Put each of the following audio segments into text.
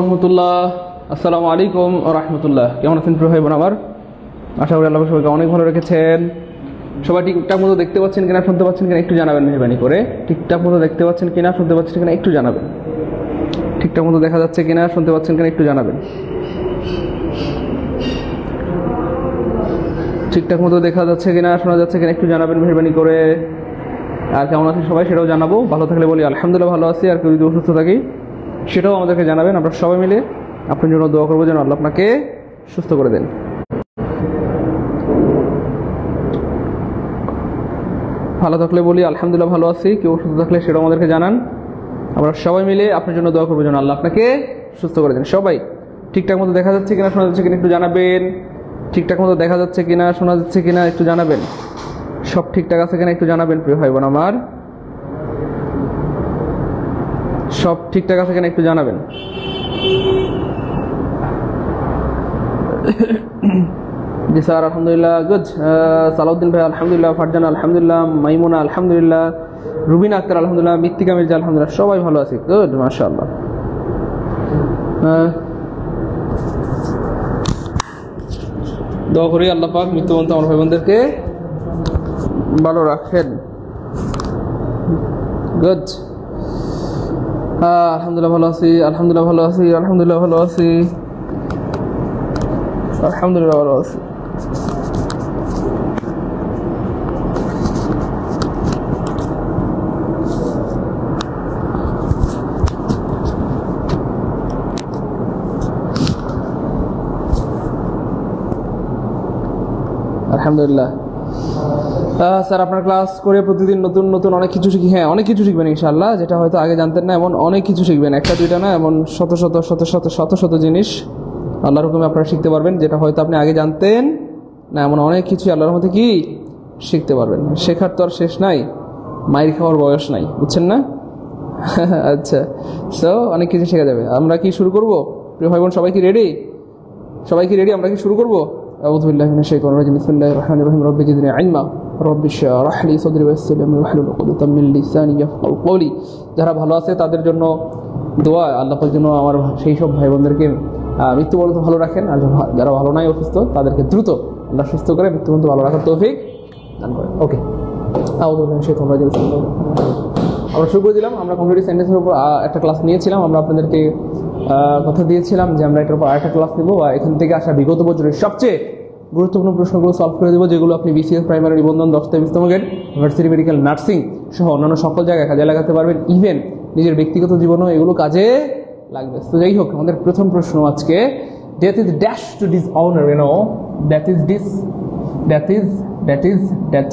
রহমতুল্লাহ। আসসালামু আলাইকুম ওয়া রাহমাতুল্লাহ। কেমন আছেন প্রিয় ভাই বোন আমার? আশা করি আল্লাহ সবাইকে অনেক ভালো রেখেছেন। সবাই ঠিকঠাক মতো দেখতে পাচ্ছেন কিনা, শুনতে পাচ্ছেন কিনা একটু জানাবেন মেহরবানি করে। ঠিকঠাক মতো দেখতে পাচ্ছেন কিনা, শুনতে পাচ্ছেন কিনা একটু জানাবেন। ঠিকঠাক মতো দেখা যাচ্ছে কিনা, শুনতে পাচ্ছেন কিনা একটু জানাবেন। ঠিকঠাক মতো দেখা যাচ্ছে কিনা, শোনা যাচ্ছে কিনা একটু জানাবেন মেহরবানি করে। আর কেমন আছেন সবাই সেটাও জানাবো। ভালো থাকলে বলি আলহামদুলিল্লাহ ভালো আছি, আর কেউ যদি অসুস্থ থাকি সেটাও আমাদেরকে জানাবেন। আমরা সবাই মিলে আপনার জন্য দোয়া করবো যেন আল্লাহ আপনাকে সুস্থ করে দেন। ভালো থাকলে বলি আলহামদুলিল্লাহ ভালো আছি, কেউ অসুস্থ থাকলে সেটাও আমাদেরকে জানান। আমরা সবাই মিলে আপনার জন্য দোয়া করবো যেন আল্লাহ আপনাকে সুস্থ করে দেন। সবাই ঠিকঠাক মতো দেখা যাচ্ছে কিনা, শোনা যাচ্ছে কিনা একটু জানাবেন। ঠিকঠাক মতো দেখা যাচ্ছে কিনা, শোনা যাচ্ছে কিনা একটু জানাবেন। সব ঠিকঠাক আছে কিনা একটু জানাবেন প্রিয় ভাই বোন আমার। সব ঠিকঠাক আছে কিনা একটু জানাবেন। জি স্যার আলহামদুলিল্লাহ, গুড। সালাউদ্দিন ভাই আলহামদুলিল্লাহ, ফারজানা আলহামদুলিল্লাহ, মাইমুনা আলহামদুলিল্লাহ, রুবিনা আক্তার আলহামদুলিল্লাহ, মৃত্তিকা মির্জা আলহামদুলিল্লাহ, সবাই ভালো আছি। গুড, মাশাআল্লাহ। দোয়া করি আল্লাহ পাক মৃত্যুবন্ত আমার ভাই বোনদেরকে ভালো রাখেন। গুড। আলহামদুলিল্লাহ ভালো আছি, আলহামদুলিল্লাহ ভালো আছি, আলহামদুলিল্লাহ ভালো আছি, আলহামদুলিল্লাহ ভালো আছি। আলহামদুলিল্লাহ। স্যার আপনার ক্লাস করে প্রতিদিন নতুন নতুন অনেক কিছু শিখি। হ্যাঁ, অনেক কিছু শিখবেন ইনশাআল্লাহ, যেটা হয়তো আগে জানতেন না, এমন অনেক কিছু শিখবেন। একটা দুইটা না, এমন শত শত শত শত শত শত জিনিস আল্লাহর হুকুমে আপনারা শিখতে পারবেন, যেটা হয়তো আপনি আগে জানতেন না। এমন অনেক কিছু আল্লাহর মধ্যে কি শিখতে পারবেন। শেখার তো আর শেষ নাই, মাইর খাওয়ার বয়স নাই, বুঝছেন না? আচ্ছা, সো অনেক কিছু শেখা যাবে। আমরা কি শুরু করবো প্রিয় ভাই বোন? সবাই কি রেডি? সবাই কি রেডি? আমরা কি শুরু করবো? আউযু বিল্লাহি মিনাশ শাইতানির রাজিম। বিসমিল্লাহির রাহমানির রাহিম। রব্বি জিদনি ইলমা রব্বি ইশরাহ লি সাদরি ওয়াইসির লি আমরি ওয়াহলুল উকদাতাম মিন লিসানি ইয়াফকাহু কওলি। যারা ভালো আছে তাদের জন্য দোয়া, আল্লাহ পাক যেন আমার সেই সব ভাই বোনদেরকে মৃত্যু পর্যন্ত ভালো রাখেন। আর যারা ভালো নাই, অসুস্থ, তাদেরকে দ্রুত আল্লাহ সুস্থ করে মৃত্যু পর্যন্ত ভালো রাখার তৌফিক দান করেন। ওকে, আউযু বিল্লাহি মিনাশ শাইতানির রাজিম। আমরা শুরু করে দিলাম। আমরা কম্পিউটার সেন্টেন্সের উপর একটা ক্লাস নিয়েছিলাম। আমরা আপনাদেরকে কথা দিয়েছিলাম যে আমরা এটার উপর আরেকটা ক্লাস নেবো, আর এখান থেকে আসা বিগত বছরের সবচেয়ে গুরুত্বপূর্ণ প্রশ্নগুলো সলভ করে দেবো, যেগুলো আপনি বিসিএস প্রাইমারি নিবন্ধন 10টা 20তম গ্রেড, ইউনিভার্সিটি মেডিকেল নার্সিং সহ অন্যান্য সকল জায়গায় কাজে লাগাতে পারবেন। ইভেন নিজের ব্যক্তিগত জীবনেও এগুলো কাজে লাগবে। তো যাই হোক, আমাদের প্রথম প্রশ্ন আজকে, death is dash two dishonour, that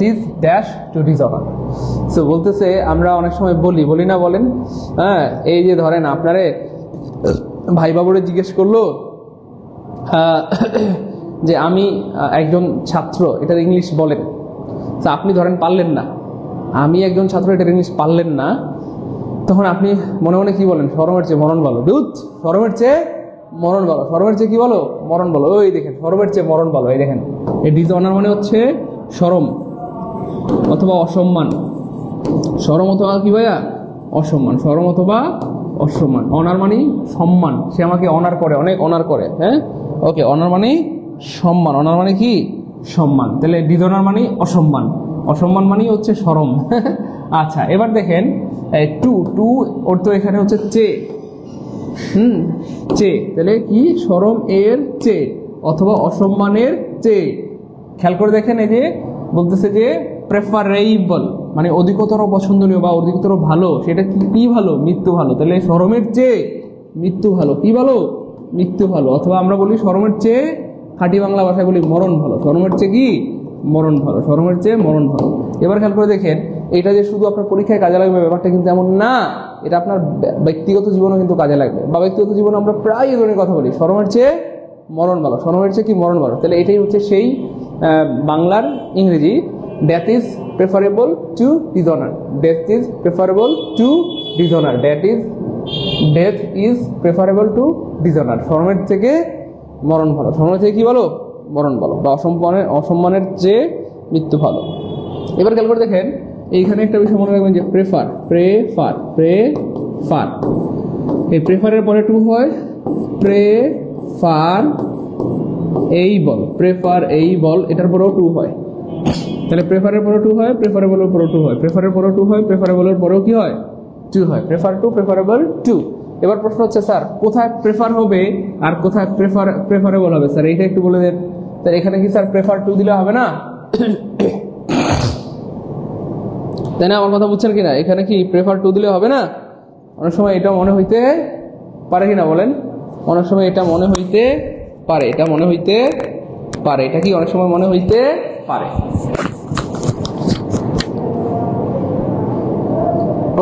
is dash two dishonour. So বলতেছে, আমরা অনেক সময় বলি না, বলেন? হ্যাঁ, এই যে ধরেন আপনারে ভাই বাবুরে জিজ্ঞেস করলো যে আমি একজন ছাত্র, এটার ইংলিশ বলেন। তো আপনি ধরেন পারলেন না, আমি একজন ছাত্র, এটার ইংলিশ পারলেন না। তখন আপনি মনে মনে কি বলেন? শরমের চেয়ে মরণ ভালো। দুধ, শরমের চেয়ে মরণ ভালো। শরমের চেয়ে কি বলো? মরণ ভালো। ওই দেখেন, শরমের চেয়ে মরণ ভালো। এই দেখেন, এই ডিসঅনার মানে হচ্ছে শরম অথবা অসম্মান। শরম অথবা কি ভাইয়া? অসম্মান। শরম অথবা অসম্মান। অনার মানে সম্মান, সে আমাকে অনার করে, অনেক অনার করে। হ্যাঁ, ওকে, অনার মানে সম্মান, অনার মানে কি? সম্মান। তাহলে ডিসঅনার মানে অসম্মান, অসম্মান মানে হচ্ছে শরম। আচ্ছা, এবার দেখেন টু ওর তো এখানে হচ্ছে চে, চে, তাহলে কি? শরম এর চে অথবা অসম্মানের চে। খেয়াল করে দেখেন, এই যে বলতেছে যে প্রেফারেবল মানে অধিকতর পছন্দনীয় বা অধিকতর ভালো, সেটা কি ভালো? মৃত্যু ভালো। তাহলে শরমের চেয়ে মৃত্যু ভালো। কি ভালো? মৃত্যু ভালো। অথবা আমরা বলি শরমের চেয়ে, খাঁটি বাংলা ভাষায় বলি মরণ ভালো। শরমের চেয়ে কি? মরণ ভালো। শরমের চেয়ে মরণ ভালো। এবার খেয়াল করে দেখেন, এটা যে শুধু আপনার পরীক্ষায় কাজে লাগবে ব্যাপারটা কিন্তু এমন না। এটা আপনার ব্যক্তিগত জীবনেও কিন্তু কাজে লাগবে, বা ব্যক্তিগত জীবনে আমরা প্রায় এই ধরনের কথা বলি, শরমের চেয়ে মরণ ভালো, শরমের চেয়ে কি? মরণ ভালো। তাহলে এটাই হচ্ছে সেই বাংলার ইংরেজি, death is preferable to dishonor. Death is preferable to dishonor. Death is preferable to dishonor. শরমের থেকে মরণ ভালো। শরমের থেকে কি ভালো? মরণ ভালো, বা অসম্মানের চেয়ে মৃত্যু ভালো। এবার খেয়াল করে দেখেন, এইখানে একটা বিষয় মনে রাখবেন যে প্রেফার, এই প্রেফারের পরে টু হয়, প্রেফারেবল, প্রেফারেবল এটার পরেও টু হয়, তাহলে প্রেফারের পরেও টু হয়, প্রেফারেবলের পরেও টু হয়, প্রেফারের পরেও টু হয়, প্রেফারেবলের পরেও কি হয়, টু হয়, প্রেফার টু, প্রেফারেবল টু। এবার প্রশ্ন হচ্ছে স্যার কোথায় প্রেফার হবে আর কোথায় প্রেফারেবল হবে স্যার, এইটা একটু বলে দেন। তাহলে এখানে কি স্যার প্রেফার টু দিলে হবে না? তাই না, আমার কথা বুঝছেন কিনা? এখানে কি প্রেফার টু দিলে হবে না? অনেক সময় এটা মনে হইতে পারে কিনা বলেন, অনেক সময় এটা মনে হইতে পারে, এটা মনে হইতে পারে, এটা কি অনেক সময় মনে হইতে পারে।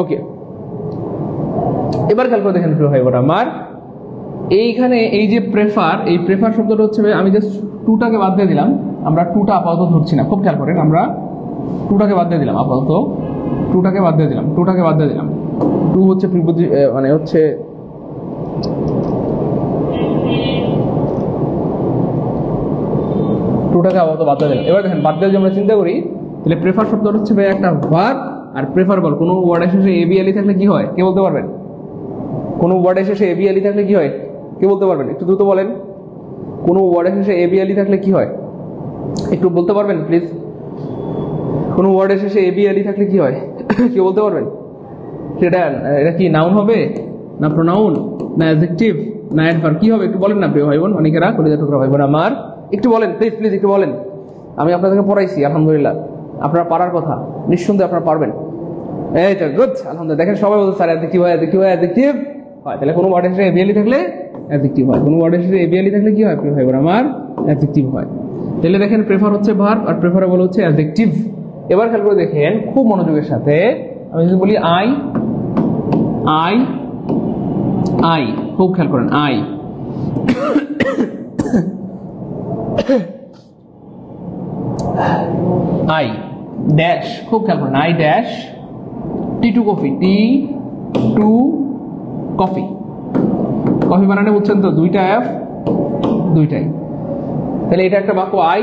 ওকে, এবার খেয়াল করে দেখেন প্রিয় ভাই বোন আমার, এইখানে এই যে প্রেফার, এই প্রেফার শব্দটা হচ্ছে, আমি জাস্ট টুটাকে বাদ দিয়ে দিলাম, আমরা টুটা আপাতত ধরছি না, খুব খেয়াল করেন, আমরা টুটাকে বাদ দিয়ে দিলাম, আপাতত টুটাকে বাদ দিয়ে দিলাম, টুটাকে বাদ দিয়ে দিলাম। টু হচ্ছে মানে হচ্ছে টুটাকে আপাতত বাদ দিয়ে দিলাম। এবার দেখেন বাদ দিয়ে যদি আমরা চিন্তা করি, তাহলে প্রেফার শব্দটা হচ্ছে ভাই একটা ভার্ব, আর প্রেফারেবল কোনো ওয়ার্ডের শেষে এবিএলই থাকলে কি হয়, কে বলতে পারবেন? কোনো ওয়ার্ডের শেষে এবিএলই থাকলে কি হয়, কে বলতে পারবেন? একটু দ্রুত বলেন, কোনো ওয়ার্ডের শেষে এবিএলই থাকলে কি হয়, একটু বলতে পারবেন প্লিজ? কোনো ওয়ার্ডের শেষে এবিএলই থাকলে কি হয়, কে বলতে পারবেন? সেটা এটা কি নাউন হবে না প্রোনাউন না অ্যাডজেক্টিভ না অ্যাডভার্ব, কি হবে একটু বলেন না প্রিয় ভাই বোন, অনেকেরা কলিজা টুকরা ভাই বোন আমার, একটু বলেন প্লিজ, প্লিজ একটু বলেন। আমি আপনাদেরকে পড়াইছি আলহামদুলিল্লাহ, আপনারা পারার কথা, নিঃসন্দেহে আপনারা পারবেন। এইটা গুড, আলহামদুলিল্লাহ। দেখেন সবাই বলছে স্যার অ্যাডজেক্টিভ হয়, অ্যাডজেক্টিভ হয়, অ্যাডজেক্টিভ হয়। তাহলে কোনো ওয়ার্ডের শেষে এবিএলই থাকলে অ্যাডজেক্টিভ হয়, কোনো ওয়ার্ডের শেষে এবিএলই থাকলে কি হয় প্রিয় ভাই বোন আমার, অ্যাডজেক্টিভ হয়। তাহলে দেখেন প্রেফার হচ্ছে ভার্ব আর প্রেফারেবল হচ্ছে অ্যাডজেক্টিভ। এবার খেয়াল করে দেখেন খুব মনোযোগের সাথে, আমি যদি বলি আই, আই, আই, খুব খেয়াল করেন, আই, আই ড্যাশ, খুব খেয়াল করেন, I dash T to coffee, T to coffee, coffee বানানো বুঝছেন তো, দুইটা এফ দুইটাই। তাহলে এটা একটা বাক্য, I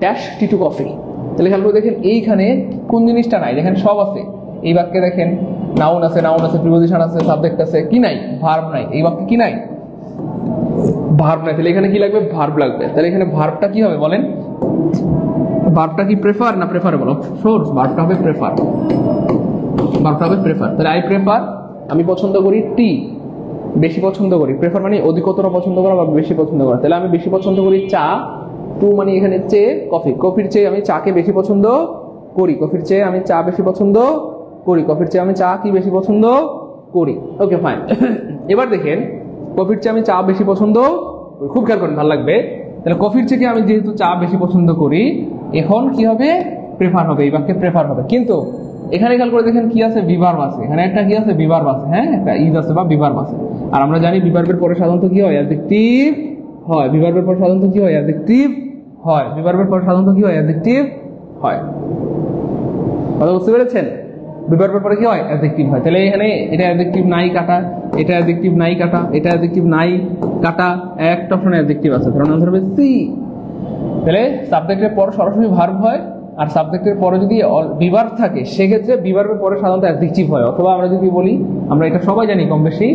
dash T to coffee. তাহলে খেয়াল করে দেখেন এইখানে কোন জিনিসটা নাই, দেখেন সব আছে এই বাক্যে, দেখেন নাউন আছে, নাউন আছে, প্রিপোজিশন আছে, সাবজেক্ট আছে, কি নাই, ভার্ব নাই। এই বাক্যে কি নাই, ভার্ব নাই। তাহলে এখানে কি লাগবে, ভার্ব লাগবে। তাহলে এখানে ভার্বটা কি হবে বলেন, ভার্বটা কি প্রেফার না প্রেফারেবল? অফকোর্স ভার্বটা হবে প্রেফার, ভার্বটা হবে প্রেফার। তাহলে আই প্রেফার, আমি পছন্দ করি টি, বেশি পছন্দ করি, প্রেফার মানে অধিকতর পছন্দ করা বা বেশি পছন্দ করা। তাহলে আমি বেশি পছন্দ করি চা, টু মানে এখানে চেয়ে কফি, কফির চেয়ে আমি চাকে বেশি পছন্দ করি, কফির চেয়ে আমি চা বেশি পছন্দ করি, কফির চেয়ে আমি চা কি বেশি পছন্দ করি। Okay fine. এবার দেখেন কফির চেয়ে আমি চা বেশি পছন্দ করি, খুব খেয়াল করেন ভালো লাগবে। তাহলে কফির চেয়ে আমি যেহেতু চা বেশি পছন্দ করি, এখন কি হবে, প্রেফার হবে, এই বাক্যে প্রেফার হবে। কিন্তু এখানে খেয়াল করে দেখেন কি আছে, বিভার্ব আছে, এখানে একটা কি আছে, বিভার্ব আছে, হ্যাঁ একটা ইজ আছে বা বিভার্ব আছে। আর আমরা জানি বিভার্বের পরে সাধারণত কি হয়, অ্যাডজেক্টিভ হয়, বিভার্বের পর সাধারণত কি হয়, অ্যাডজেক্টিভ হয়, বিভার্বের পর সাধারণত কি হয়, অ্যাডজেক্টিভ হয়। কথা বুঝতে পেরেছেন? বিভার্বের পরে কি হয়, অ্যাডজেক্টিভ হয়। তাহলে এখানে এটা অ্যাডজেক্টিভ নাই কাটা, এটা অ্যাডজেক্টিভ নাই কাটা, এটা অ্যাডজেক্টিভ নাই কাটা, একটা অপশনে অ্যাডজেক্টিভ আছে, ধরুন আনসার হবে সি। তাহলে সাবজেক্টের পর সরাসরি ভার্ব হয়, আর সাবজেক্টের পরে যদি বিভার্ব থাকে সেক্ষেত্রে বিভার্বের পরে সাধারণত অ্যাডজেক্টিভ হয়। অথবা আমরা যদি বলি, আমরা এটা সবাই জানি কম বেশি,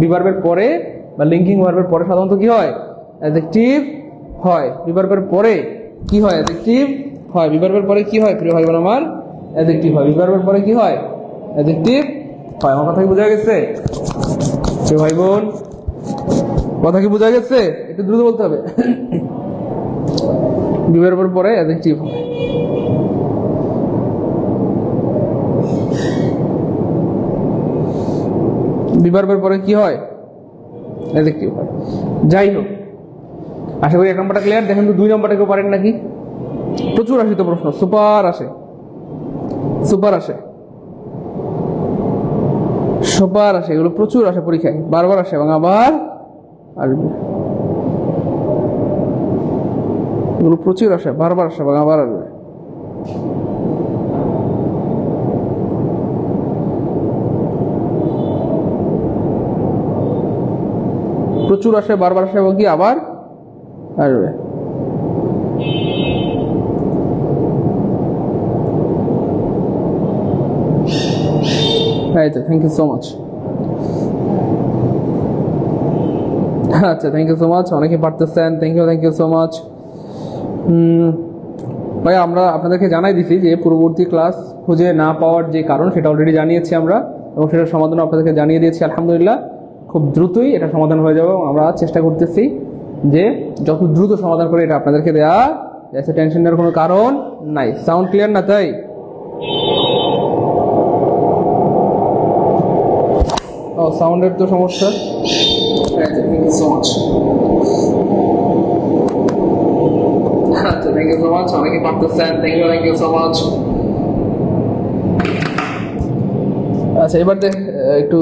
বিভার্বের পরে বা লিঙ্কিং ভার্বের পরে সাধারণত কি হয়, অ্যাডজেক্টিভ হয়। বিভার্বের পরে কি হয়, অ্যাডজেক্টিভ হয়। বিভার্বের পরে কি হয় প্রিয় ভাই বোন আমার, অ্যাডজেক্টিভ হয়। বিভার্বের পরে কি হয়, অ্যাডজেক্টিভ হয়। আমার কথা কি বোঝা গেছে প্রিয় ভাই বোন? কথা কি বোঝা গেছে? একটু দ্রুত বলতে হবে। বিভার্বের পরে অ্যাডজেক্টিভ হয়। বিভার্বের পরে কি হয়, অ্যাডজেক্টিভ হয়। যাই হোক, আশা করি এক নম্বরটা ক্লিয়ার। দেখেন তো দুই নম্বরটা কেউ পারেন নাকি? প্রচুর আসে তো প্রশ্ন, সুপার আসে, সুপার আসে, সুপার আসে, এগুলো প্রচুর আসে পরীক্ষায়, বারবার আসে এবং আবার আসবে। এগুলো প্রচুর আসে, বারবার আসে এবং আবার আসবে। প্রচুর আসে, বারবার আসে এবং কি আবার আসবে। এই তো, থ্যাংক ইউ সো মাচ। আচ্ছা, থ্যাংক ইউ সো মাচ, অনেকে পারতেছেন, থ্যাংক ইউ সো মাচ। ভাই আমরা আপনাদেরকে জানাই দিছি যে পূর্ববর্তী ক্লাস খুঁজে না পাওয়ার যে কারণ সেটা অলরেডি জানিয়েছি আমরা, এবং সেটার সমাধান আপনাদেরকে জানিয়ে দিয়েছি। আলহামদুলিল্লাহ খুব দ্রুতই এটা সমাধান হয়ে যাবে। আমরা চেষ্টা করতেছি যে যত দ্রুত সমাধান করে এটা আপনাদেরকে দেওয়া, যাতে টেনশন নেওয়ার কোনো কারণ নাই। সাউন্ড ক্লিয়ার না? তাই ও সাউন্ডের তো সমস্যা। Thank you so much. আচ্ছা, থ্যাংক ইউ সো মাচ, অনেকে পারতেছেন, থ্যাংক ইউ সো মাচ। আচ্ছা, এবার একটু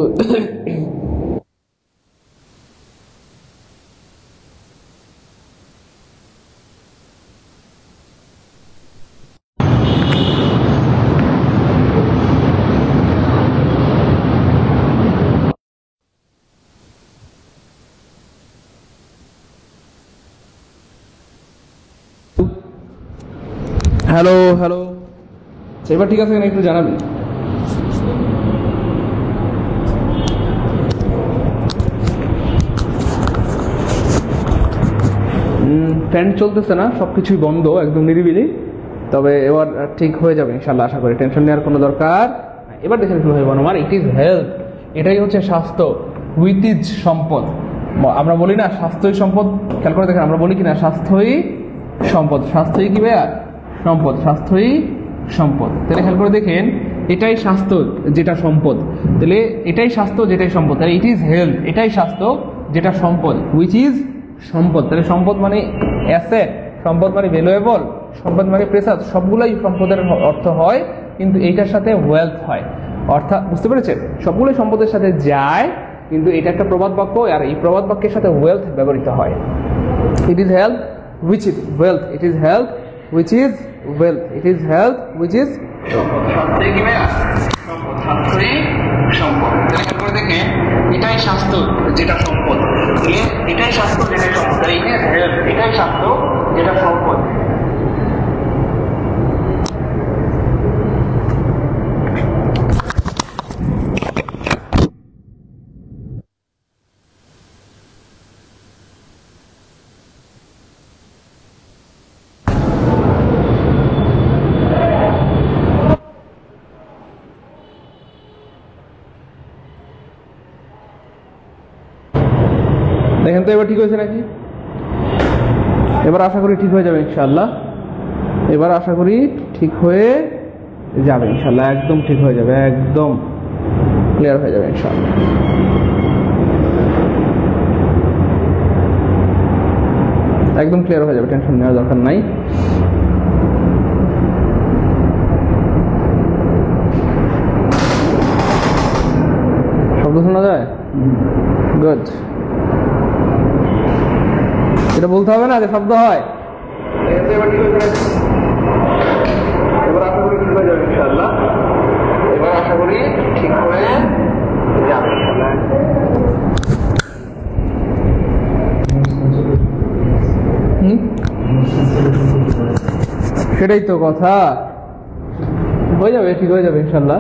হ্যালো হ্যালো, এবার ঠিক আছে কিনা একটু জানাবেন। ফ্যান চলতেছে না, সবকিছুই বন্ধ, একদম নিরিবিলি। তবে এবার ঠিক হয়ে যাবে ইনশাল্লাহ, আশা করি। টেনশন নেওয়ার কোনো দরকার। এবার দেখেন শুরু হয়ে আমার ইট ইজ হেলথ, এটাই হচ্ছে স্বাস্থ্য, উইথ ইজ সম্পদ। আমরা বলি না স্বাস্থ্যই সম্পদ, খেয়াল করে দেখেন আমরা বলি কিনা স্বাস্থ্যই সম্পদ। স্বাস্থ্যই কি ভাইয়া? সম্পদ। স্বাস্থ্যই সম্পদ। তাহলে খেয়াল করে দেখেন, এটাই স্বাস্থ্য যেটা সম্পদ, তাহলে এটাই স্বাস্থ্য যেটাই সম্পদ, তাহলে ইট ইজ হেলথ, এটাই স্বাস্থ্য যেটা সম্পদ, হুইচ ইজ সম্পদ। তাহলে সম্পদ মানে অ্যাসেট, সম্পদ মানে ভ্যালুয়েবল, সম্পদ মানে প্রেসাস, সবগুলোই সম্পদের অর্থ হয়, কিন্তু এইটার সাথে ওয়েলথ হয়। অর্থাৎ বুঝতে পেরেছেন, সবগুলোই সম্পদের সাথে যায়, কিন্তু এটা একটা প্রবাদ বাক্য, আর এই প্রবাদ বাক্যের সাথে ওয়েলথ ব্যবহৃত হয়। It is health which is wealth, it is health which is wealth, it is health which is সম্পদ। দেখেন এটাই স্বাস্থ্য যেটা সম্পদ, এটাই স্বাস্থ্য যেটাই সম্পদ, এটাই স্বাস্থ্য যেটা সম্পদ। দেখেন তো এবার ঠিক হয়েছে নাকি? এবার আশা করি ঠিক হয়ে যাবে ইনশাআল্লাহ। এবার আশা করি ঠিক হয়ে যাবে ইনশাআল্লাহ, একদম ঠিক হয়ে যাবে, একদম ক্লিয়ার হয়ে যাবে ইনশাআল্লাহ। একদম ক্লিয়ার হয়ে যাবে, টেনশন নেওয়ার দরকার নাই। শব্দ শোনা যায়? গুড। এটা বলতে হবে না যে শব্দ হয়। এবার আশা করি ঠিক হয়ে যাবে ইনশাআল্লাহ। এবার আশা করি ঠিক হয়ে যাবে। সেটাই তো কথা, হয়ে যাবে, ঠিক হয়ে যাবে ইনশাআল্লাহ।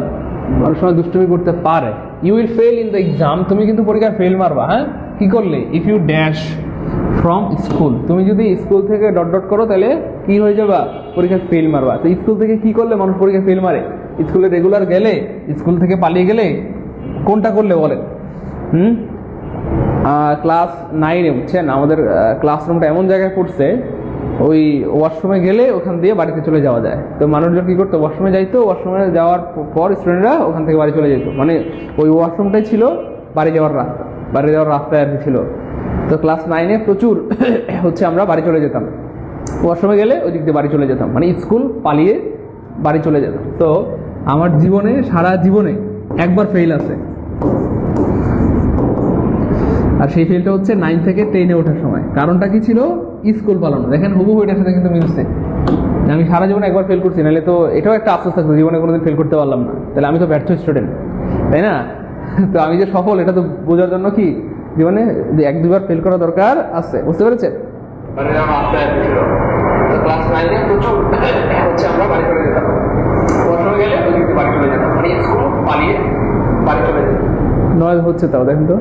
অনেক সময় দুষ্টুমি করতে পারে। You will fail in the exam, তুমি কিন্তু পরীক্ষায় ফেল মারবা। হ্যাঁ, কি করলে? If you dash from school, তুমি যদি স্কুল থেকে ডট ডট করো তাহলে কি হয়ে যাবা? পরীক্ষায় ফেল মারবা। তো স্কুল থেকে কি করলে মানুষ পরীক্ষায় ফেল মারে? স্কুলে রেগুলার গেলে, স্কুল থেকে পালিয়ে গেলে, কোনটা করলে বলেন? ক্লাস 9-এ বুঝছেন, আমাদের ক্লাসরুমটা এমন জায়গায় পড়ছে, ওই ওয়াশরুমে গেলে ওখান দিয়ে বাড়িতে চলে যাওয়া যায়। তো মানুষজন কি করতো? ওয়াশরুমে যাইতো, ওয়াশরুমে যাওয়ার পর স্টুডেন্টরা ওখান থেকে বাড়ি চলে যেত। মানে ওই ওয়াশরুমটাই ছিল বাড়ি যাওয়ার রাস্তা, বাড়ি যাওয়ার রাস্তায় আর কি ছিল। তো ক্লাস 9-এ প্রচুর হচ্ছে আমরা বাড়ি চলে যেতাম, ওয়াশরুমে গেলে ওই দিক দিয়ে বাড়ি চলে যেতাম, মানে স্কুল পালিয়ে বাড়ি চলে যেতাম। তো আমার জীবনে, সারা জীবনে একবার ফেল আছে, আর সেই ফেলটা হচ্ছে 9 থেকে 10-এ ওঠার সময়। কারণটা কি ছিল? স্কুল পালানো। দেখেন হুবহু এটার সাথে কিন্তু মিলছে। আমি সারা জীবনে একবার ফেল করছি, নাহলে তো এটাও একটা আফসোস থাকতো, জীবনে কোনোদিন ফেল করতে পারলাম না, তাহলে আমি তো ব্যর্থ স্টুডেন্ট, তাই না? তো আমি যে সফল, এটা তো বোঝার জন্য কি জীবনে 1-2বার ফেল করা দরকার আছে, বুঝতে পেরেছেন? ক্লাস 9-এ প্রচুর হচ্ছে আমরা বাড়ি চলে যেতাম, গেলে বাড়ি চলে যেতাম, মানে স্কুল পালিয়ে বাড়ি চলে যেতাম। নয়েজ হচ্ছে তাও দেখেন তো,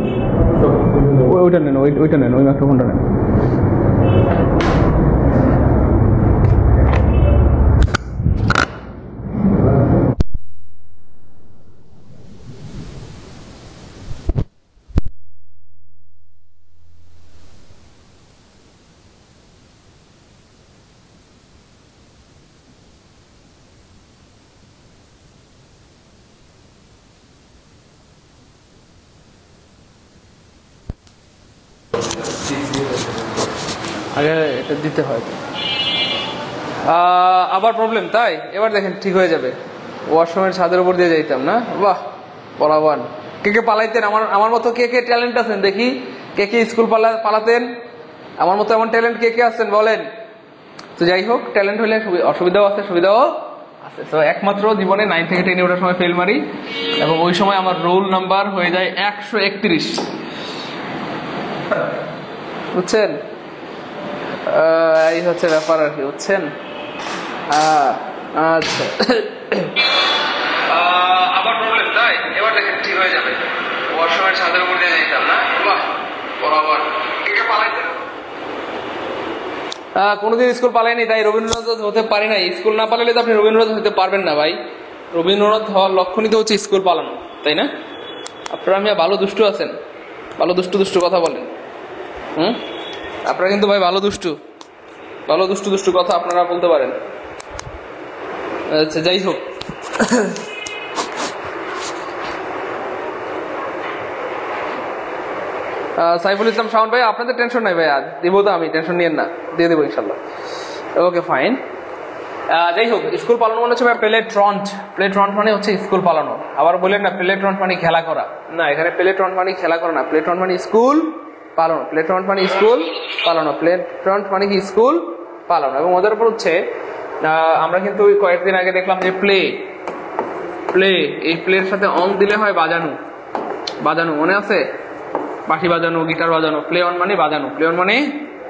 ওইটা নেন, ওইটা নেন, ওই মাইক্রোফোনটা নেন। আগে এটা দিতে হয়। আবার প্রবলেম তাই? এবার দেখেন ঠিক হয়ে যাবে। ওয়াশরুমের ছাদের উপর দিয়ে যাইতাম না, বাহ পলাবান। কে কে পালাইতেন? আমার মতো কে কে ট্যালেন্ট আছেন দেখি? কে কে স্কুল পালাতেন? আমার মতো এমন ট্যালেন্ট কে কে আছেন বলেন তো। যাই হোক, ট্যালেন্ট হলে অসুবিধাও আছে, সুবিধাও আছে। তো একমাত্র জীবনে 9 থেকে 10 ওঠার সময় ফেল মারি, এবং ওই সময় আমার রোল নাম্বার হয়ে যায় 131, বুঝছেন? এই হচ্ছে ব্যাপার আর কি, বুঝছেন? আচ্ছা, আবার প্রবলেম তাই? এবার দেখেন ঠিক হয়ে যাবে। ওয়াশরুমের ছাদের উপর দিয়ে যাইতাম না, বাহ বরাবর। কে কে পালাইতেন? কোনোদিন স্কুল পালাইনি, তাই রবীন্দ্রনাথ হতে পারি নাই। স্কুল না পালালে তো আপনি রবীন্দ্রনাথ হতে পারবেন না ভাই। রবীন্দ্রনাথ হওয়ার লক্ষণই তো হচ্ছে স্কুল পালানো, তাই না? আপনারা আমি ভালো দুষ্টু আছেন, ভালো দুষ্টু দুষ্টু কথা বলেন। আপনারা কিন্তু ভাই ভালো দুষ্টু দুষ্টু কথা আপনারা বলতে পারেন। আচ্ছা, যাই হোক, সাইফুল ইসলাম শাওন ভাই, আপনাদের টেনশন নাই ভাই, আজ দিব তো আমি, টেনশন নিয়েন না, দিয়ে দেবো ইনশাল্লাহ। ওকে ফাইন। যাই হোক, স্কুল পালানো মানে হচ্ছে প্লেট্রন্ট। প্লেট্রন্ট মানে হচ্ছে স্কুল পালানো। আবার বললেন না প্লেট্রন্ট মানে খেলা করা, না, এখানে প্লেট্রন্ট মানে খেলা করা না, প্লেট্রন্ট মানে স্কুল পালানো। প্লেট্রন্ট মানে স্কুল পালানো, প্লেট্রন্ট মানে কি স্কুল পালানো। এবং ওদের উপর হচ্ছে আমরা কিন্তু কয়েকদিন আগে দেখলাম যে প্লে, এই প্লের সাথে অন দিলে হয় বাজানো, মনে আছে? বাঁশি বাজানো, গিটার বাজানো। প্লে অন মানে বাজানো, প্লে অন মানে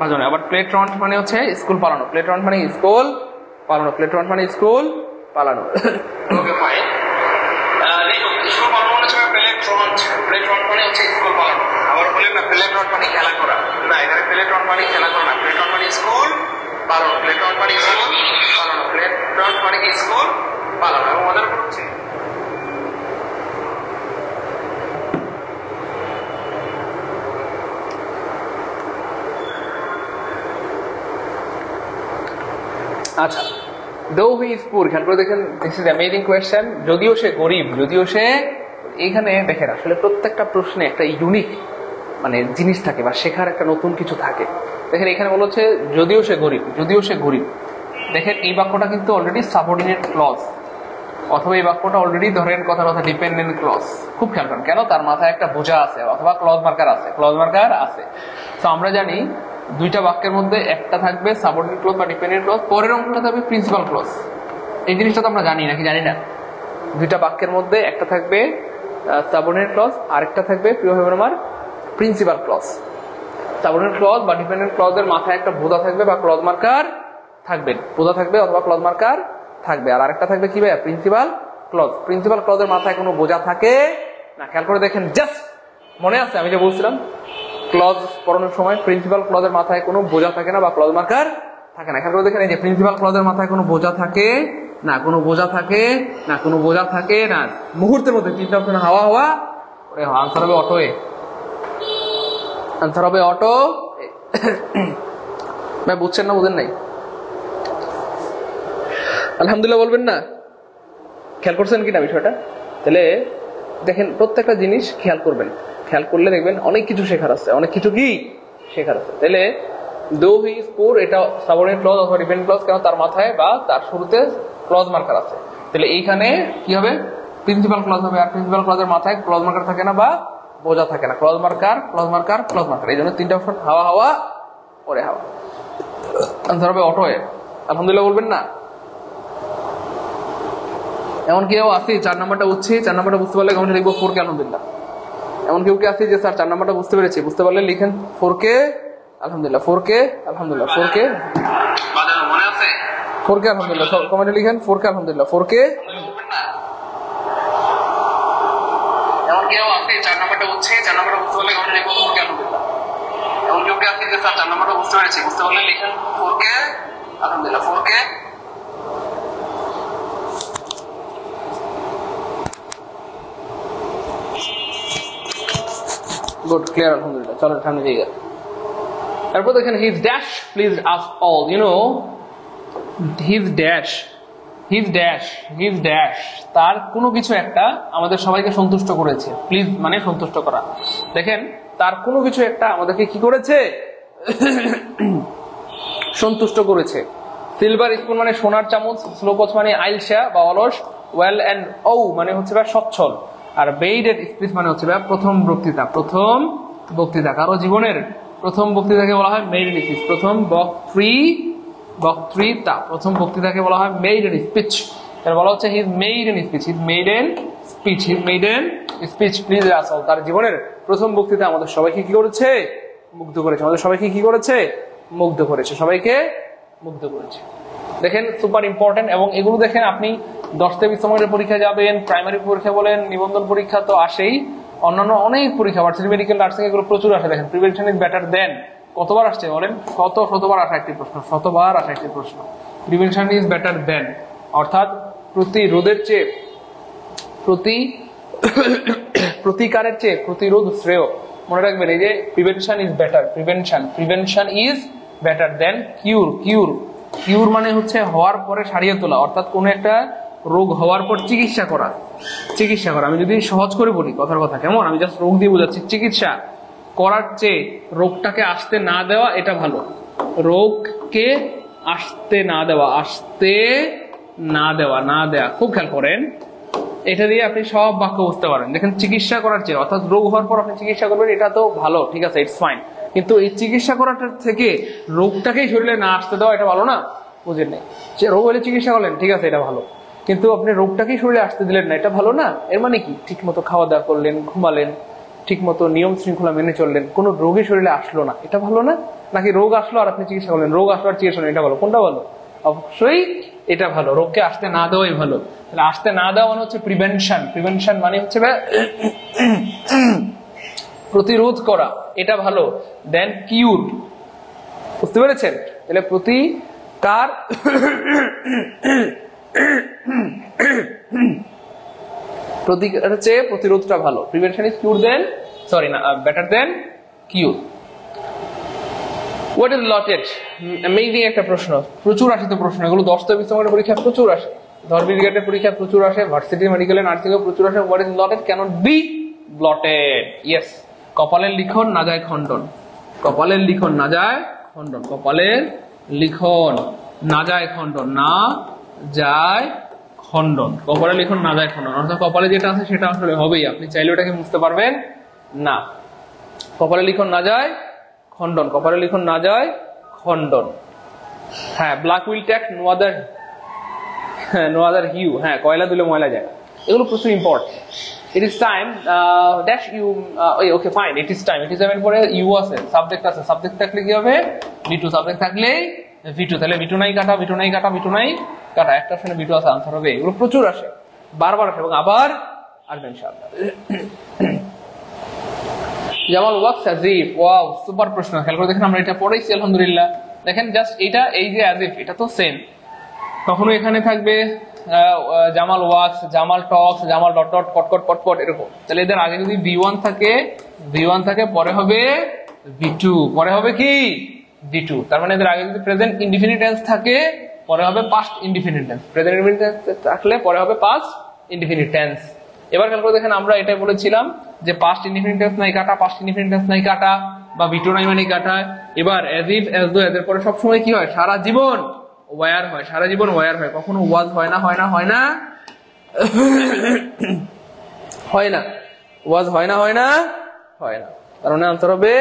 বাজানো। আবার প্লেট্রন্ট মানে হচ্ছে স্কুল পালানো, প্লেট্রন্ট মানে স্কুল পালানো, প্লেট্রন্ট মানে স্কুল পালানো। Okay fine. স্কুল পালানো মানে হচ্ছে প্লেট্রন্ট, প্লেট্রন্ট মানে হচ্ছে স্কুল পালানো। আবার বললেন না প্লেট্রন্ট মানে খেলা করা, না, এখানে প্লেট্রন্ট মানে খেলা করা না, প্লেট্রন্ট মানে স্কুল পালানো, প্লেট্রন্ট মানে স্কুল পালানো, প্লেট্রন্ট মানে কি স্কুল পালানো। এবং মজার হচ্ছে আচ্ছা, দো হি ইজ পুর, খেয়াল করে দেখেন, দিস ইজ অ্যামেজিং কোয়েশ্চেন। যদিও সে গরিব, যদিও সে, এইখানে দেখেন আসলে প্রত্যেকটা প্রশ্নে একটা ইউনিক মানে জিনিস থাকে বা শেখার একটা নতুন কিছু থাকে। দেখেন এখানে বলা হচ্ছে যদিও সে গরিব, যদিও সে গরিব। দেখেন এই বাক্যটা কিন্তু অলরেডি সাবঅর্ডিনেট ক্লজ, অথবা এই বাক্যটা অলরেডি ধরেন কথা ডিপেন্ডেন্ট ক্লজ। খুব খেয়াল করেন, কেন? তার মাথায় একটা বোঝা আছে অথবা ক্লজ মার্কার আছে। তো আমরা জানি দুইটা বাক্যের মধ্যে একটা থাকবে সাবঅর্ডিনেট ক্লজ বা ডিপেন্ডেন্ট ক্লজ, পরের অংশটা থাকবে প্রিন্সিপাল ক্লজ। এই জিনিসটা তো আমরা জানি নাকি? জানি না। দুইটা বাক্যের মধ্যে একটা থাকবে সাবঅর্ডিনেট ক্লজ, আরেকটা থাকবে প্রিয় ভাই আমার প্রিন্সিপাল ক্লজ। সাবঅর্ডিনেট ক্লজ বা ডিপেন্ডেন্ট ক্লজের মাথায় একটা বোঝা থাকবে বা ক্লজ মার্কার থাকবে, বোঝা থাকবে অথবা ক্লজ মার্কার থাকবে। আর আরেকটা থাকবে কি ভাই? Principal clause. প্রিন্সিপাল ক্লজের মাথায় কোনো বোঝা থাকে না। খেয়াল করে দেখেন, জাস্ট মনে আছে আমি যে বলছিলাম ক্লজ পড়ানোর সময় প্রিন্সিপাল ক্লজের মাথায় কোনো বোঝা থাকে না বা ক্লজ মার্কার থাকে না। খেয়াল করে দেখেন, এই যে প্রিন্সিপাল ক্লজের মাথায় কোনো বোঝা থাকে না, কোনো বোঝা থাকে না, কোনো বোঝা থাকে না। মুহূর্তের মধ্যে তিনটা অপশন হাওয়া হাওয়া, আনসার হবে অটো এ, আনসার হবে অটো। ভাই বুঝছেন না? বুঝেন নাই? আলহামদুলিল্লাহ বলবেন না? খেয়াল করছেন কিনা বিষয়টা? তাহলে দেখেন প্রত্যেকটা জিনিস খেয়াল করবেন, খেয়াল করলে দেখবেন অনেক কিছু শেখার আছে, অনেক কিছু কি শেখার আছে। তাহলে দো হি ইজ পুর, এটা সাবঅর্ডিনেট ক্লজ অথবা ডিপেন্ডেন্ট ক্লজ, কেন? তার মাথায় বা তার শুরুতে ক্লজ মার্কার আছে। তাহলে এইখানে কি হবে? প্রিন্সিপাল ক্লজ হবে। আর প্রিন্সিপাল ক্লজের মাথায় ক্লজ মার্কার থাকে না বা বোঝা থাকে না, clause marker, clause marker, clause marker. এই জন্য তিনটা অপশন হাওয়া হাওয়া পরে হাওয়া, আনসার হবে অটো এ। আলহামদুলিল্লাহ বলবেন না? এমন কেউ আছে 4 নাম্বারটা বুঝছি, 4 নাম্বারটা বুঝতে পারলে কমেন্টে লিখবো 4K আলহামদুলিল্লাহ। এমন কেউ কি আছে যে স্যার 4 নাম্বারটা বুঝতে পেরেছি, বুঝতে পারলে লিখেন 4K আলহামদুলিল্লাহ, 4K আলহামদুলিল্লাহ, 4K বাজানো মনে আছে, 4K আলহামদুলিল্লাহ। সব কমেন্টে লিখেন 4K আলহামদুলিল্লাহ, 4K। এমন কেউ আছে 4 নাম্বারটা বুঝছে, 4 নাম্বারটা বুঝতে পারলে ঘটনা প্রথম কেন দিলাম, এবং কেউ কে আছে যে স্যার 4 নাম্বারটা বুঝতে পেরেছি, বুঝতে পারলে লিখেন 4K। আলহামদুলিল্লাহ 4K। গুড, ক্লিয়ার, আলহামদুলিল্লাহ। চলো সামনে দিয়ে গেল। তারপর দেখেন his dash please us all, you know his dash, his dash, his dash, তার কোনো কিছু একটা আমাদের সবাইকে সন্তুষ্ট করেছে। প্লিজ মানে সন্তুষ্ট করা। দেখেন তার কোনো কিছু একটা আমাদেরকে কি করেছে, সন্তুষ্ট করেছে। সিলভার স্পুন মানে সোনার চামচ, স্লোপচ মানে আইলসা বা অলস, ওয়েল এন্ড ও মানে হচ্ছে বা সচ্ছল, আর বেইডের স্পিচ মানে হচ্ছে বা প্রথম বক্তৃতা। প্রথম বক্তৃতা, কারো জীবনের প্রথম বক্তৃতাকে বলা হয় মেইডেন স্পিচ, প্রথম বক্তৃতা, প্রথম বক্তৃতাকে বলা হয় মেইডেন স্পিচ। এর বলা হচ্ছে his maiden speech, his maiden speech, his maiden speech please আসল। তার জীবনের প্রথম বক্তৃতা আমাদের সবাইকে কি করেছে, মুগ্ধ করেছে। আমাদের সবাইকে কি করেছে, মুগ্ধ করেছে, সবাইকে মুগ্ধ করেছে। দেখেন সুপার ইম্পর্টেন্ট। এবং এগুলো দেখেন আপনি 10 থেকে 20 নম্বরের পরীক্ষা যাবেন, প্রাইমারি পরীক্ষা বলেন, নিবন্ধন পরীক্ষা তো আসেই, অন্যান্য অনেক পরীক্ষা, ভার্সিটি মেডিকেল নার্সিং এগুলো প্রচুর আসে। দেখেন প্রিভেনশন ইজ বেটার দেন, কতবার আসছে বলেন, শতবার আসা একটি প্রশ্ন, শতবার আসা একটি প্রশ্ন। প্রিভেনশন ইজ বেটার দেন অর্থাৎ প্রতিরোধের চেয়ে প্রতিকারের চেয়ে প্রতিরোধ শ্রেয়। মনে রাখবেন এই যে prevention is better, prevention is better than cure. Cure মানে হচ্ছে হওয়ার পরে সারিয়ে তোলা, অর্থাৎ কোন একটা রোগ হওয়ার পর চিকিৎসা করা। আমি যদি সহজ করে বলি কথার কথা, কেমন, আমি জাস্ট রোগ দিয়ে বোঝাচ্ছি। চিকিৎসা করার চেয়ে রোগটাকে আসতে না দেওয়া এটা ভালো। রোগকে আসতে না দেওয়া, না দেওয়া, খুব খেয়াল করেন। এটা দিয়ে আপনি সব বাক্য বুঝতে পারেন। দেখেন চিকিৎসা করার চেয়ে, অর্থাৎ রোগ হওয়ার পর আপনি চিকিৎসা করবেন, এটা তো ভালো, ঠিক আছে, ইটস ফাইন। কিন্তু এই চিকিৎসা করাটার থেকে রোগটাকেই শরীরে না আসতে দেওয়া এটা ভালো না, বুঝেন নাই? রোগ হলে চিকিৎসা করলেন, ঠিক আছে, এটা ভালো, কিন্তু আপনি রোগটাকেই শরীরে আসতে দিলেন না, এটা ভালো না। এর মানে কি, ঠিক মতো খাওয়া দাওয়া করলেন, ঘুমালেন, ঠিক মতো নিয়ম শৃঙ্খলা মেনে চললেন, কোনো রোগী শরীরে আসলো না, এটা ভালো না? নাকি রোগ আসলো আর আপনি চিকিৎসা করলেন, রোগ আসলো আর চিকিৎসা করলেন, এটা ভালো? কোনটা ভালো? অবশ্যই এটা ভালো, রোগকে আসতে না দেওয়াই ভালো। তাহলে আসতে না দেওয়া মানে হচ্ছে প্রিভেনশন মানে হচ্ছে প্রতিরোধ করা, এটা ভালো দেন কিউর। বুঝতে পেরেছেন? তাহলে প্রতিকার প্রতিকারের চেয়ে প্রতিরোধটা ভালো। Prevention is cure then, sorry না, better than cure. What is লটেড? অ্যামেজিং একটা প্রশ্ন, প্রচুর আসে তো প্রশ্ন, এগুলো 10 থেকে 20 নম্বরের পরীক্ষা প্রচুর আসে, ধর্মবিজ্ঞানের পরীক্ষা প্রচুর আসে, ভার্সিটি মেডিকেল নার্সিং এ প্রচুর আসে। What is lotted? Can't be blotted. Yes, কপালের লিখন না যায় খণ্ডন, কপালের লিখন না যায় খণ্ডন, কপালের লিখন না যায় খণ্ডন, না যায় খণ্ডন, কপালের লিখন না যায় খণ্ডন, অর্থাৎ কপালে যেটা আছে সেটা আসলে হবেই, আপনি চাইলে ওটাকে বুঝতে পারবেন না। কপালের লিখন না যায় খণ্ডন, কপালের লিখন না যায় খণ্ডন। হ্যাঁ, black will take no other hue. হ্যাঁ, কয়লা দিলে ময়লা যায়, এগুলো প্রচুর important. It is time dash you, okay fine, it is time, it is time এর পরে ইউ আছে, সাবজেক্ট আছে, সাবজেক্ট থাকলে কি হবে? V2, সাবজেক্ট থাকলে V2, তাহলে V2 নাই কাটা, V2 নাই কাটা, V2 নাই কাটা, একটা অপশনে V2 আছে, আনসার হবে। এগুলো প্রচুর আসে, বারবার আসে এবং আবার আসবে ইনশাআল্লাহ। Jamal wax as if, wow super প্রশ্ন, খেয়াল করে দেখেন, আমরা এটা পড়াইছি আলহামদুলিল্লাহ। দেখেন জাস্ট এটা, এই যে অ্যাজ ইফ, এটা তো সেম, কখনো এখানে থাকবে জামাল ওয়াক্স, জামাল টক্স, জামাল ডট ডট কটকট পটপট এরকম। তাহলে এদের আগে যদি V1 থাকে, পরে হবে V2, পরে হবে কি V2। তার মানে এদের আগে যদি প্রেজেন্ট ইনডিফিনিট টেন্স থাকে, পরে হবে past indefinite tense, present indefinite tense থাকলে পরে হবে পাস্ট ইনডিফিনিট টেন্স। এবার খেয়াল করে দেখেন, আমরা এটাই বলেছিলাম যে পাস্ট ইনডিফিনিট টেন্স নাই কাটা, পাস্ট ইনডিফিনিট টেন্স নাই কাটা, বা V2 নাই মানে কাটা। এবার অ্যাজ ইফ, অ্যাজ দো, এদের পরে সবসময় কি হয়? সারা জীবন ওয়ার হয়, সারা জীবন ওয়ার হয়, কখনো ওয়াজ হয় না, হয় না, হয় না, হয় না, ওয়াজ হয় না, হয় না, হয় না। তার মানে আনসার হবে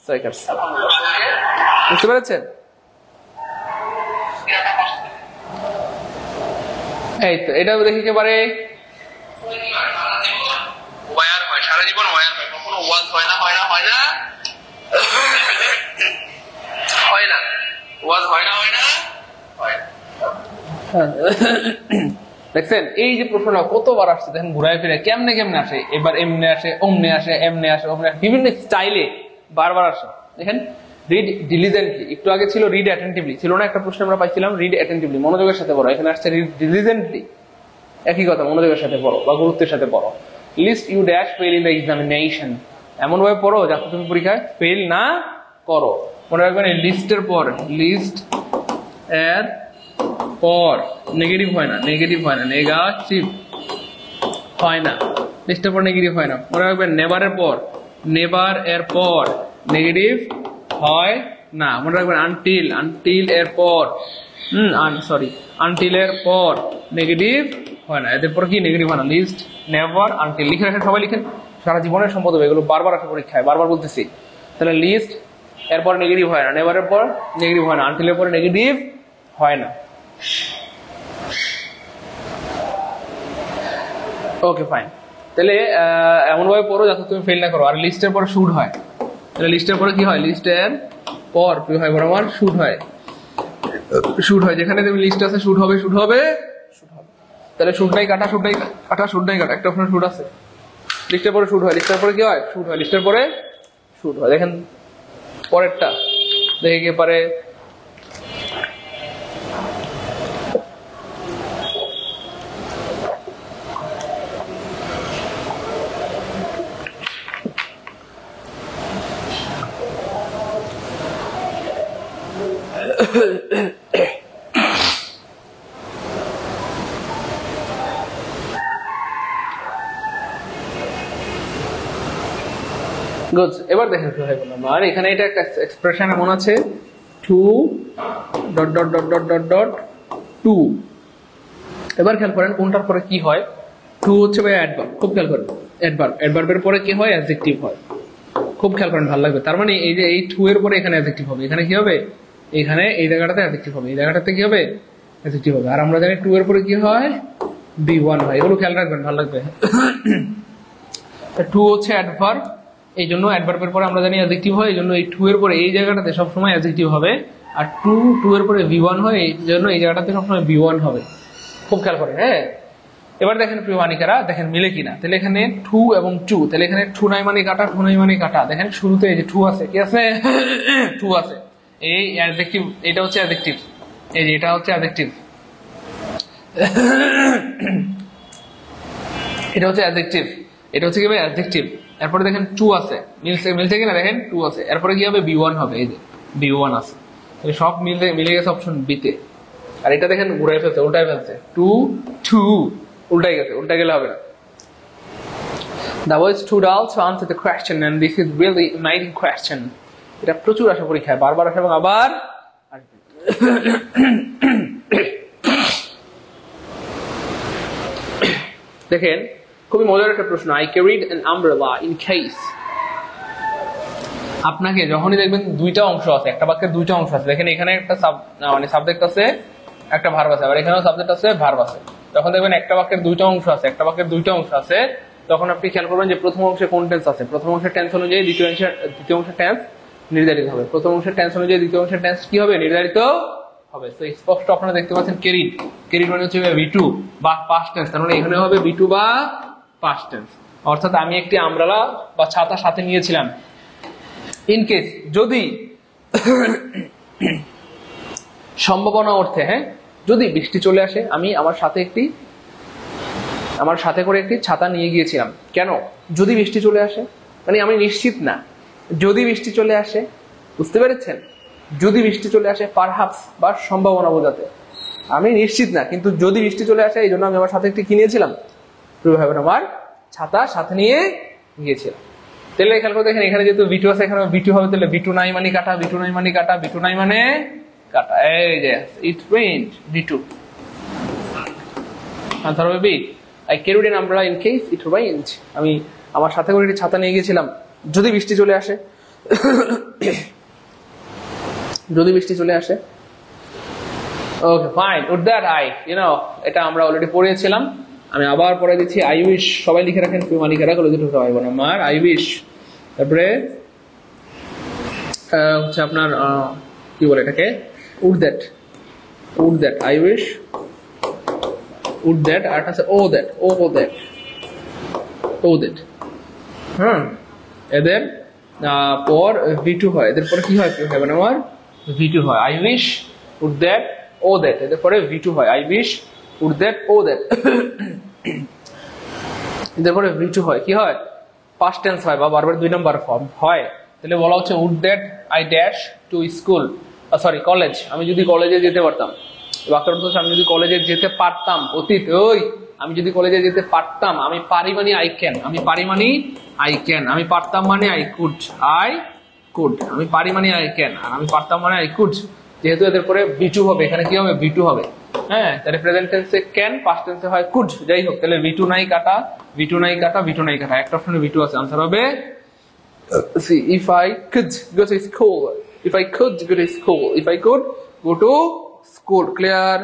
সাইকার। বুঝতে পেরেছেন? এই তো, এটা দেখি একেবারে ওয়ার হয়, সারা জীবন ওয়ার হয়, কখনো ওয়াজ হয় না, হয় না, হয় না, হয় না, ওয়াজ হয় না, হয় না, হয় না। দেখছেন এই যে প্রশ্নটা কতবার আসছে দেখেন ঘুরায় ফিরে কেমনে কেমনে আসে, এবার এমনে আসে, অমনে আসে, এমনে আসে, অমনে আসে, বিভিন্ন স্টাইলে বারবার আসে। দেখেন রিড ডিলিজেন্টলি, একটু আগে ছিল রিড অ্যাটেন্টিভলি, ছিল না একটা প্রশ্ন আমরা পাইছিলাম রিড অ্যাটেন্টিভলি, মনোযোগের সাথে পড়ো, এখানে আসছে রিড ডিলিজেন্টলি, একই কথা, মনোযোগের সাথে পড়ো বা গুরুত্বের সাথে পড়ো। Lest you dash fail in the examination, এমন ভাবে পড়ো যাতে তুমি পরীক্ষায় ফেল না করো। মনে রাখবেন এই লিস্টের পর, লিস্ট এর পর নেগেটিভ হয় না, নেগেটিভ হয় না, নেগেটিভ হয় না, লিস্টের পর নেগেটিভ হয় না। মনে রাখবেন নেভারের পর, নেভার এর পর নেগেটিভ হয় না। মনে রাখবেন আনটিল, আনটিল এর পর আনটিল এর পর নেগেটিভ হয় না, এদের পর কি নেগেটিভ হয় না। লিস্ট, নেভার, আনটিল লিখে রাখেন, সবাই লিখেন, সারা জীবনের সম্পদ হবে এগুলো, বারবার আসে পরীক্ষায়, বারবার বলতেছি। তাহলে লিস্ট এরপর নেগেটিভ হয় না, নেভারের পর নেগেটিভ হয় না, আনটিলের পর নেগেটিভ হয় না। ওকে ফাইন, তাহলে এমন ভাবে পড়ো যাতে তুমি ফেল না করো। আর লিস্টের পর শুড হয়, তাহলে লিস্টের পরে কি হয়, লিস্টের পর কি হয় বরাবর শুড হয়, শুড হয়, যেখানে তুমি লিস্ট আছে শুড হবে, শুড হবে, শুড হবে। তাহলে শুড নাই কাটা, শুড নাই কাটা, শুড নাই কাটা, একটা অপশন শুড আছে, লিস্টের পরে শুড হয়, লিস্টের পরে কি হয়, শুড হয়, লিস্টের পরে শুড হয়। দেখেন পরেরটা দেখে কি পারে, গুড। এবার দেখেন কি হয় বললাম, আর এখানে এটা একটা এক্সপ্রেশন এমন আছে, too dot dot dot dot dot dot to. এবার খেয়াল করেন কোনটার পরে কি হয়, টু হচ্ছে ভাই অ্যাডভার্ব, খুব খেয়াল করেন, অ্যাডভার্ব, অ্যাডভার্বের পরে কি হয়, অ্যাডজেক্টিভ হয়, খুব খেয়াল করেন, ভালো লাগবে। তার মানে এই যে এই টু এর পরে এখানে অ্যাডজেক্টিভ হবে, এখানে কি হবে, এখানে এই জায়গাটাতে অ্যাডজেক্টিভ হবে, এই জায়গাটাতে কি হবে, অ্যাডজেক্টিভ হবে। আর আমরা জানি টু এর পরে কি হয়, বি ওয়ান হয়, এগুলো খেয়াল রাখবেন, ভালো লাগবে। টু হচ্ছে অ্যাডভার্ব, এই জন্য অ্যাডভার্বের পরে আমরা জানি অ্যাডজেক্টিভ হয়, এই জন্য এই টু এর পরে এই জায়গাটাতে সবসময় অ্যাডজেক্টিভ হবে। আর টু এর পরে বি ওয়ান হয়, এই জন্য এই জায়গাটাতে সবসময় বি ওয়ান হবে, খুব খেয়াল করেন। হ্যাঁ, এবার দেখেন প্রিয় বানিকারা, দেখেন মিলে কিনা। তাহলে এখানে টু এবং টু, তাহলে এখানে টু নাই মানে কাটা, টু নাই মানে কাটা। দেখেন শুরুতে এই যে টু আছে, কি আছে, টু আছে, এই অ্যাডজেক্টিভ, এটা হচ্ছে অ্যাডজেক্টিভ, এই যে এটা হচ্ছে অ্যাডজেক্টিভ, এটা হচ্ছে অ্যাডজেক্টিভ, এটা হচ্ছে কি ভাই অ্যাডজেক্টিভ। এরপরে দেখেন টু আছে, মিলছে কিনা, দেখেন টু আছে, এরপরে কি হবে, বি ওয়ান হবে, এই যে বি ওয়ান আছে, তাহলে সব মিলে গেছে অপশন বিতে। আর এটা দেখেন ঘুরাই ফেলছে, উল্টাই ফেলছে, টু টু উল্টাই গেছে, উল্টা গেলে হবে না। The word stood out to answer the question and this is really amazing question. এটা প্রচুর আসে পরীক্ষায়, বারবার আসে এবং আবার আসবে। দেখেন খুবই মজার একটা প্রশ্ন, I carried an umbrella in case। আপনাকে যখনই দেখবেন দুইটা অংশ আছে, একটা বাক্যের দুইটা অংশ আছে, দেখেন এখানে একটা মানে সাবজেক্ট আছে, একটা ভার্ব আছে, আবার এখানেও সাবজেক্ট আছে, ভার্ব আছে। যখন দেখবেন একটা বাক্যের দুইটা অংশ আছে, একটা বাক্যের দুইটা অংশ আছে, তখন আপনি খেয়াল করবেন যে প্রথম অংশে কোন টেন্স আছে, প্রথম অংশের টেন্স অনুযায়ী দ্বিতীয় অংশের টেন্স নির্ধারিত হবে, প্রথম অংশের টেন্স অনুযায়ী দ্বিতীয় অংশের টেন্স কি হবে, নির্ধারিত হবে। তো স্পষ্ট আপনারা দেখতে পাচ্ছেন ক্যারিড, ক্যারিড মানে হচ্ছে V2 বা পাস্ট টেন্স, তার মানে এখানে হবে V2 বা পাস্ট টেন্স। অর্থাৎ আমি একটি আমব্রেলা বা ছাতা সাথে নিয়েছিলাম, ইন কেস যদি সম্ভাবনা অর্থে, হ্যাঁ, যদি বৃষ্টি চলে আসে, আমি আমার সাথে করে একটি ছাতা নিয়ে গিয়েছিলাম। কেন যদি বৃষ্টি চলে আসে, মানে আমি নিশ্চিত না, যদি বৃষ্টি চলে আসে, বুঝতে পেরেছেন, যদি বৃষ্টি চলে আসে, পারহাপস বা সম্ভাবনা বোঝাতে, আমি নিশ্চিত না কিন্তু যদি বৃষ্টি চলে আসে, এই জন্য আমি আমার সাথে একটি কি নিয়েছিলাম, আমার ছাতা সাথে নিয়ে গিয়েছিলাম। তাহলে খেয়াল করে দেখেন এখানে যেহেতু V2 আছে, এখানে V2 হবে, তাহলে V2 নাই মানে কাটা, V2 নাই মানে কাটা, V2 নাই মানে কাটা, এই যে it rained V2, আনসার হবে B। I carried an umbrella in case it rained, আমি আমার সাথে করে একটি ছাতা নিয়ে গিয়েছিলাম যদি বৃষ্টি চলে আসে, যদি বৃষ্টি চলে আসে। Okay fine, would that I, এটা আমরা অলরেডি পড়েছিলাম, আমি আবার পড়ে দিচ্ছি। আই উইশ, সবাই লিখে রাখেন, তুই মালিকেরা করে দিতে হবে না আমার, আই উইশ। তারপরে হচ্ছে আপনার কি বলে এটাকে, would that, I wish would that, আর একটা আছে oh that, O that, O that. হ্যাঁ, এদের পর V2 হয়, এদের পরে কি হয় আমার V2 হয়। I wish, would that, O that, এদের পরে V2 হয়। I wish, would that, O that, এদের পরে V2 হয়। কি হয়? পাস্ট টেন্স হয় বা বারবার 2 নাম্বার ফর্ম হয়। তাহলে বলা হচ্ছে would that I dash to school, sorry college, আমি যদি কলেজে যেতে পারতাম। বাক্যটা হচ্ছে আমি যদি কলেজে যেতে পারতাম, অতীত, ওই আমি যদি কলেজে যেতে পারতাম, আমি পারি মানে আই ক্যান, আমি পারি মানে আই ক্যান, আমি পারতাম মানে আই কুড, আই কুড, আমি পারি মানে আই ক্যান, আর আমি পারতাম মানে আই কুড। যেহেতু এদের পরে V2 হবে, এখানে কি হবে? V2 হবে। হ্যাঁ, তাহলে প্রেজেন্ট টেন্সে ক্যান, পাস্ট টেন্সে হয় কুড। যাই হোক, তাহলে V2 নাই কাটা, V2 নাই কাটা, V2 নাই কাটা, একটা অপশনে V2 আছে। আনসার হবে see, if I could go to school, if I could go to school, if I could go to school. Clear?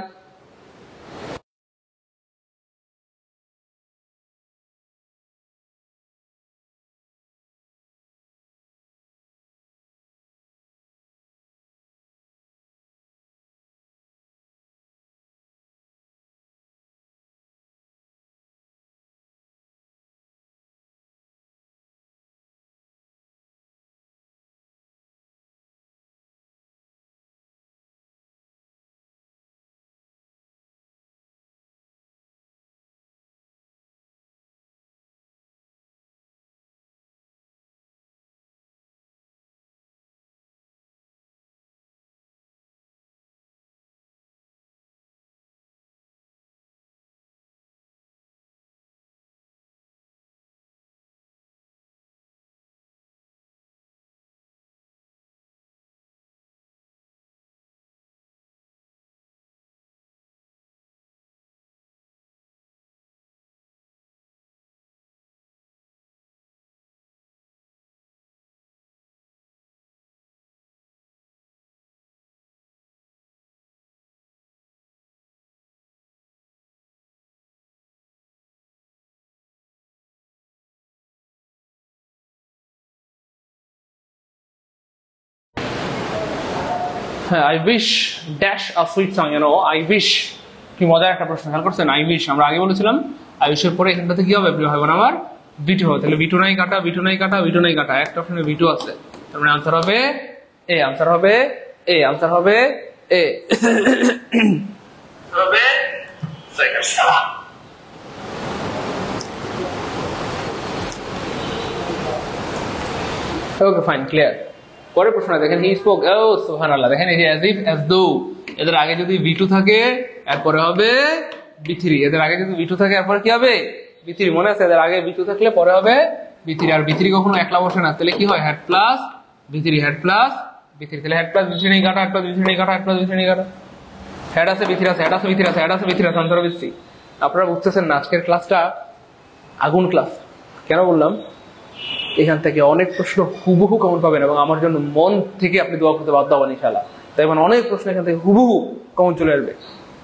হ্যাঁ, I wish dash a sweet song, you know, I wish. কি মজার একটা প্রশ্ন, খেয়াল করছেন? I wish, আমরা আগে বলেছিলাম আই উইশের পরে এখানটাতে কি হবে? প্রিয় ভাই বোন আমার V2 হবে। তাহলে V2 নাই কাটা, V2 নাই কাটা, V2 নাই কাটা, একটা অপশনে V2 আছে। তার মানে আনসার হবে এ, আনসার হবে এ, আনসার হবে এ। হবে ওকে, ফাইন, ক্লিয়ার। পরের প্রশ্ন দেখেন, হি স্পোক, ও সুবহানাল্লাহ, দেখেন এই যে অ্যাজ ইফ, অ্যাজ দো, এদের আগে যদি V2 থাকে এরপরে হবে V3, এদের আগে যদি V2 থাকে এরপরে কি হবে? V3, মনে আছে? এদের আগে V2 থাকলে পরে হবে V3, আর V3 কখনো একলা বসে না, তাহলে কি হয়? Had plus V3, had plus V3, তাহলে হেড প্লাস V3 নেই কাটা, হেড প্লাস V3 নেই কাটা, হেড প্লাস V3 নেই কাটা, হেড আছে V3 আছে, হেড আছে V3 আছে, হেড আছে V3 আছে, আনসার হবে C। আপনারা বুঝতেছেন না আজকের ক্লাসটা আগুন ক্লাস। কেন বললাম? এখান থেকে অনেক প্রশ্ন হুবহু কমন পাবেন এবং আমার জন্য মন থেকে আপনি দোয়া করতে বাধ্য হবেন ইনশাআল্লাহ। তাই মানে অনেক প্রশ্ন এখান থেকে হুবহু কমন চলে আসবে।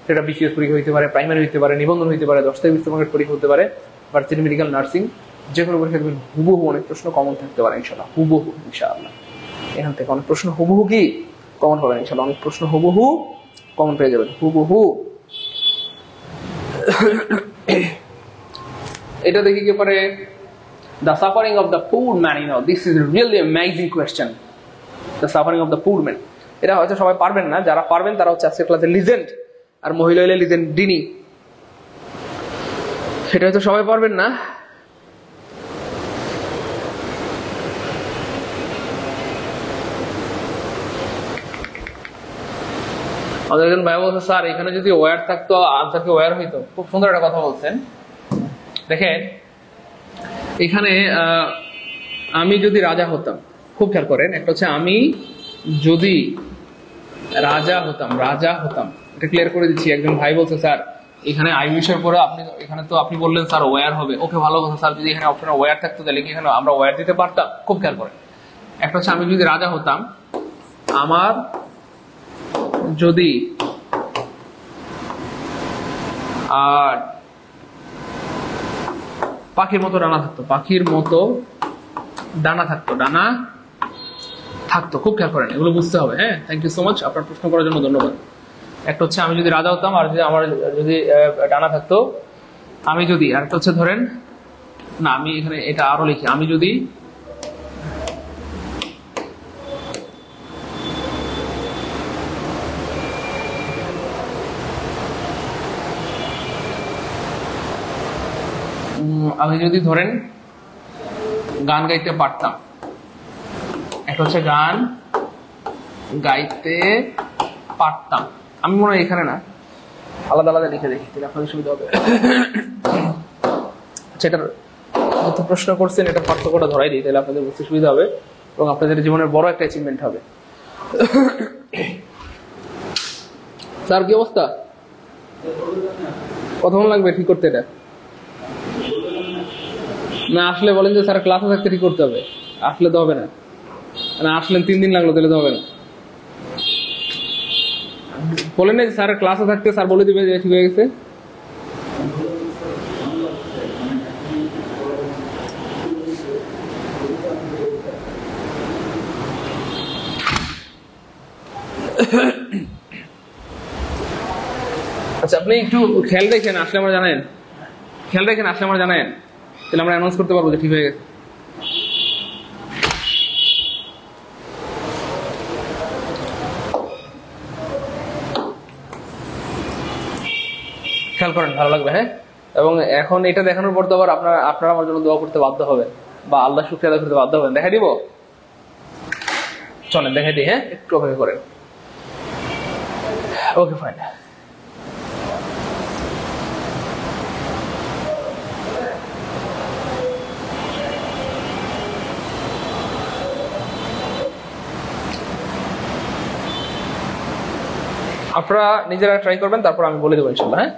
সেটা বিসিএস পরীক্ষা হইতে পারে, প্রাইমারি হইতে পারে, নিবন্ধন হইতে পারে, 10 থেকে 20 মার্কের পরীক্ষা হতে পারে, ভার্সিটি মেডিকেল নার্সিং, যে কোনো পরীক্ষা দেবেন হুবহু অনেক প্রশ্ন কমন থাকতে পারে ইনশাআল্লাহ, হুবহু ইনশাআল্লাহ। এখান থেকে অনেক প্রশ্ন হুবহু কি কমন পাবেন ইনশাআল্লাহ, অনেক প্রশ্ন হুবহু কমন পেয়ে যাবেন, হুবহু। এটা দেখি কি পারে, the suffering of the poor man, you know, this is a really amazing question, the suffering of the poor man. এটা হয়তো সবাই পারবেন না, যারা পারবেন তারা হচ্ছে আজকের ক্লাসের লিজেন্ড, আর মহিলা হইলে লিজেন্ড ডিনি। এটা হয়তো সবাই পারবেন না। আমাদের একজন ভাই বলছে, স্যার এখানে যদি ওয়্যার থাকতো আনসার কি ওয়্যার হইতো? খুব সুন্দর একটা কথা বলছেন। দেখেন এখানে আমি যদি রাজা হতাম, খুব খেয়াল করেন, একটা হচ্ছে আমি যদি রাজা হতাম, রাজা হতাম, এটা ক্লিয়ার করে দিচ্ছি। একজন ভাই বলছে, স্যার এখানে আই উইশের পরে আপনি এখানে তো আপনি বললেন স্যার ওয়্যার হবে। ওকে, ভালো কথা স্যার, যদি এখানে অপশনে ওয়্যার থাকতো তাহলে কি এখানে আমরা ওয়্যার দিতে পারতাম? খুব খেয়াল করেন, একটা হচ্ছে আমি যদি রাজা হতাম, আমার যদি আর পাখির মতো ডানা থাকতো, পাখির মতো ডানা থাকতো, ডানা থাকতো। খুব খেয়াল করেন, এগুলো বুঝতে হবে। হ্যাঁ, থ্যাংক ইউ সো মাচ, আপনার প্রশ্ন করার জন্য ধন্যবাদ। একটা হচ্ছে আমি যদি রাজা হতাম, আর যদি আমার যদি ডানা থাকতো, আমি যদি, আর একটা হচ্ছে ধরেন, না আমি এখানে এটা আরো লিখি, আমি যদি ধরেন গান গাইতে পারতাম, একটা হচ্ছে গান গাইতে পারতাম, আমি মনে হয় এখানে না, আলাদা আলাদা লিখে দেখি, তাহলে আপনাদের সুবিধা হবে। সেটার যত প্রশ্ন করছেন এটা পার্থক্যটা ধরাই দিই, তাহলে আপনাদের বুঝতে সুবিধা হবে এবং আপনাদের জীবনের বড় একটা অ্যাচিভমেন্ট হবে। স্যার কি অবস্থা? কতক্ষণ লাগবে ঠিক করতে এটা? না আসলে বলেন যে স্যার ক্লাসে থাকতে ঠিক করতে হবে, আসলে তো হবে না, না আসলেন 3 দিন লাগলো, তাহলে তো হবে না। বলেন না যে স্যার ক্লাসে থাকতে স্যার বলে দিবে যে ঠিক হয়ে গেছে। আচ্ছা আপনি একটু খেয়াল রেখেন, আসলে আমরা জানেন, খেয়াল রেখেন আসলে আমরা জানেন, তাহলে আমরা অ্যানাউন্স করতে পারবো যে ঠিক হয়ে গেছে। খেয়াল করেন, ভালো লাগবে। হ্যাঁ, এবং এখন এটা দেখানোর পর তো আবার আপনারা আমার জন্য দোয়া করতে বাধ্য হবেন বা আল্লাহ শুকরিয়া আদায় করতে বাধ্য হবেন। দেখাই দিব, চলেন দেখাই দিই। হ্যাঁ, একটু অপেক্ষা করেন। Okay fine. আপনারা নিজেরা ট্রাই করবেন, তারপর আমি বলে দেবো ইনশাল্লাহ। হ্যাঁ,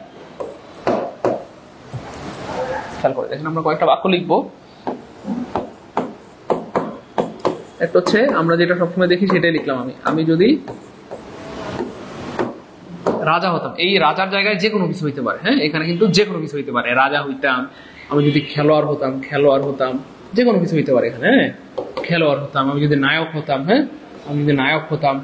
খেয়াল করে দেখেন, আমরা কয়েকটা বাক্য লিখবো। একটা হচ্ছে আমরা যেটা সবসময় দেখি সেটাই লিখলাম, আমি যদি রাজা হতাম, এই রাজার জায়গায় যে কোনো কিছু হইতে পারে। হ্যাঁ, এখানে কিন্তু যে কোনো কিছু হইতে পারে, রাজা হইতাম, আমি যদি খেলোয়াড় হতাম, যে কোনো কিছু হইতে পারে এখানে। হ্যাঁ, খেলোয়াড় হতাম, আমি যদি নায়ক হতাম, হ্যাঁ আমি যদি নায়ক হতাম,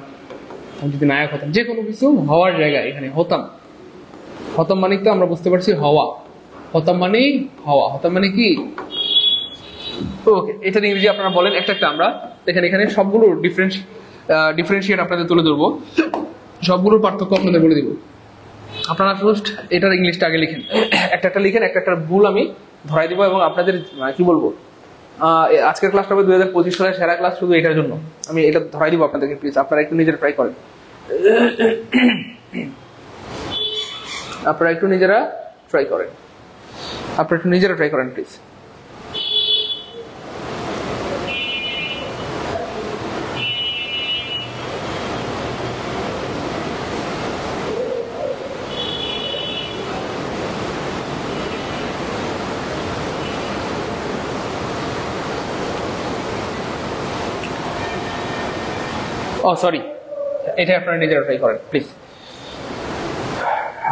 যে কোনো কিছু হওয়ার জায়গায় এখানে হতাম মানে তো আমরা বুঝতে পারছি হওয়া, হতাম মানে হওয়া, হতাম মানে কি। ওকে, এটা ইংরেজি আপনারা বলেন একটা একটা। আমরা দেখেন এখানে সবগুলো ডিফারেন্সিয়েট আপনাদের তুলে ধরবো, সবগুলোর পার্থক্য আপনাদের বলে দিব। আপনারা ফার্স্ট এটার ইংলিশটা আগে লিখেন, একটা একটা লিখেন, একটা একটা ভুল আমি ধরাই দিব এবং আপনাদের কি বলবো, আজকের ক্লাসটা হবে 2025 সালের সেরা ক্লাস শুধু এটার জন্য, আমি এটা ধরাই দিব আপনাদেরকে। প্লিজ আপনারা একটু নিজেরা ট্রাই করেন, আপনারা একটু নিজেরা ট্রাই করেন প্লিজ। সরি, এটা আপনারা নিজেরা ট্রাই করেন প্লিজ।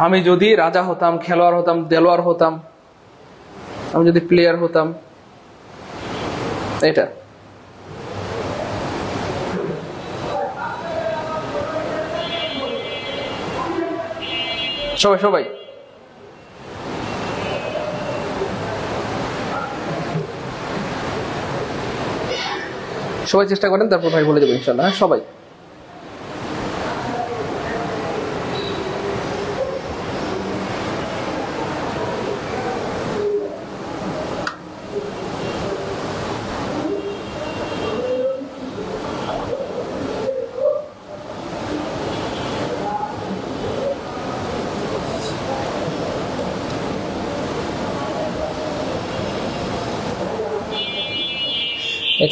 আমি যদি রাজা হতাম, খেলোয়াড় হতাম, দেলোয়ার হতাম, আমি যদি প্লেয়ার হতাম, এটা সবাই সবাই সবাই চেষ্টা করেন, তারপর ভাই বলে দেবো ইনশাল্লাহ। হ্যাঁ সবাই।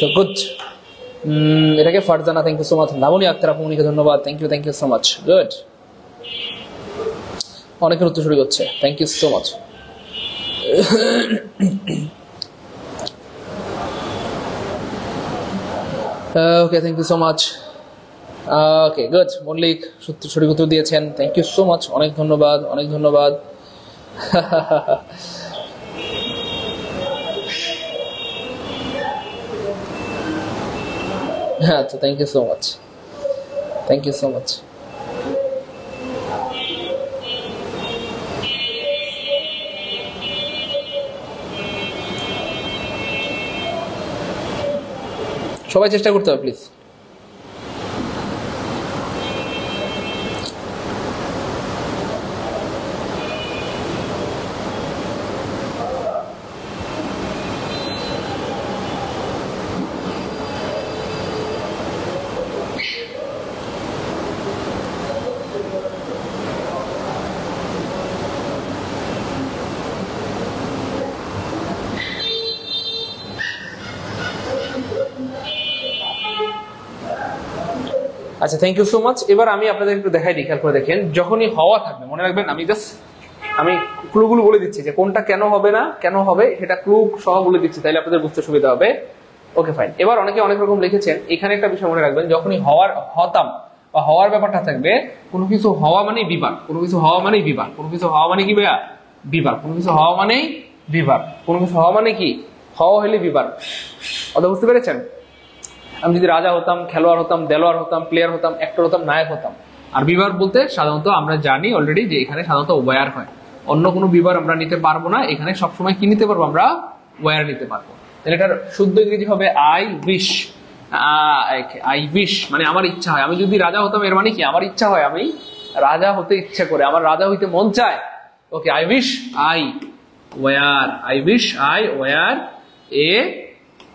তো গুড, এটাকে Farzana, thank you so much. Laboni Akter আপুকে ধন্যবাদ, thank you so much. Good, অনেকের উত্তর শুরু হচ্ছে, thank you so much. Okay, thank you so much. Okay good, Mallick সঠিক উত্তর দিয়েছেন, থ্যাংক ইউ সো মাচ, অনেক ধন্যবাদ, অনেক ধন্যবাদ। হ্যাঁ, তো থ্যাংক ইউ সো মাচ। সবাই চেষ্টা করতে হবে প্লিজ। আচ্ছা, থ্যাংক ইউ সো মাচ। এবার আমি আপনাদের একটু দেখাই দিই, খেয়াল করে দেখেন। যখনই হওয়া থাকবে মনে রাখবেন, আমি ক্লুগুলো বলে দিচ্ছি যে কোনটা কেন হবে না, কেন হবে, সেটা ক্লু সহ বলে দিচ্ছি, তাইলে আপনাদের বুঝতে সুবিধা হবে। Okay fine. এবার অনেকে অনেক রকম লিখেছেন, এখানে একটা বিষয় মনে রাখবেন, যখনই হতাম বা হওয়ার ব্যাপারটা থাকবে, কোনো কিছু হওয়া মানেই বিভাগ, কোনো কিছু হওয়া মানেই বিভাগ, কোনো কিছু হওয়া মানে কি ভাইয়া? বিভাগ। কোনো কিছু হওয়া মানেই বিভাগ, কোনো কিছু হওয়া মানে কি? হওয়া হলে বিভাগ। কথা বুঝতে পেরেছেন? আমি যদি রাজা হতাম, খেলোয়াড় হতাম, দেলোয়ার হতাম, প্লেয়ার হতাম, অ্যাক্টর হতাম, নায়ক হতাম। আর বিভাগ বলতে সাধারণত আমরা জানি অলরেডি যে এখানে সাধারণত ওয়ার হয়, অন্য কোনো বিভাগ আমরা নিতে পারবো না। এখানে সবসময় কি নিতে পারবো? আমরা ওয়ার নিতে পারবো। তাহলে এটার শুদ্ধ ইংরেজি হবে আই উইশ। আই উইশ মানে আমার ইচ্ছা হয়। আমি যদি রাজা হতাম, এর মানে কি? আমার ইচ্ছা হয়, আমি রাজা হতে ইচ্ছা করে, আমার রাজা হইতে মন চায়। Okay, I wish I were, I wish I were a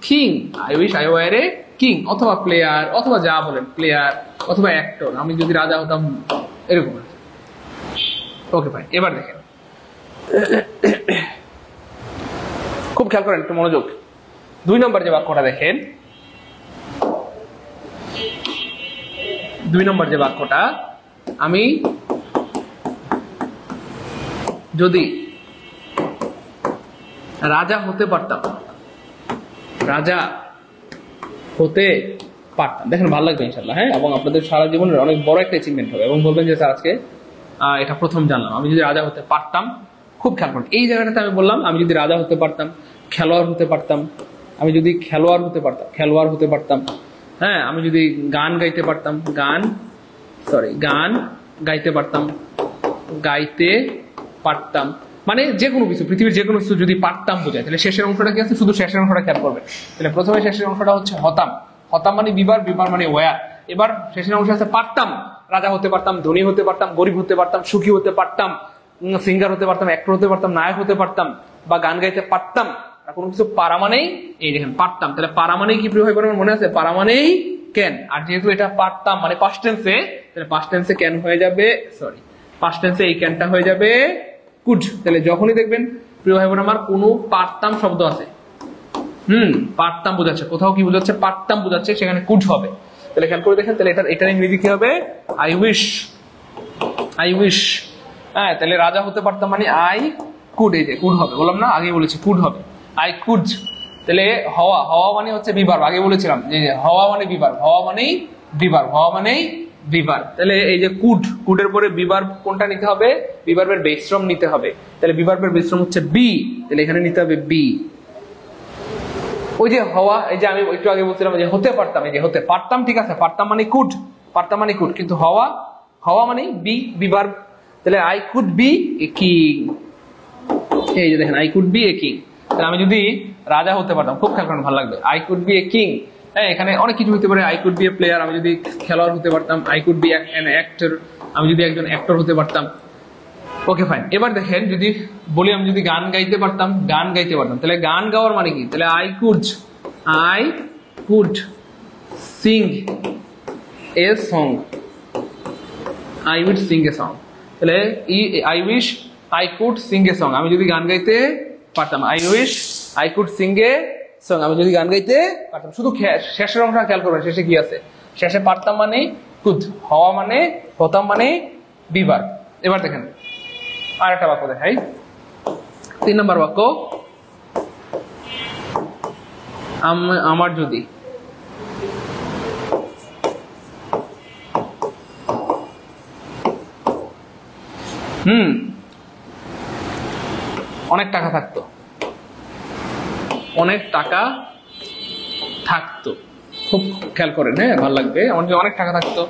king, I wish I were a king, অথবা প্লেয়ার, অথবা যা বলেন, প্লেয়ার অথবা অ্যাক্টর, আমি যদি রাজা হতাম, এরকম। Okay fine. এবার দেখেন, খুব খেয়াল করেন, একটু মনোযোগ। 2 নম্বর যে বাক্যটা দেখেন, 2 নম্বর যে বাক্যটা, আমি যদি রাজা হতে পারতাম, রাজা হতে পারতাম, দেখেন ভালো লাগবে ইনশাল্লাহ। হ্যাঁ, এবং আপনাদের সারা জীবনের অনেক বড় একটা অ্যাচিভমেন্ট হবে, এবং বলবেন যে স্যার আজকে এটা প্রথম জানলাম, আমি যদি রাজা হতে পারতাম। খুব খেয়াল করেন, এই জায়গাটাতে আমি বললাম আমি যদি রাজা হতে পারতাম, খেলোয়াড় হতে পারতাম, আমি যদি খেলোয়াড় হতে পারতাম, খেলোয়াড় হতে পারতাম। হ্যাঁ, আমি যদি গান গাইতে পারতাম, গান গাইতে পারতাম, গাইতে পারতাম, মানে যে কোনো কিছু, পৃথিবীর যে কোনো কিছু যদি পারতাম বোঝায়, তাহলে শেষের অংশটা কি আছে? শুধু শেষের অংশটা খেয়াল করবেন। তাহলে প্রথমে শেষের অংশটা হচ্ছে হতাম, হতাম মানে বিবার, বিবার মানে ওয়ার। এবার শেষের অংশ আছে পারতাম, রাজা হতে পারতাম, ধনী হতে পারতাম, গরিব হতে পারতাম, সুখী হতে পারতাম, সিঙ্গার হতে পারতাম, অ্যাক্টর হতে পারতাম, নায়ক হতে পারতাম, বা গান গাইতে পারতাম। আর কোনো কিছু পারা মানেই, এই দেখেন পারতাম, তাহলে পারা মানেই কি প্রিয় ভাই বোনের মনে আছে? পারা মানেই ক্যান। আর যেহেতু এটা পারতাম মানে পাস্ট টেন্সে, তাহলে পাস্ট টেন্সে ক্যান হয়ে যাবে, সরি পাস্ট টেন্সে এই ক্যানটা হয়ে যাবে কুড। তাহলে যখনই দেখবেন প্রিয় ভাই বোন আমার কোনো পারতাম শব্দ আছে, পারতাম বোঝাচ্ছে, কোথাও কি বোঝাচ্ছে? পারতাম বোঝাচ্ছে, সেখানে কুড হবে। তাহলে খেয়াল করে দেখেন, তাহলে এটার ইংরেজি কি হবে? I wish, I wish. হ্যাঁ, তাহলে রাজা হতে পারতাম মানে আই কুড, এই যে কুড হবে, বললাম না, আগে বলেছি কুড হবে, আই কুড। তাহলে হওয়া, হওয়া মানে হচ্ছে বিভার, আগে বলেছিলাম যে হওয়া মানে বিভার, হওয়া মানেই বিভার, হওয়া মানেই বিভার। তাহলে এই যে কুড, কুডের পরে বিভার কোনটা নিতে হবে? বিভার্বের বেস ফর্ম নিতে হবে। তাহলে বিভার্বের বেস ফর্ম হচ্ছে বি, তাহলে এখানে নিতে হবে বি। ওই যে হওয়া, এই যে আমি একটু আগে বলছিলাম যে হতে পারতাম, এই যে হতে পারতাম, ঠিক আছে, পারতাম মানে কুড, পারতাম মানে কুড, কিন্তু হওয়া, হওয়া মানে বি, বিভার্ব। তাহলে I could B a king, এই যে দেখেন I could B a king. তাহলে আমি যদি রাজা হতে পারতাম, খুব খেয়াল করেন, ভালো লাগবে, I could B a king. হ্যাঁ, এখানে অনেক কিছু হতে পারে, I could B a player, আমি যদি খেলোয়াড় হতে পারতাম, I could be an actor, আমি যদি একজন অ্যাক্টর হতে পারতাম। Okay fine. এবার দেখেন, যদি বলি আমি যদি গান গাইতে পারতাম, গান গাইতে পারতাম, তাহলে গান গাওয়ার মানে কি? তাহলে I could sing a song, I would sing a song. তাহলে I wish I could sing a song, আমি যদি গান গাইতে পারতাম, I wish I could sing a song, আমি যদি গান গাইতে পারতাম। শুধু শেষের অংশটা খেয়াল করবেন, শেষে কি আছে? শেষে পারতাম মানে কুড, হওয়া মানে, হতাম মানে বিভার। এবার দেখেন আর একটা বাক্য দেখাই, 3 নম্বর বাক্য, আমার যদি অনেক টাকা থাকতো, অনেক টাকা থাকতো, খুব খেয়াল করেন, হ্যাঁ ভালো লাগবে। আমার যদি অনেক টাকা থাকতো।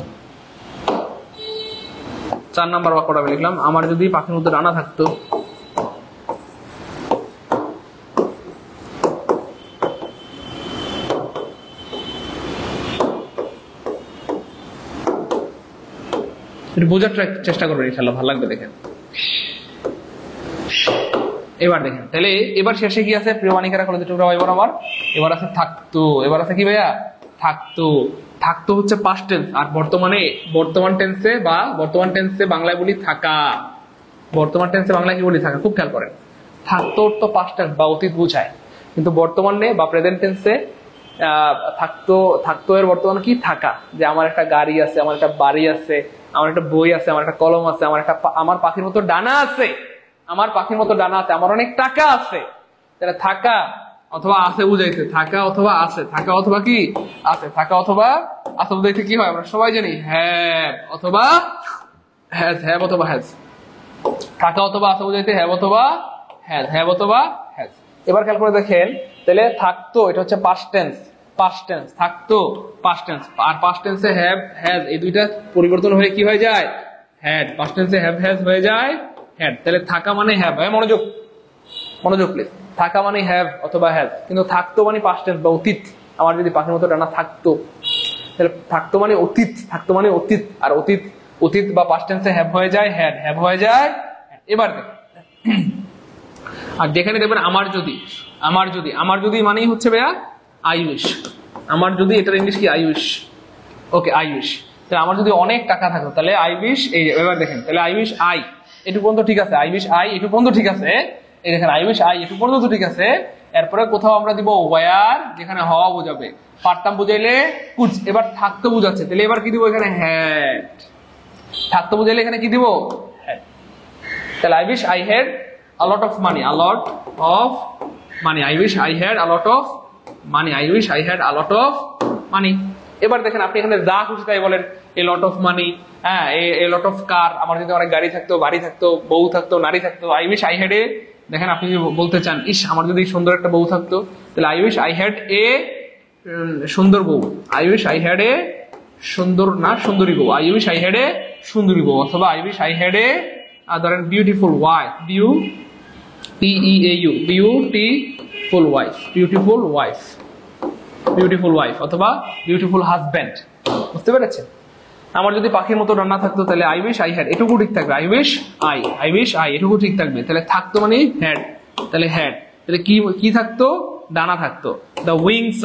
4 নম্বর বাক্যটা আমি লিখলাম, আমার যদি পাখির মধ্যে ডানা থাকতো। একটু বোঝার চেষ্টা করবেন, ইনশাল্লাহ ভালো লাগবে দেখেন। এবার দেখেন তাহলে এবার শেষে কি আছে প্রিয় মানিকেরা কলেজের টুকরা ভাই বোন আমার, এবার আছে থাকতো। এবার আছে কি ভাইয়া? থাকতো। থাকতো হচ্ছে পাস্ট টেন্স, আর বর্তমান টেন্সে বাংলায় বলি থাকা। বর্তমান টেন্সে বাংলায় কি বলি? থাকা। খুব খেয়াল করেন, থাকতো তো পাস্ট টেন্স বা অতীত বোঝায়, কিন্তু বর্তমানে বা প্রেজেন্ট টেন্সে থাকতো এর বর্তমান কি? থাকা। যে আমার একটা গাড়ি আছে, আমার একটা বাড়ি আছে, আমার একটা বই আছে, আমার একটা কলম আছে, আমার পাখির মতো ডানা আছে, আমার পাখির মতো ডানা আছে, আমার অনেক টাকা আছে। তাহলে থাকা অথবা আছে বুঝাইছে, থাকা অথবা আছে, থাকা অথবা কি? আছে। থাকা অথবা আছে বুঝাইতে কি হয় আমরা সবাই জানি? হ্যাভ অথবা হ্যাজ। হ্যাভ অথবা হ্যাজ। থাকা অথবা আছে বুঝাইতে হ্যাভ অথবা হ্যাজ। হ্যাভ অথবা হ্যাজ। এবার খেয়াল করে দেখেন তাহলে থাকতো এটা হচ্ছে পাস্ট টেন্স। পাস্ট টেন্স থাকতো পাস্ট টেন্স, আর পাস্ট টেন্সে হ্যাভ হ্যাজ এই দুইটা পরিবর্তন হয়ে কি হয়ে যায়? হ্যাড। পাস্ট টেন্সে হ্যাভ হ্যাজ হয়ে যায় হ্যাড। তাহলে থাকা মানে হ্যাভ। মনোযোগ প্লিজ। থাকা মানে হ্যাভ অথবা হ্যাজ, কিন্তু থাকতো মানে পাস্ট টেন্স বা অতীত। আমার যদি পাখির মতো ডানা থাকতো, তাহলে থাকতো মানে অতীত। থাকতো মানে অতীত, আর অতীত বা পাস্ট টেন্সে হ্যাভ হয়ে যায় হ্যাড। হ্যাভ হয়ে যায়। এবার আর যেখানে দেখবেন আমার যদি মানেই হচ্ছে ভাইয়া আই উইশ। আমার যদি, এটার ইংলিশ কি? I wish. Okay, I wish. তাহলে আমার যদি অনেক টাকা থাকতো তাহলে আই উইশ। এই এবার দেখেন তাহলে আই উইশ আই, এটুকু পর্যন্ত ঠিক আছে। আই উইশ আই, এটুকু পর্যন্ত ঠিক আছে। এই দেখেন আই উইশ আই, এটুকু পর্যন্ত ঠিক আছে। এরপরে কোথাও আমরা দিব ওয়ার, যেখানে হওয়া বোঝাবে। পারতাম বুঝাইলে কুড। এবার থাকতো বুঝাচ্ছে, তাহলে এবার কি দিব? এখানে হ্যাড। থাকতো বুঝাইলে এখানে কি দিব? হ্যাড। তাহলে I wish I had a lot of money. a lot of money. I wish I had a lot of money. I wish I had a lot of money. এবার দেখেন আপনি এখানে যা খুশি তাই বলেন, a lot of money, হ্যাঁ, a lot of car। আমার যদি অনেক গাড়ি থাকতো, বাড়ি থাকতো, বউ থাকতো, নারী থাকতো। I wish I had a, দেখেন আপনি যদি বলতে চান ইস আমার যদি সুন্দর একটা বউ থাকতো, তাহলে I wish I had a সুন্দর বউ। I wish I had a সুন্দরী বউ। I wish I had a সুন্দরী বউ। অথবা I wish I had a ধরেন beautiful wife. BEAU beautiful wife অথবা বিউটিফুল হাজব্যান্ড। বুঝতে পেরেছেন? আমার যদি পাখির মতো ডানা থাকতো তাহলে আই উইশ আই হ্যাড, এটুকু ঠিক থাকবে। আই উইশ আই, এটুকু ঠিক থাকবে। তাহলে থাকতো মানে হ্যাড, তাহলে হ্যাড। তাহলে কি থাকতো? ডানা থাকতো। The wings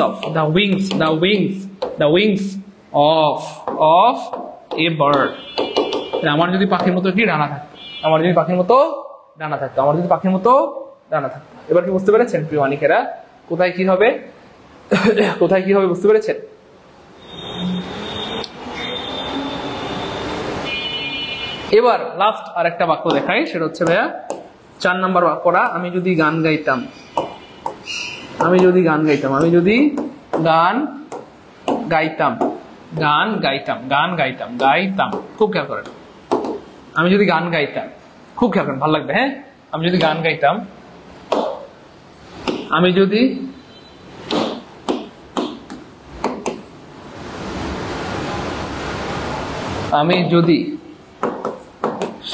of a bird. আমার যদি পাখির মতো কি ডানা থাকতো, আমার যদি পাখির মতো ডানা থাকতো, আমার যদি পাখির মতো ডানা থাকতো। এবার কি বুঝতে পেরেছেন প্রিয় মানিকেরা কোথায় কি হবে? কোথায় কি হবে বুঝতে পেরেছেন? এবার লাস্ট আর একটা বাক্য দেখাই, সেটা হচ্ছে ভাইয়া 4 নম্বর বাক্যটা। আমি যদি গান গাইতাম। খুব খেয়াল করেন, আমি যদি গান গাইতাম, খুব খেয়াল করেন, ভালো লাগবে। হ্যাঁ, আমি যদি গান গাইতাম, আমি যদি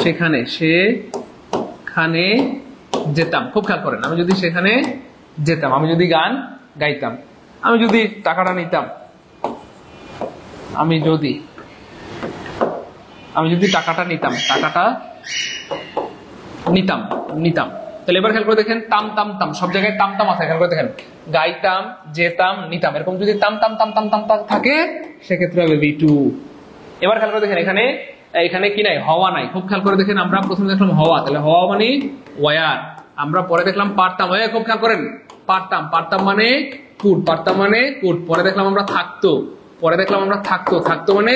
সেখানে যেতাম। খুব খেয়াল করেন, আমি যদি সেখানে যেতাম, আমি যদি গান গাইতাম, আমি যদি টাকাটা নিতাম, আমি যদি টাকাটা নিতাম, তাহলে এবার খেয়াল করে দেখেন তাম তাম তাম, সব জায়গায় তাম তাম আছে। খেয়াল করে দেখেন গাইতাম, যেতাম, নিতাম, এরকম যদি তাম তাম তাম তাম তাম থাকে সেক্ষেত্রে হবে V2। এবার খেয়াল করে দেখেন এখানে কি নাই? হওয়া নাই। খুব খেয়াল করে দেখেন, আমরা প্রথমে দেখলাম হওয়া, তাহলে হওয়া মানে ওয়ার। আমরা পরে দেখলাম পারতাম, খুব খেয়াল করেন, পারতাম মানে কুড, পরে দেখলাম আমরা থাকতো, থাকতো মানে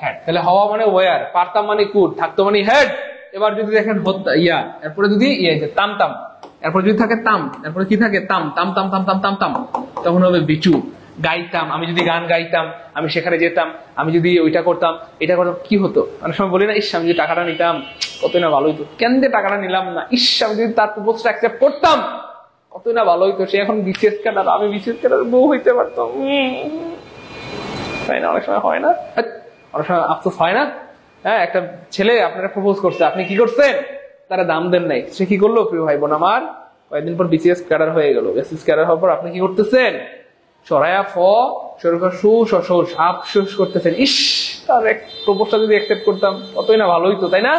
হ্যাড, তাহলে হওয়া মানে ওয়ার, পারতাম মানে কুড, থাকতো মানে হ্যাড। এবার যদি দেখেন এরপরে যদি তাম তাম, এরপর যদি থাকে তাম, এরপরে কি থাকে? তাম, তখন হবে V2। গাইতাম, আমি যদি গান গাইতাম, আমি সেখানে যেতাম, আমি যদি ওইটা করতাম, এটা করতাম, কি হতো? অনেক সময় বলি না, ইস আমি যদি টাকাটা নিতাম কতই না ভালো হইতো। কেন যে টাকাটা নিলাম না? ইস আমি যদি তার প্রপোজটা অ্যাকসেপ্ট করতাম কতই না ভালো হইতো। সে এখন বিসিএস ক্যাডার, আমি বিসিএস ক্যাডার বউ হইতে পারতাম। তাই না? অনেক সময় হয় না? অনেক সময় আফসোস হয় না? হ্যাঁ, একটা ছেলে আপনারা প্রপোজ করছে, আপনি কি করছেন? তারা দাম দেন নাই। সে কি করলো প্রিয় ভাই বোন আমার? কয়েকদিন পর বিসিএস ক্যাডার হয়ে গেল। বিসিএস ক্যাডার হওয়ার পর আপনি কি করতেছেন? সরায়া ফ সরকার সু সর আফসোস করতেছেন, ইস তার প্রপোজটা যদি অ্যাকসেপ্ট করতাম কতই না ভালো হইতো, তাই না?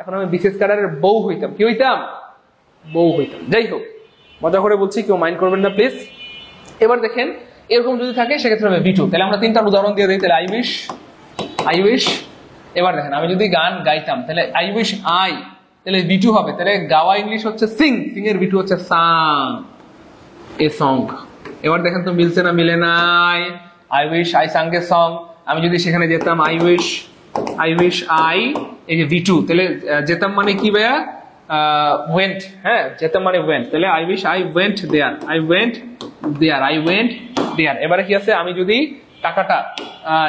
এখন আমি বিসিএস ক্যাডারের বউ হইতাম। কি হইতাম? বউ হইতাম। যাই হোক, মজা করে বলছি, কেউ মাইন্ড করবেন না প্লিজ। এবার দেখেন এরকম যদি থাকে সেক্ষেত্রে হবে V2। তাহলে আমরা তিনটা উদাহরণ দিয়ে দিই। তাহলে আই উইশ। এবার দেখেন আমি যদি গান গাইতাম তাহলে আই উইশ আই, তাহলে V2 হবে। তাহলে গাওয়া ইংলিশ হচ্ছে সিং, সিং এর V2 হচ্ছে সাং, এ সং। এবার দেখেন তো মিলছে না? মিলে নাই। I wish I sang a song, আমি যদি সেখানে যেতাম আই উইশ আই, এই যে V2, তাহলে যেতাম মানে কি ভাইয়া? ওয়েন্ট। হ্যাঁ, যেতাম মানে ওয়েন্ট। তাহলে I wish I went there, I went there. এবারে কি আছে? আমি যদি টাকাটা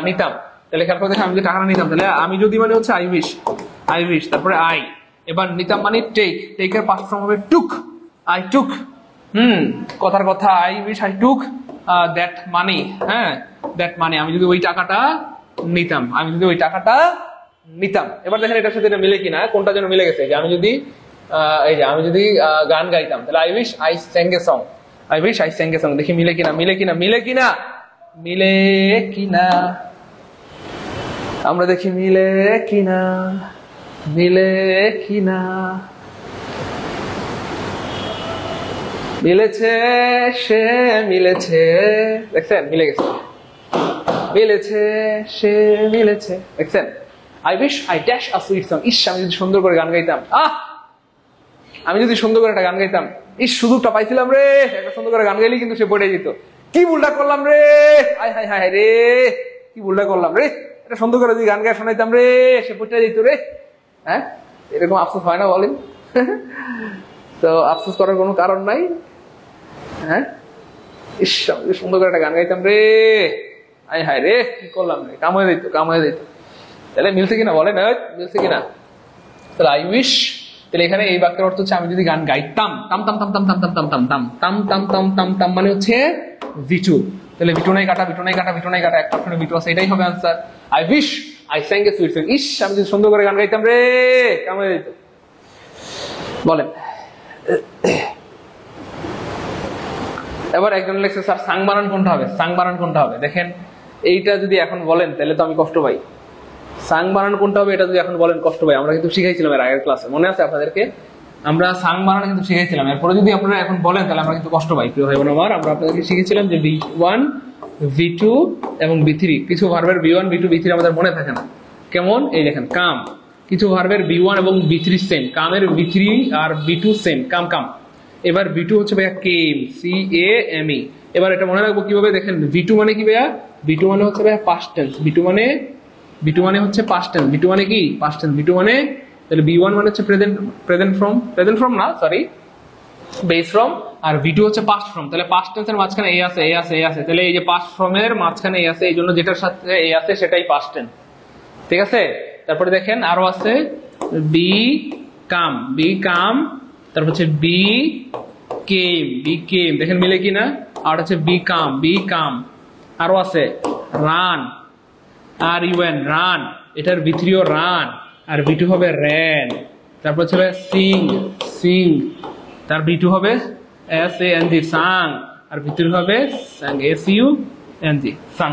নিতাম, তাহলে খেয়াল করে দেখেন আমি যদি টাকাটা নিতাম, তাহলে আমি যদি মানে হচ্ছে আই উইশ তারপরে আই, এবার নিতাম মানে টেক এর পাস্ট ফর্ম হবে টুক, আই টুক। কথার কথা, I wish I took that money. হ্যাঁ, দ্যাট মানি, আমি যদি ওই টাকাটা নিতাম, এবার দেখেন এটার সাথে এটা মিলে কিনা, কোনটা যেন মিলে গেছে। যে আমি যদি আমি যদি গান গাইতাম, তাহলে I wish I sang a song, দেখি মিলে কিনা, আমরা দেখি মিলে কিনা। মিলেছে, সে মিলেছে, দেখছেন মিলে গেছে। দেখছেন? I wish I dash a sweet song. ইস, আমি যদি সুন্দর করে গান গাইতাম, আমি যদি সুন্দর করে একটা গান গাইতাম, ইস সুযোগটা পাইছিলাম রে, একটা সুন্দর করে গান গাইলেই কিন্তু সে পড়ে যেত। কি ভুলটা করলাম রে, হাই রে, কি ভুলটা করলাম রে, এটা সুন্দর করে যদি গান গায়ে শোনাইতাম রে, সে পড়ে যেত রে। হ্যাঁ, এরকম আফসোস হয় না বলেন? তো আফসোস করার কোনো কারণ নাই। হ্যাঁ, ইস আমি সুন্দর করে একটা গান গাইতাম রে, হাই রে, কি করলাম রে, কাম হয়ে যেত। তাহলে মিলছে কিনা বলেন? মিলছে কিনা? তাহলে আই উইশ, তাহলে এখানে এই বাক্যের অর্থ হচ্ছে আমি যদি গান গাইতাম, তাম তাম তাম তাম তাম তাম তাম তাম তাম তাম তাম তাম তাম মানে হচ্ছে V2। তাহলে V2 নাই কাটা, একটা অপশনে V2 আছে, এটাই হবে answer. I wish I sang a sweet song. ইস আমি যদি সুন্দর করে গান গাইতাম রে, কাম হয়ে যেত। বলেন। এবার একজন লেখছে স্যার সাং বানান কোনটা হবে? দেখেন এইটা যদি এখন বলেন তাহলে তো আমি কষ্ট পাই। সাং বানান কোনটা হবে এটা যদি এখন বলেন কষ্ট পাই। আমরা কিন্তু শিখাইছিলাম এর আগের ক্লাসে, মনে আছে আপনাদেরকে? আমরা সাং বানান কিন্তু শিখাইছিলাম। এরপরে যদি আপনারা এখন বলেন তাহলে আমরা কিন্তু কষ্ট পাই। প্রিয় ভাই বোন আমার, আমরা আপনাদেরকে শিখেছিলাম যে V1 V2 এবং V3, কিছু ভার্বের V1 V2 V3 আমাদের মনে থাকে না। কেমন? এই দেখেন কাম, কিছু ভার্বের V1 এবং V3 সেম, কামের V3 আর V2 সেম, কাম। এবার V2 হচ্ছে ভাইয়া কেম, CAME। এবার এটা মনে রাখবো কিভাবে? দেখেন V2 মানে কি ভাইয়া? V2 মানে হচ্ছে ভাইয়া পাস্ট টেন্স। V2 মানে হচ্ছে পাস্ট টেন্স। V2 মানে কি? Past tense. V2 মানে, তাহলে V1 মানে হচ্ছে প্রেজেন্ট ফর্ম না, সরি, বেস ফর্ম। আর V2 হচ্ছে পাস্ট ফর্ম। তাহলে পাস্ট টেন্সের মাঝখানে এ আছে। তাহলে এই যে পাস্ট ফর্মের মাঝখানে এ আছে, এই জন্য যেটার সাথে এ আছে সেটাই পাস্ট টেন্স। ঠিক আছে? তারপরে দেখেন আরো আছে বি কাম, তারপর হচ্ছে বি কেম, দেখেন মিলে কিনা? আর হচ্ছে বি কাম। আরো আছে রান, রান, এটার V3 রান, আর V2 হবে র্যান। তারপর হচ্ছে সিং, তার V2 হবে SANG সাং, আর V3 হবে SUNG সাং।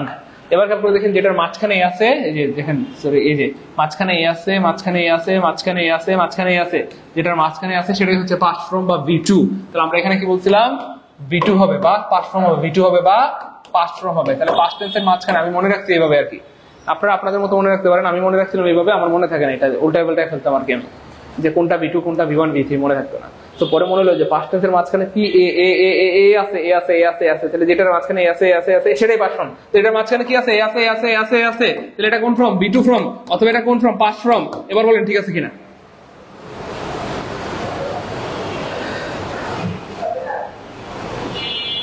এবার আপনারা দেখেন যেটার মাঝখানে আছে, এই যে দেখেন, সরি, এই যে মাঝখানে আছে, যেটার মাঝখানে আছে সেটাই হচ্ছে পাস্ট ফর্ম বা V2। তাহলে আমরা এখানে কি বলছিলাম? V2 হবে বা পাস্ট ফর্ম হবে, V2 হবে বা পাস্ট ফর্ম হবে। তাহলে পাস্ট টেন্সের মাঝখানে আমি মনে রাখছি এইভাবে আর কি। আপনারা আপনাদের মতো মনে রাখতে পারেন, আমি মনে রাখছিলাম এইভাবে, আমার মনে থাকে না, এটা উল্টায় পাল্টায় ফেলতাম আর কি আমি, যে কোনটা V2 কোনটা V1 V3 মনে থাকতো না। তো পরে মনে হলো যে পাস্ট টেন্সের মাঝখানে কি এ আছে, তাহলে যেটার মাঝখানে আছে সেটাই পাস্ট ফর্ম। তো এটার মাঝখানে কি আছে? আছে, তাহলে এটা কোন ফর্ম? V2 ফর্ম, অথবা এটা কোন ফর্ম? Past form. এবার বলেন ঠিক আছে কিনা?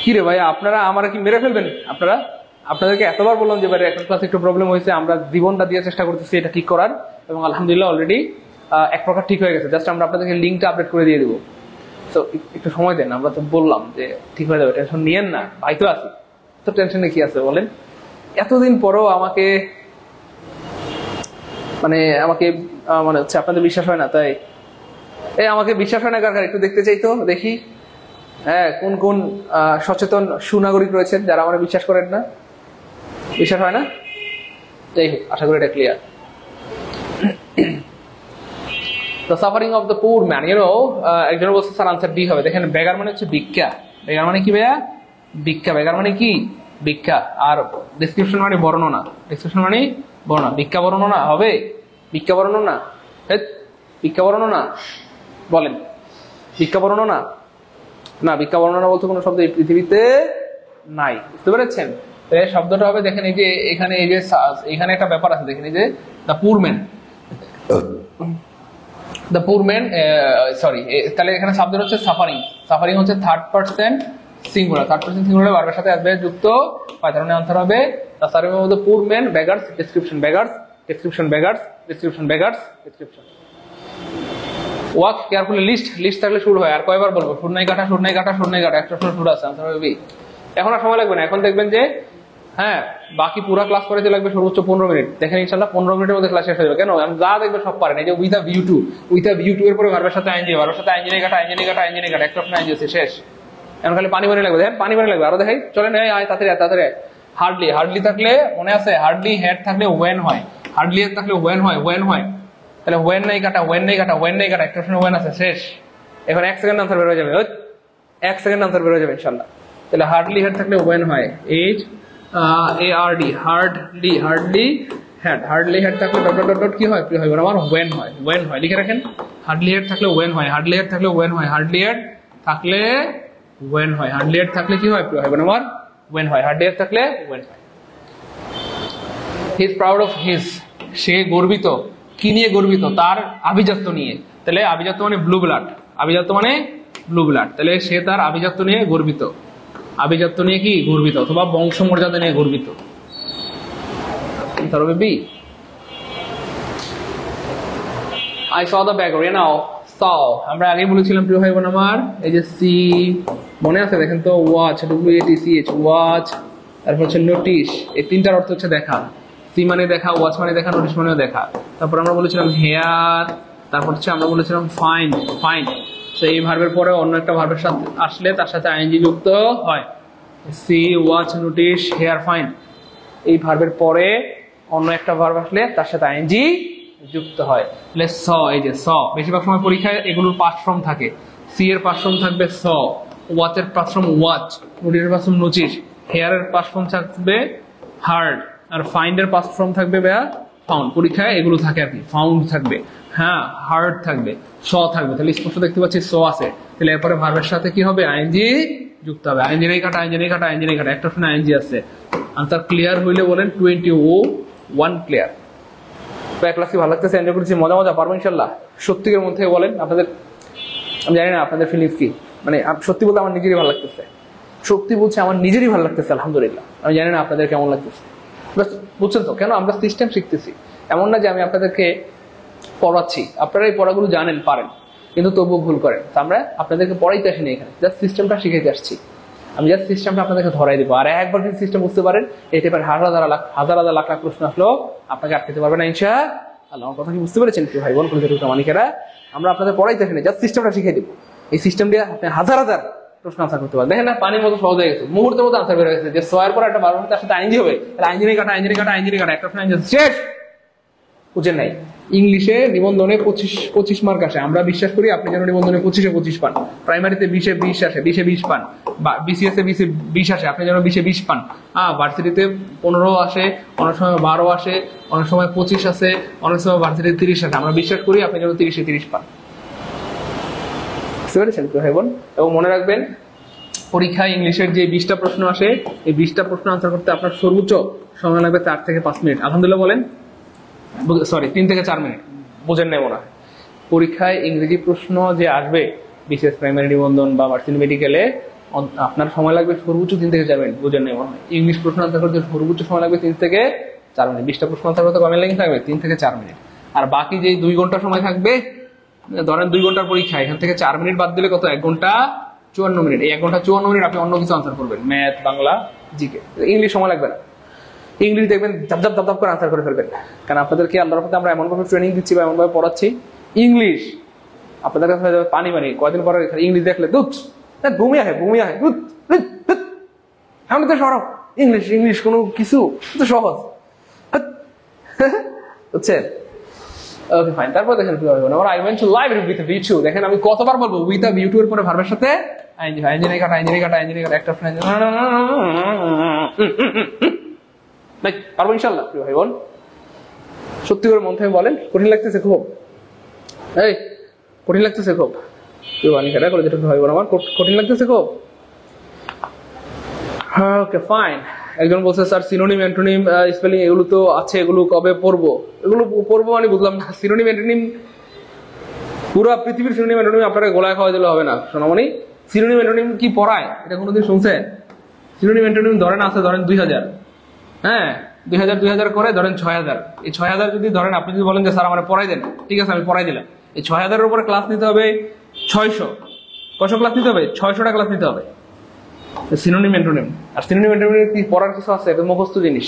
কি রে ভাইয়া, আপনারা আমার কি মেরে ফেলবেন? আপনাদেরকে এতবার বললাম যে ভাই এখন ক্লাসে একটু প্রবলেম হয়েছে, আমরা জীবনটা দিয়ে চেষ্টা করতেছি এটা ঠিক করার, এবং আলহামদুলিল্লাহ অলরেডি এক প্রকার ঠিক হয়ে গেছে। জাস্ট আমরা আপনাদেরকে লিঙ্কটা আপডেট করে দিয়ে দেবো। তো একটু সময় দেন, আমরা তো বললাম যে ঠিক হয়ে যাবে, টেনশন নিয়েন না, ভাই তো আছি, তো টেনশনে কি আছে বলেন? এতদিন পরেও আমাকে মানে হচ্ছে আপনাদের বিশ্বাস হয় না, তাই আমাকে বিশ্বাস হয় না কার? একটু দেখতে চাই তো, দেখি। হ্যাঁ, কোন কোন সচেতন সুনাগরিক রয়েছেন যারা আমার বিশ্বাস করেন না? বিশ্বাস হয় না? যাই হোক, আশা করি এটা clear. The suffering of the poor man, একজন বলছে স্যার আনসার ডি হবে। দেখেন বেগার মানে হচ্ছে ভিক্ষা। বেগার মানে কি ভাইয়া? ভিক্ষা। বেগার মানে কি? ভিক্ষা। আর ডেসক্রিপশন মানে বর্ণনা। ডেসক্রিপশন মানে বর্ণনা। ভিক্ষা বর্ণনা হবে? ভিক্ষা বর্ণনা? ভিক্ষা বর্ণনা বলেন। ভিক্ষা বর্ণনা না, ভিক্ষা বর্ণনা বলতে কোনো শব্দ এই পৃথিবীতে নাই। বুঝতে পেরেছেন? শব্দটা হবে, দেখেন এই যে এখানে, এই যে এখানে একটা ব্যাপার আছে, দেখেন এই যে the poor man, the poor man, sorry, তাহলে এখানে শব্দ হচ্ছে সাফারিং। সাফারিং হচ্ছে third person singular. Third person singular ভার্বের সাথে অ্যাডভার্ব যুক্ত হয়, তার মানে আনসার হবে the suffering of the poor man, beggars, description beggars, description beggars, description beggars, description. Walk carefully, lest, lest থাকলে শুরু হয়। আর কয়বার বলবো? সুর নাই কাটা, সুর নাই কাটা, সুর নাই কাটা, একটা সুর আছে, আনসার হবে বি। এখন আর সময় লাগবে না, এখন দেখবেন যে হ্যাঁ বাকি পুরো ক্লাস করাতে লাগবে সর্বোচ্চ 15 মিনিট। দেখেন ইনশাআল্লাহ 15 মিনিটের মধ্যে ক্লাস শেষ হয়ে যাবে। কেন? আমি যা দেখবে সব পারেন। এই যে with a view to, with a view to এর পরে ভার্বের সাথে আইএনজি, ভার্বের সাথে আইএনজি কাটা, আইএনজি কাটা, আইএনজি কাটা, একটা অপশন আইএনজি আছে, শেষ। এখন খালি পানি পানি লাগবে। দেখেন পানি পানি লাগবে, আরো দেখাই, চলেন আয় তাড়াতাড়ি তাড়াতাড়ি। হার্ডলি, হার্ডলি থাকলে মনে আছে, হার্ডলি হেড থাকলে ওয়েন হয়, হার্ডলি হেড থাকলে ওয়েন হয়, ওয়েন হয়। তাহলে ওয়েন নাই কাটা, ওয়েন নাই কাটা, ওয়েন নাই কাটা, একটা অপশন ওয়েন আছে, শেষ। এখন 1 সেকেন্ড আনসার বের হয়ে যাবে, 1 সেকেন্ড আনসার বের হয়ে যাবে ইনশাআল্লাহ। তাহলে হার্ডলি হেড থাকলে ওয়েন হয়, HARD, hardly, hardly head, hardly head থাকলে ডট ডট ডট কি হয়? হয় আমার ওয়েন হয়, ওয়েন হয়, লিখে রাখেন। হার্ডলি হেড থাকলে ওয়েন হয়, হার্ডলি হেড থাকলে ওয়েন হয়, হার্ডলি হেড থাকলে ওয়েন হয়, হার্ডলি হেড থাকলে কি হয়? হয় আমার ওয়েন হয়, হার্ডলি হেড থাকলে ওয়েন হয়। He is proud of his, সে গর্বিত। কি নিয়ে গর্বিত? তার আভিজাত্য নিয়ে। তাহলে আভিজাত্য মানে ব্লু ব্লাড, আভিজাত্য মানে ব্লু ব্লাড। তাহলে সে তার আভিজাত্য নিয়ে গর্বিত, আভিজাত্য নিয়ে কি গর্বিত, অথবা বংশমর্যাদা নিয়ে গর্বিত। B. I saw the beggar, saw, আমরা আগেই বলেছিলাম প্রিয় ভাই বোন আমার, এই যে সি মনে আছে? দেখেন তো, ওয়াচ, WATCH, ওয়াচ, তারপর হচ্ছে নোটিশ। এই তিনটার অর্থ হচ্ছে দেখা। সি মানে দেখা, ওয়াচ মানে দেখা, নোটিশ মানেও দেখা। তারপর আমরা বলেছিলাম হেয়ার, তারপর হচ্ছে আমরা বলেছিলাম ফাইন্ড, ফাইন্ড। তো এই ভার্বের পরে অন্য একটা ভার্বের সাথে আসলে তার সাথে আইএনজি যুক্ত হয়। See, watch, notice, hear, find. এই ভার্বের পরে অন্য একটা ভার্ব আসলে তার সাথে আইএনজি যুক্ত হয়। তাহলে স, এই যে স, বেশিরভাগ সময় পরীক্ষায় এগুলোর পাস্ট ফর্ম থাকে। সি এর পাস্ট ফর্ম থাকবে স, ওয়াচ এর পাস্ট ফর্ম ওয়াচ, নোটিশের পাস্ট ফর্ম নোটিশ, হেয়ার এর পাস্ট ফর্ম থাকবে হার্ড, আর ফাইন্ড এর পাস্ট ফর্ম থাকবে ফাউন্ড। পরীক্ষায় এগুলো থাকে আর কি, ফাউন্ড থাকবে, হ্যাঁ হার্ড থাকবে, স থাকবে। তাহলে স্পষ্ট দেখতে পাচ্ছি স আছে। তাহলে এরপরে ভার্বের সাথে কি হবে? আইএনজি যুক্ত হবে। আইএনজি নেই কাটা, আইএনজি নেই কাটা, আইএনজি নেই কাটা, একটা অপশন আইএনজি আছে। আনসার ক্লিয়ার হইলে বলেন 21 ক্লিয়ার। ক্লাস কি ভালো লাগতেছে? এনজয় করছি, মজা মজা পারবো ইনশাল্লাহ। সত্যিকের মধ্যে বলেন আপনাদের, আমি জানি না আপনাদের ফিলিংস কি, মানে সত্যি বলতে আমার নিজেরই ভালো লাগতেছে, সত্যি বলছে আমার নিজেরই ভালো লাগতেছে আলহামদুলিল্লাহ। আমি জানি না আপনাদের কেমন লাগতেছে, বুঝছেন তো? কেন আমরা সিস্টেম শিখতেছি, এমন না যে আমি আপনাদেরকে পড়াচ্ছি, আপনারা এই পড়াগুলো জানেন, পারেন, কিন্তু তবুও ভুল করেন। আমরা আপনাদেরকে পড়াইতে আসিনি এখানে, জাস্ট সিস্টেমটা শিখাইতে আসছি। আমি জাস্ট সিস্টেমটা আপনাদেরকে ধরাই দেবো। আর একবার যদি সিস্টেম বুঝতে পারেন, এই টাইপের হাজার হাজার লাখ লাখ প্রশ্ন আসলেও আপনাকে আটকাতে পারবে না ইনশাআল্লাহ। আমার কথা কি বুঝতে পেরেছেন ভাই বোন, মানিকেরা? আমরা আপনাদের পড়াইতে আসিনি, জাস্ট সিস্টেমটা শিখাই দেবো। এই সিস্টেম দিয়ে আপনি হাজার হাজার প্রশ্ন আনসার করতে পারবেন। দেখেন না, পানির মতো সহজ হয়ে গেছে, মুহূর্তের মতো আনসার বের হয়ে গেছে। যে ছয়ের পর একটা 12 তার সাথে আইনজি হবে, আইনজিনি কাটা, আইনজিনি কাটা, আইনজিনি কাটা, একটা আইনজি শেষ। বুঝেন নাই? ইংলিশে নিবন্ধনে 25 মার্ক আসে, আমরা বিশ্বাস করি আপনি যেন নিবন্ধনে 25 পান, প্রাইমারিতে 20 আসে, 20 পান, বা BCS এ 20 আসে, আপনি যেন 20 পান। ভার্সিটিতে 15 আসে, অনেক সময় 12 আসে, অনেক সময় 25 আসে, অনেক সময় ভার্সিটিতে 30 আসে। আমরা বিশ্বাস করি আপনি যেন 30 পান। বুঝতে পেরেছেন ভাই বোন? এবং মনে রাখবেন, পরীক্ষায় ইংলিশের যে 20টা প্রশ্ন আসে, এই 20টা প্রশ্ন আনসার করতে আপনার সর্বোচ্চ সময় লাগবে 4 থেকে 5 মিনিট। আলহামদুলিল্লাহ বলেন, সরি 3 থেকে 4 মিনিট। বুঝেন নেই মনে হয়? পরীক্ষায় ইংরেজি প্রশ্ন যে আসবে বিশেষ প্রাইমারি নিবন্ধন বা ভার্সিটি মেডিকেলে, আপনার সময় লাগবে সর্বোচ্চ 3 থেকে 4 মিনিট। বুঝেন নেই মনে হয়? ইংলিশ প্রশ্ন আনসার করতে সর্বোচ্চ সময় লাগবে 3 থেকে 4 মিনিট। 20টা প্রশ্ন আনসার করতে কমে লাগে থাকবে 3 থেকে 4 মিনিট। আর বাকি যে 2 ঘন্টা সময় থাকবে, ধরেন 2 ঘন্টার পরীক্ষা, এখান থেকে 4 মিনিট বাদ দিলে কত? 1 ঘন্টা 54 মিনিট। এই 1 ঘন্টা 54 মিনিট আপনি অন্য কিছু আনসার করবেন, ম্যাথ, বাংলা, জিকে। ইংলিশ সময় লাগবে না। ইংলিশ দেখবেন ধাপ করে আনসার করে ফেলবেন, কারণ আপনাদেরকে আল্লাহর রহমতে আমরা এমনভাবে ট্রেনিং দিচ্ছি বা এমনভাবে পড়াচ্ছি, ইংলিশ আপনাদের কাছে হয়ে যাবে পানি। কয়দিন পরে ইংলিশ দেখলে দুধ ঘুমিয়ে হয় আমি তো সরব ইংলিশ কোনো কিছু তো সহজ। বুঝছেন? Okay fine. তারপর দেখেন কি হবে, I went to library with V two. দেখেন আমি কতবার বলবো উইথ ভি টু এর পরে ভার্বের সাথে আইএনজি হয়, ইঞ্জিনিয়ারিং কাটা ইঞ্জিনিয়ারিং কাটা ইঞ্জিনিয়ারিং কাটা একটা অপশন নাই। পারবো ইনশাআল্লাহ প্রিয় ভাই বোন। সত্যি করে মন থেকে বলেন, কঠিন লাগতেছে খুব? এই কঠিন লাগতেছে খুব? কেউ আনি কাটা করে যেটা ভাই বোন আমার কঠিন লাগতেছে খুব? Okay fine. একজন বলছে স্যার সিনোনিম অ্যান্টোনিম স্পেলিং এগুলো তো আছে, এগুলো কবে পড়বো? এগুলো পড়বো মানে বুঝলাম না। সিনোনিম অ্যান্টোনিম পুরো পৃথিবীর সিনোনিম অ্যান্টোনিম আপনারা গোলায় খাওয়া দিলে হবে না সোনামণি। সিনোনিম অ্যান্টোনিম কি পড়ায় এটা কোনোদিন শুনছেন? সিনোনিম অ্যান্টোনিম ধরেন আছে, ধরেন 2000, হ্যাঁ 2000 করে ধরেন 6000। এই 6000 যদি ধরেন আপনি যদি বলেন যে স্যার আমার পড়াই দেন, ঠিক আছে আমি পড়াই দিলাম। এই 6000 এর উপরে ক্লাস নিতে হবে 600। কয়শো ক্লাস নিতে হবে? 600টা ক্লাস নিতে হবে সিনোনিম অ্যান্টোনিম। আর সিনোনিম অ্যান্টোনিম কি পড়ার কিছু আছে? এটা মুখস্থ জিনিস।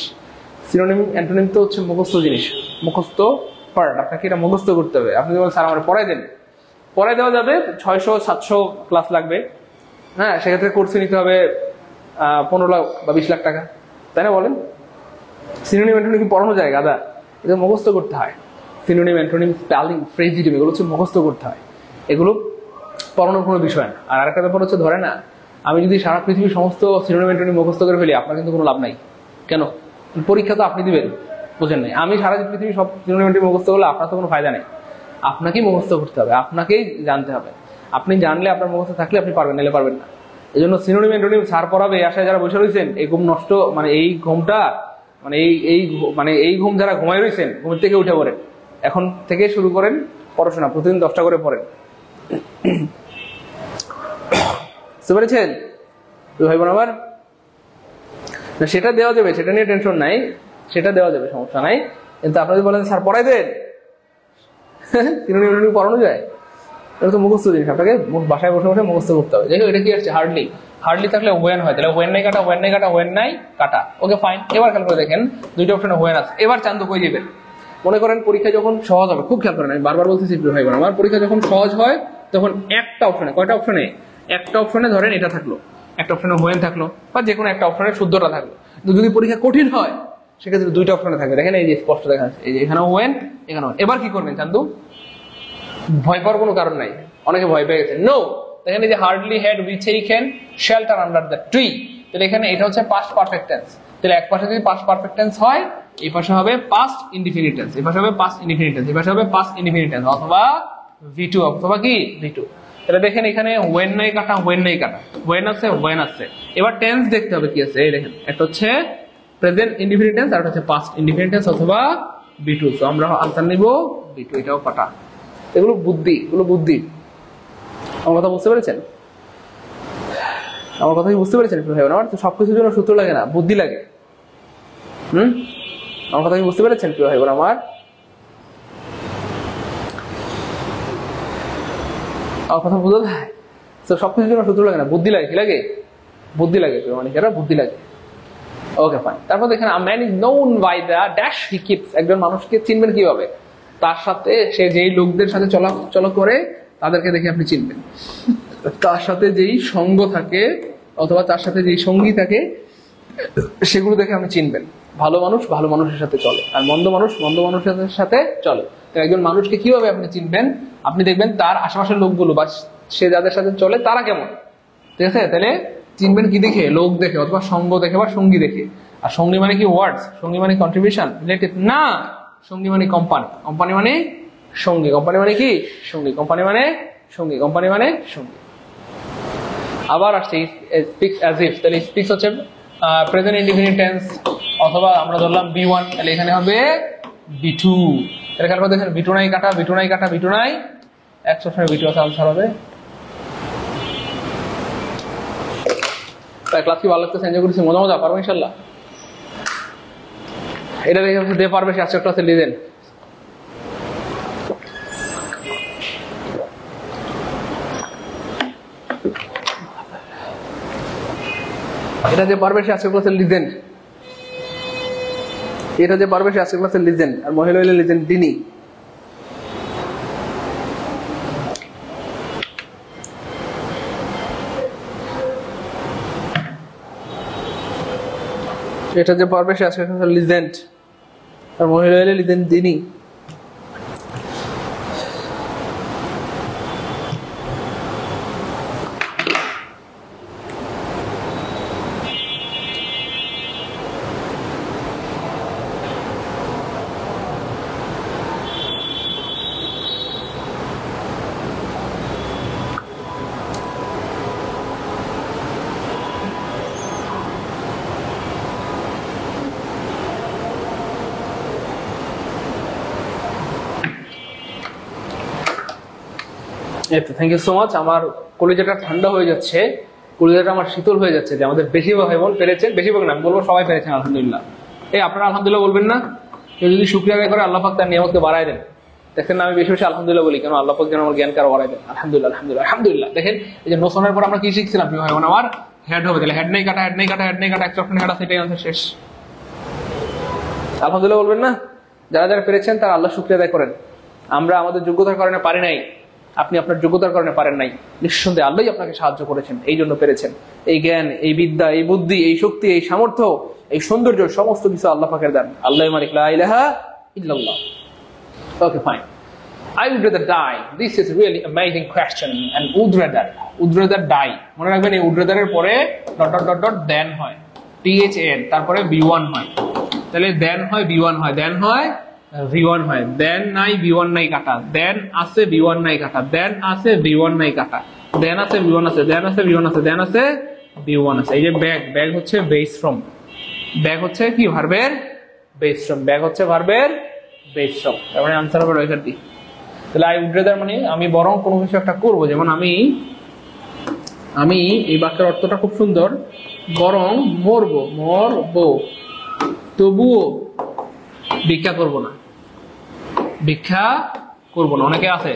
সিনোনিম অ্যান্টোনিম তো হচ্ছে মুখস্থ জিনিস, মুখস্থ পার্ট। আপনাকে এটা মুখস্থ করতে হবে। আপনি বলেন স্যার আমার পড়াই দেন, পড়াই দেওয়া যাবে। 600-700 ক্লাস লাগবে, হ্যাঁ সেক্ষেত্রে কোর্সে নিতে হবে 15 লাখ বা 20 লাখ টাকা, তাই না বলেন? সিনোনিম অ্যান্টোনিম কি পড়ানো যায় গাদা? এটা মুখস্থ করতে হয়। সিনোনিম অ্যান্টোনিম স্পেলিং ফ্রেজিডিম এগুলো হচ্ছে মুখস্থ করতে হয়, এগুলো পড়ানোর কোনো বিষয় না। আর আরেকটা ব্যাপার হচ্ছে, ধরে না আমি যদি সারা পৃথিবীর সমস্ত সিনোনিম অ্যান্টোনিম মুখস্থ করে ফেলি, আপনার কিন্তু কোনো লাভ নাই। কেন? পরীক্ষা তো আপনি দিবেন, বুঝেন নাই? আমি সারা পৃথিবীর সব সিনোনিম অ্যান্টোনিম মুখস্থ করলে আপনার তো কোনো ফায়দা নেই। আপনাকেই মুখস্থ করতে হবে, আপনাকেই জানতে হবে। আপনি জানলে আপনার মুখস্থ থাকলে আপনি পারবেন, নাহলে পারবেন না। এই জন্য সিনোনিম অ্যান্টোনিম স্যার পড়াবে এই আশায় যারা বসে রয়েছেন, এই ঘুম নষ্ট, মানে এই ঘুমটা মানে এই ঘুম যারা ঘুমাই রয়েছেন, ঘুমের থেকে উঠে পড়েন। এখন থেকে শুরু করেন পড়াশোনা, প্রতিদিন 10টা করে পড়েন। বুঝতে পেরেছেন ভাই বোন আমার? সেটা দেওয়া যাবে, সেটা নিয়ে টেনশন নাই, সেটা দেওয়া যাবে, সমস্যা নাই। কিন্তু আপনারা যদি বলেন স্যার পড়াই দেন, সিনোনিম পড়ানো যায়? এটা তো মুখস্থ জিনিস, আপনাকে বাসায় বসে বসে মুখস্থ করতে হবে। দেখো এটা কি আসছে? হার্ডলি থাকলে ওয়েন হয়, তাহলে ওয়েন নাই কাটা ওয়েন নাই কাটা ওয়েন নাই কাটা। Okay fine. এবার খেয়াল করে দেখেন দুইটা অপশনে ওয়েন আছে। এবার চান্দু কই দিবেন? মনে করেন পরীক্ষা যখন সহজ হবে, খুব খেয়াল করেন, আমি বারবার বলতেছি ভাই বোন আমার, পরীক্ষা যখন সহজ হয় তখন একটা অপশনে, কয়টা অপশনে? একটা অপশনে ধরেন এটা থাকলো, একটা অপশনে ওয়েন থাকলো, বা যে কোনো একটা অপশনে শুদ্ধটা থাকলো। কিন্তু যদি পরীক্ষা কঠিন হয় সেক্ষেত্রে দুইটা অপশনে থাকবে। দেখেন এই যে স্পষ্ট দেখা যাচ্ছে, এই যে এখানে ওয়েন, এখানে ওয়েন। এবার কি করবেন চান্দু? ভয় পাওয়ার কোনো কারণ নাই। অনেকে ভয় পেয়ে গেছে। নো, দেখেন এই যে hardly had we taken shelter under the tree. তাহলে এখানে এটা হচ্ছে পাস্ট পারফেক্ট টেন্স। তাহলে এক পাশে যদি পাস্ট পারফেক্ট টেন্স হয়, এই পাশে হবে পাস্ট ইনডিফিনিট টেন্স, এই পাশে হবে পাস্ট ইনডিফিনিট টেন্স, এই পাশে হবে পাস্ট ইনডিফিনিট টেন্স, অথবা V2, অথবা কি V2। তাহলে দেখেন এখানে ওয়েন নাই কাটা ওয়েন নাই কাটা, ওয়েন আছে ওয়েন আছে। এবার টেন্স দেখতে হবে কি আছে। এই দেখেন একটা হচ্ছে প্রেজেন্ট ইনডিফিনিট টেন্স, আর একটা হচ্ছে পাস্ট ইনডিফিনিট টেন্স অথবা V2। তো আমরা আনসার নিব V2, এটাও কাটা। এগুলো বুদ্ধি, এগুলো বুদ্ধি। আমার কথা বুঝতে পেরেছেন? আমার কথা কি বুঝতে পেরেছেন? আমার তো সবকিছুর জন্য সূত্র লাগে না, বুদ্ধি লাগে। আমার কথা কি বুঝতে পেরেছেন প্রিয় ভাই বোন আমার? আমার কথা বুঝতে যায়? তো সবকিছুর জন্য সূত্র লাগে না, বুদ্ধি লাগে। কি লাগে? বুদ্ধি লাগে প্রিয় মানিকেরা, বুদ্ধি লাগে। ওকে ফাইন। তারপর দেখেন a man is known by the dash he keeps। একজন মানুষকে চিনবেন কিভাবে? তার সাথে সে যেই লোকদের সাথে চলাচল করে তাদেরকে দেখে আপনি চিনবেন। তার সাথে যেই সঙ্গ থাকে অথবা তার সাথে যেই সঙ্গী থাকে সেগুলো দেখে আপনি চিনবেন। ভালো মানুষ ভালো মানুষের সাথে চলে, আর মন্দ মানুষ মন্দ মানুষের সাথে চলে। তো একজন মানুষকে কিভাবে আপনি চিনবেন? আপনি দেখবেন তার আশেপাশের লোকগুলো বা সে যাদের সাথে চলে তারা কেমন, ঠিক আছে? তাহলে চিনবেন কি দেখে? লোক দেখে, অথবা সঙ্গ দেখে বা সঙ্গী দেখে। আর সঙ্গী মানে কি ওয়ার্ডস? সঙ্গী মানে কন্ট্রিবিউশন, রিলেটিভ না। সঙ্গী মানে কোম্পানি, কোম্পানি মানে সঙ্গী, কোম্পানি মানে কি সঙ্গী, কোম্পানি মানে সঙ্গী, কোম্পানি মানে সঙ্গী। আবার আসছে স্পিক্স অ্যাজ ইফ। তাহলে স্পিক্স হচ্ছে প্রেজেন্ট ইনডিফিনিট টেন্স, অথবা আমরা ধরলাম B1, তাহলে এখানে হবে B2। তাহলে খেয়াল করে দেখেন B2 নাই কাটা B2 নাই কাটা B2 নাই, 100% B2 আছে, আনসার হবে। ক্লাস কি ভালো লাগতেছে? এনজয় করেছি? মজা পারবো ইনশাল্লাহ? এটা দেখে দিয়ে পারবে সে আজকের ক্লাসে লিজেন। এটা যে পারবে সে আজকের ক্লাসের লিজেন্ড, এটা যে পারবে সে আজকের ক্লাসের লিজেন্ড। আর মহিলা হইলে লিজেন্ড তিনি। এটা যে পারবে সে আজকের ক্লাসের লিজেন্ড। আর মহিলা হলে নিতেন তিনি। Thank you so much. আমার কলিজাটা ঠান্ডা হয়ে যাচ্ছে, কলিজাটা আমার শীতল হয়ে যাচ্ছে যে আমাদের বেশিরভাগ ভাই বোন পেরেছেন, বেশিরভাগ না আমি বলবো সবাই পেরেছেন আলহামদুলিল্লাহ। এই আপনারা আলহামদুলিল্লাহ বলবেন না? কেউ যদি শুকরিয়া আদায় করে আল্লাহ পাক তার নিয়ামতকে বাড়ায় দেন। দেখেন না আমি বেশি বেশি আলহামদুলিল্লাহ বলি কেন? আল্লাহ পাক যেন আমার জ্ঞানকে আরো বাড়ায় দেন। আলহামদুলিল্লাহ আলহামদুলিল্লাহ আলহামদুলিল্লাহ। দেখেন এই যে নোসনের পর আমরা কি শিখছিলাম? ভাই বোন আমার হেড হবে, তাহলে হেড নেই কাটা, হেড নেই কাটা, হেড নেই কাটা, একটা হেড আছে, সেটাই আনসার শেষ। আলহামদুলিল্লাহ বলবেন না? যারা যারা পেরেছেন তারা আল্লাহ শুকরিয়া আদায় করেন। আমরা আমাদের যোগ্যতার কারণে পারি নাই, আপনি আপনার যোগ্যতার কারণে পারেন নাই, নিঃসন্দেহে আল্লাহই আপনাকে সাহায্য করেছেন, এই জন্য পেরেছেন। এই জ্ঞান, এই বিদ্যা, এই বুদ্ধি, এই শক্তি, এই সামর্থ্য, এই সৌন্দর্য সমস্ত কিছু আল্লাহ পাকের দান। আল্লাহ মালিক লা ইলাহা ইল্লাল্লাহ। Okay fine. I would rather die. This is really amazing question. And would rather die. মনে রাখবেন এই would rather এর পরে ডট ডট ডট ডট দেন হয়, THN, তারপরে V1 হয়। তাহলে দেন হয় V1 হয়, দেন হয় V1 হয়, দেন নাই V1 নাই কাটা, দেন আছে V1 নাই কাটা, দেন আছে V1 নাই কাটা, দেন আছে V1 আছে, দেন আছে V1 আছে, দেন আছে V1 আছে। এই যে ব্যাগ হচ্ছে বেস ফ্রম, ব্যাগ হচ্ছে কি ভার্বের বেস ফ্রম, ব্যাগ হচ্ছে ভার্বের বেস ফ্রম। তার মানে আনসার হবে রাইট ডি। তাহলে আই উড রাদার মানে আমি বরং কোনো কিছু একটা করবো, যেমন আমি এই বাক্যের অর্থটা খুব সুন্দর, বরং মরবো তবুও ভিক্ষা করব না, ভিক্ষা করব না। অনেকে আছে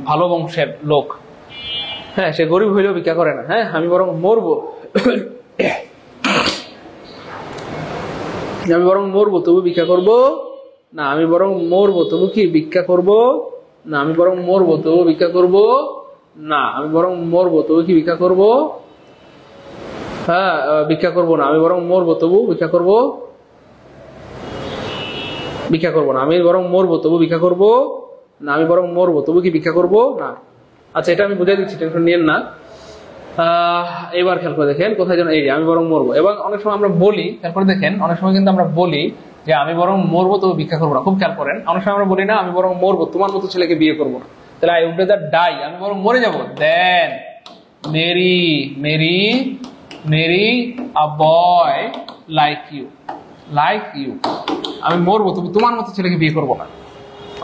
ভালো বংশের লোক, হ্যাঁ সে গরিব হইলেও ভিক্ষা করে না, হ্যাঁ আমি বরং মরবো, আমি বরং মরবো তবু ভিক্ষা করব না, আমি বরং মরবো তবু কি ভিক্ষা করব না, আমি বরং মরবো তবু ভিক্ষা করব না, আমি বরং মরবো তবু কি ভিক্ষা করব, হ্যাঁ ভিক্ষা করব না, আমি বরং মরবো তবু ভিক্ষা করব না, আমি বরং মরবো তবু ভিক্ষা করব না, আমি বরং মরবো তবু কি ভিক্ষা করব না। আচ্ছা এটা আমি বুঝাই দিচ্ছি, টেনশন নিয়েন না। এবার খেয়াল করে দেখেন কোথায় যেন এই যে আমি বরং মরবো, এবং অনেক সময় আমরা বলি, খেয়াল করে দেখেন অনেক সময় কিন্তু আমরা বলি যে আমি বরং মরবো তবু ভিক্ষা করবো না। খুব খেয়াল করেন, অনেক সময় আমরা বলি না আমি বরং মরবো তোমার মতো ছেলেকে বিয়ে করবো না। তাহলে আই উড রাদার ডাই, আমি বরং মরে যাবো, then marry a boy like you, আমি মরবো তবু তোমার মতো ছেলেকে বিয়ে করবো না।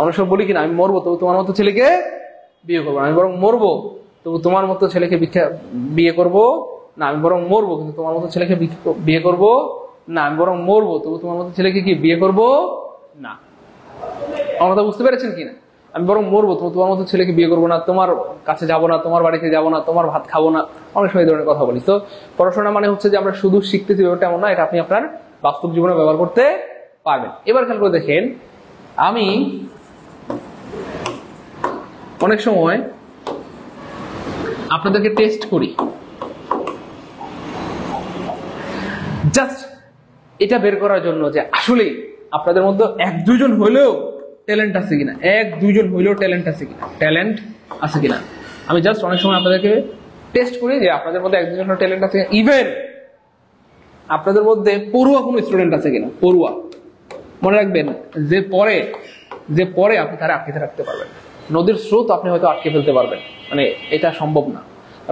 অনেক সময় বলি কিনা আমি মরবো তবু তোমার মতো ছেলেকে বিয়ে করবো না, আমি বরং মরবো তবু তোমার মতো ছেলেকে বিয়ে করবো না, আমি বরং মরবো কিন্তু তোমার মতো ছেলেকে বিয়ে করবো না, আমি বরং মরবো তবু তোমার মতো ছেলেকে কি বিয়ে করবো না। আমার কথা বুঝতে পেরেছেন কিনা? আমি বরং মরবো তবু তোমার মতো ছেলেকে বিয়ে করবো না, তোমার কাছে যাবো না, তোমার বাড়িতে যাবো না, তোমার ভাত খাবো না। অনেক সময় এই ধরনের কথা বলি। তো পড়াশোনা মানে হচ্ছে যে আমরা শুধু শিখতেছি ব্যাপারটা এমন না, এটা আপনি আপনার বাস্তব জীবনে ব্যবহার করতে পারবেন। এবার খেয়াল করে দেখেন, আমি অনেক সময় আপনাদেরকে টেস্ট করি জাস্ট এটা বের করার জন্য যে আসলে আপনাদের মধ্যে এক দুইজন হইলেও ট্যালেন্ট আছে কিনা, ট্যালেন্ট আছে কিনা। আমি জাস্ট অনেক সময় আপনাদেরকে টেস্ট করি যে আপনাদের মধ্যে এক দুইজনের ট্যালেন্ট আছে, ইভেন আপনাদের মধ্যে পড়ুয়া কোনো স্টুডেন্ট আছে কিনা। পড়ুয়া মনে রাখবেন, যে পরে আপনি তারা আটকে রাখতে পারবেন। নদীর স্রোত আপনি হয়তো আটকে ফেলতে পারবেন, মানে এটা সম্ভব না।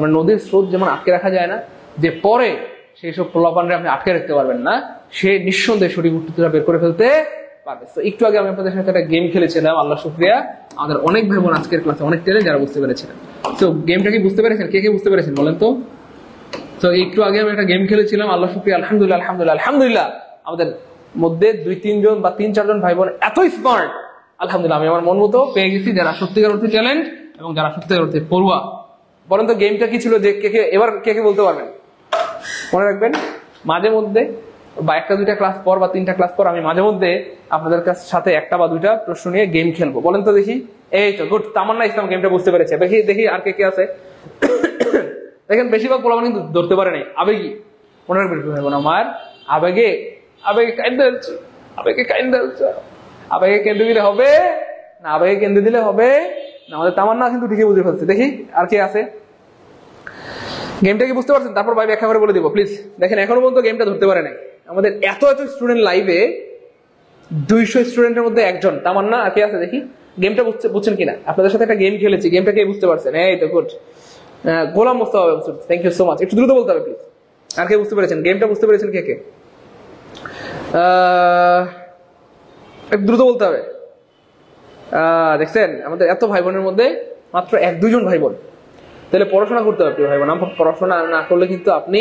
মানে নদীর স্রোত যেমন আটকে রাখা যায় না, যে পরে সেই সব প্রলোভনে আপনি আটকে রাখতে পারবেন না, সে নিঃসন্দেহে সঠিক উত্তরটা বের করে ফেলতে পারবে। তো একটু আগে আমি আপনাদের সাথে একটা গেম খেলেছিলাম, আল্লাহ শুকরিয়া আমাদের অনেক ভাই বোন আজকের ক্লাসে অনেক ট্যালেন্ট যারা বুঝতে পেরেছিলেন। তো গেমটা কি বুঝতে পেরেছেন? কে বুঝতে পেরেছেন বলেন তো? তো একটু আগে আমি একটা গেম খেলেছিলাম, আল্লাহ শুকরিয়া আলহামদুলিল্লাহ আমাদের মধ্যে 2-3 জন বা 3-4 জন ভাই বোন এত স্মার্ট, আলহামদুলিল্লাহ আমি আমার মন মতো পেয়ে গেছি যারা সত্যিকার অর্থে ট্যালেন্ট এবং যারা সত্যিকার অর্থে পড়ুয়া। বলেন তো গেমটা কি ছিল, যে এবার কে বলতে পারবেন? মনে রাখবেন মাঝে মধ্যে বা 1-2টা ক্লাস পর বা 3টা ক্লাস পর আমি মাঝে মধ্যে আপনাদের সাথে 1টা বা 2টা প্রশ্ন নিয়ে গেম খেলবো। বলেন তো দেখি। এই তো গুড, তামান্না ইসলাম গেমটা বুঝতে পেরেছে। দেখি আর কে আছে। দেখেন বেশিরভাগ পোলাপান কিন্তু ধরতে পারে নাই। আবেগী, মনে রাখবেন আমার আবেগে কাঁদতে আবেগে কেন্দ্র আবেগে কেন্দ্র দিলে হবে না, আবেগে কেন্দ্র দিলে হবে না। আমাদের তামান্না কিন্তু ঠিকই বুঝে ফেলছে। দেখি আর কে আছে, গেমটা কি বুঝতে পারছেন? তারপর ভাই ব্যাখ্যা করে বলে দিব প্লিজ। দেখেন এখনো পর্যন্ত গেমটা ধরতে পারে নাই। আমাদের এত এত স্টুডেন্ট লাইভে 200 স্টুডেন্টের মধ্যে একজন তামান্না আর কে আছে দেখি, গেমটা বুঝছেন কিনা? আপনাদের সাথে একটা গেম খেলেছি, গেমটা কে বুঝতে পারছেন? এই তো good, Golam Mostafa, thank you so much. একটু দ্রুত বলতে হবে প্লিজ। আর কে বুঝতে পেরেছেন? গেমটা বুঝতে পেরেছেন কে কে? একটু দ্রুত বলতে হবে। দেখছেন আমাদের এত ভাই বোনের মধ্যে মাত্র 1-2 জন ভাই বোন। তাহলে পড়াশোনা করতে হবে প্রিয় ভাই বোন। পড়াশোনা না করলে কিন্তু আপনি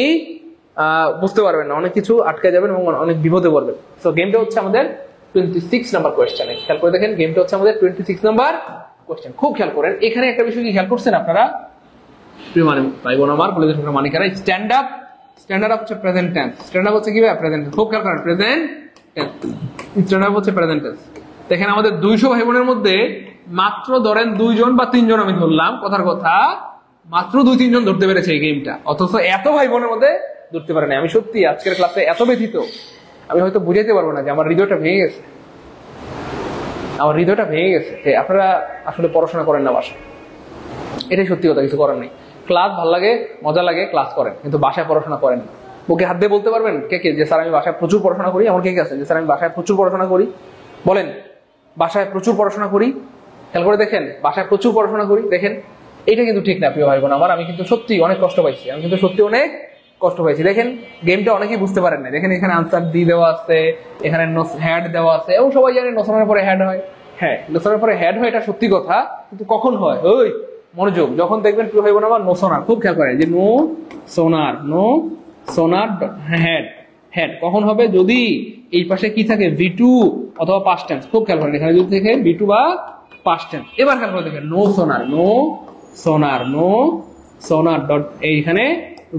বুঝতে পারবেন না, অনেক কিছু আটকে যাবেন এবং অনেক বিপদে পড়বেন। তো গেমটা হচ্ছে আমাদের 26 নাম্বার কোয়েশ্চেন। খেয়াল করে দেখেন, গেমটা হচ্ছে আমাদের 26 নাম্বার কোয়েশ্চেন। খুব খেয়াল করেন, এখানে একটা বিষয় কি খেয়াল করছেন আপনারা প্রিয় ভাই বোন আমার, বলে দেখুন মানিকারা, স্ট্যান্ড আপ হচ্ছে প্রেজেন্ট টেন্স। স্ট্যান্ড আপ হচ্ছে কি ভাই? Present tense. খুব খেয়াল করেন, প্রেজেন্ট টেন্স, স্ট্যান্ড আপ হচ্ছে প্রেজেন্ট টেন্স। দেখেন আমাদের 200 ভাই বোনের মধ্যে মাত্র ধরেন 2 জন বা 3 জন, আমি ধরলাম কথার কথা, মাত্র 2-3 জন ধরতে পেরেছে এই গেমটা, অথচ এত ভাই বোনের মধ্যে ধরতে পারে না। আমি সত্যি আজকের ক্লাসে এত ব্যথিত, আমি হয়তো বুঝাইতে পারবো না যে আমার হৃদয়টা ভেঙে গেছে, আমার হৃদয়টা ভেঙে গেছে। আপনারা আসলে পড়াশোনা করেন না বাসায়, এটাই সত্যি কথা, কিছু করার নেই। ক্লাস ভালো লাগে, মজা লাগে, ক্লাস করেন, কিন্তু বাসায় পড়াশোনা করেন না। ওকে হাত দিয়ে বলতে পারবেন কে কে যে স্যার আমি বাসায় প্রচুর পড়াশোনা করি? আমার কে কে আছে যে স্যার আমি বাসায় প্রচুর পড়াশোনা করি? বলেন, বাসায় প্রচুর পড়াশোনা করি। খেয়াল করে দেখেন, বাসায় প্রচুর পড়াশোনা করি। দেখেন এটা কিন্তু ঠিক না প্রিয় ভাই বোন আমার। আমি কিন্তু সত্যি অনেক কষ্ট পাইছি, আমি কিন্তু সত্যি অনেক কষ্ট পাইছি। দেখেন গেমটা অনেকেই বুঝতে পারেন না। দেখেন এখানে আনসার দিয়ে দেওয়া আছে, এখানে হ্যাড দেওয়া আছে, এবং সবাই জানে নোসনের পরে হ্যাড হয়। হ্যাঁ, নোসনের পরে হ্যাড হয়, এটা সত্যি কথা, কিন্তু কখন হয়? ওই মনোযোগ, যখন দেখবেন প্রিয় ভাই বোন আমার নোসোনার, খুব খেয়াল করেন যে নো সোনার হেড কখন হবে? যদি এই পাশে কি থাকে, V2 অথবা পাস্ট টেন্স। খুব খেয়াল করেন, এখানে যদি থেকে V2 বা পাস্ট টেন্স। এবার খেয়াল করে দেখেন, নো সোনার ডট, এইখানে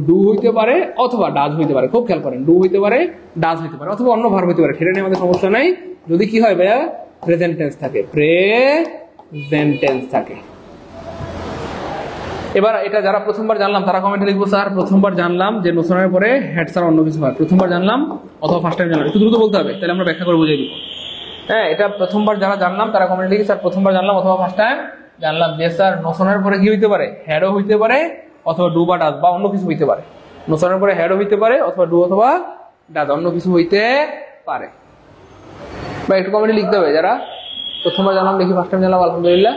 ডু হইতে পারে অথবা ডাজ হইতে পারে। খুব খেয়াল করেন, ডু হইতে পারে, ডাজ হইতে পারে, অথবা অন্য ভার্ব হইতে পারে, সেটা নিয়ে আমাদের সমস্যা নাই। যদি কি হয় ভাইয়া? প্রেজেন্ট টেন্স থাকে, প্রেজেন্ট টেন্স থাকে। এবার এটা যারা প্রথমবার জানলাম তারা কমেন্টে লিখবো, স্যার প্রথমবার জানলাম যে নোসনের পরে হেড ছাড়া অন্য কিছু হয়, প্রথমবার জানলাম অথবা ফার্স্ট টাইম জানলাম। একটু দ্রুত বলতে হবে, তাহলে আমরা ব্যাখ্যা করে বুঝিয়ে দিব। হ্যাঁ, এটা প্রথমবার যারা জানলাম তারা কমেন্টে লিখি, স্যার প্রথমবার জানলাম অথবা ফার্স্ট টাইম জানলাম যে স্যার নোসনের পরে কি হইতে পারে? হেডও হইতে পারে, অথবা ডু বা ডাজ বা অন্য কিছু হইতে পারে। নোসনের পরে হেডও হইতে পারে, অথবা ডু অথবা ডাজ, অন্য কিছু হইতে পারে। বা একটু কমেন্টে লিখতে হবে যারা প্রথমবার জানলাম, দেখি ফার্স্ট টাইম জানলাম, আলহামদুলিল্লাহ।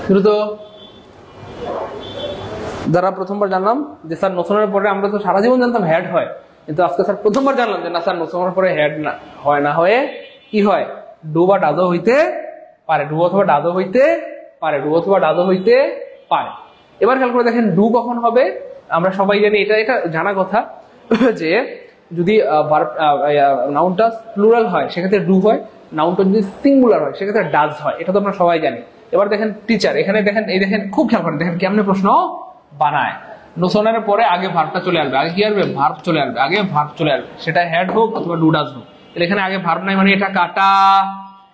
দ্রুত, যারা প্রথমবার জানলাম যে স্যার নোসনের পরে, আমরা তো সারা জীবন জানতাম হেড হয়, কিন্তু আজকে স্যার প্রথমবার জানলাম যে না স্যার নোসনের পরে হেড না হয়, না হয়ে কি হয়? ডু বা ডাজও হইতে পারে, ডু অথবা ডাজও হইতে পারে, ডু অথবা ডাজও হইতে পারে। এবার খেয়াল করে দেখেন, ডু কখন হবে? আমরা সবাই জানি, এটা জানা কথা যে যদি নাউনটা প্লুরাল হয় সেক্ষেত্রে ডু হয়, নাউনটা যদি সিঙ্গুলার হয় সেক্ষেত্রে ডাজ হয়, এটা তো আমরা সবাই জানি। এবার দেখেন টিচার, এখানে দেখেন, এই দেখেন খুব খেয়াল করেন, দেখেন কেমনে প্রশ্ন বানায়। নোসনের পরে আগে ভার্বটা চলে আসবে, আগে কি আসবে? ভার্ব চলে আসবে, আগে ভার্ব চলে আসবে, সেটা হেড হোক অথবা ডু ডাজ হোক। তাহলে এখানে আগে ভার্ব নাই, মানে এটা কাটা,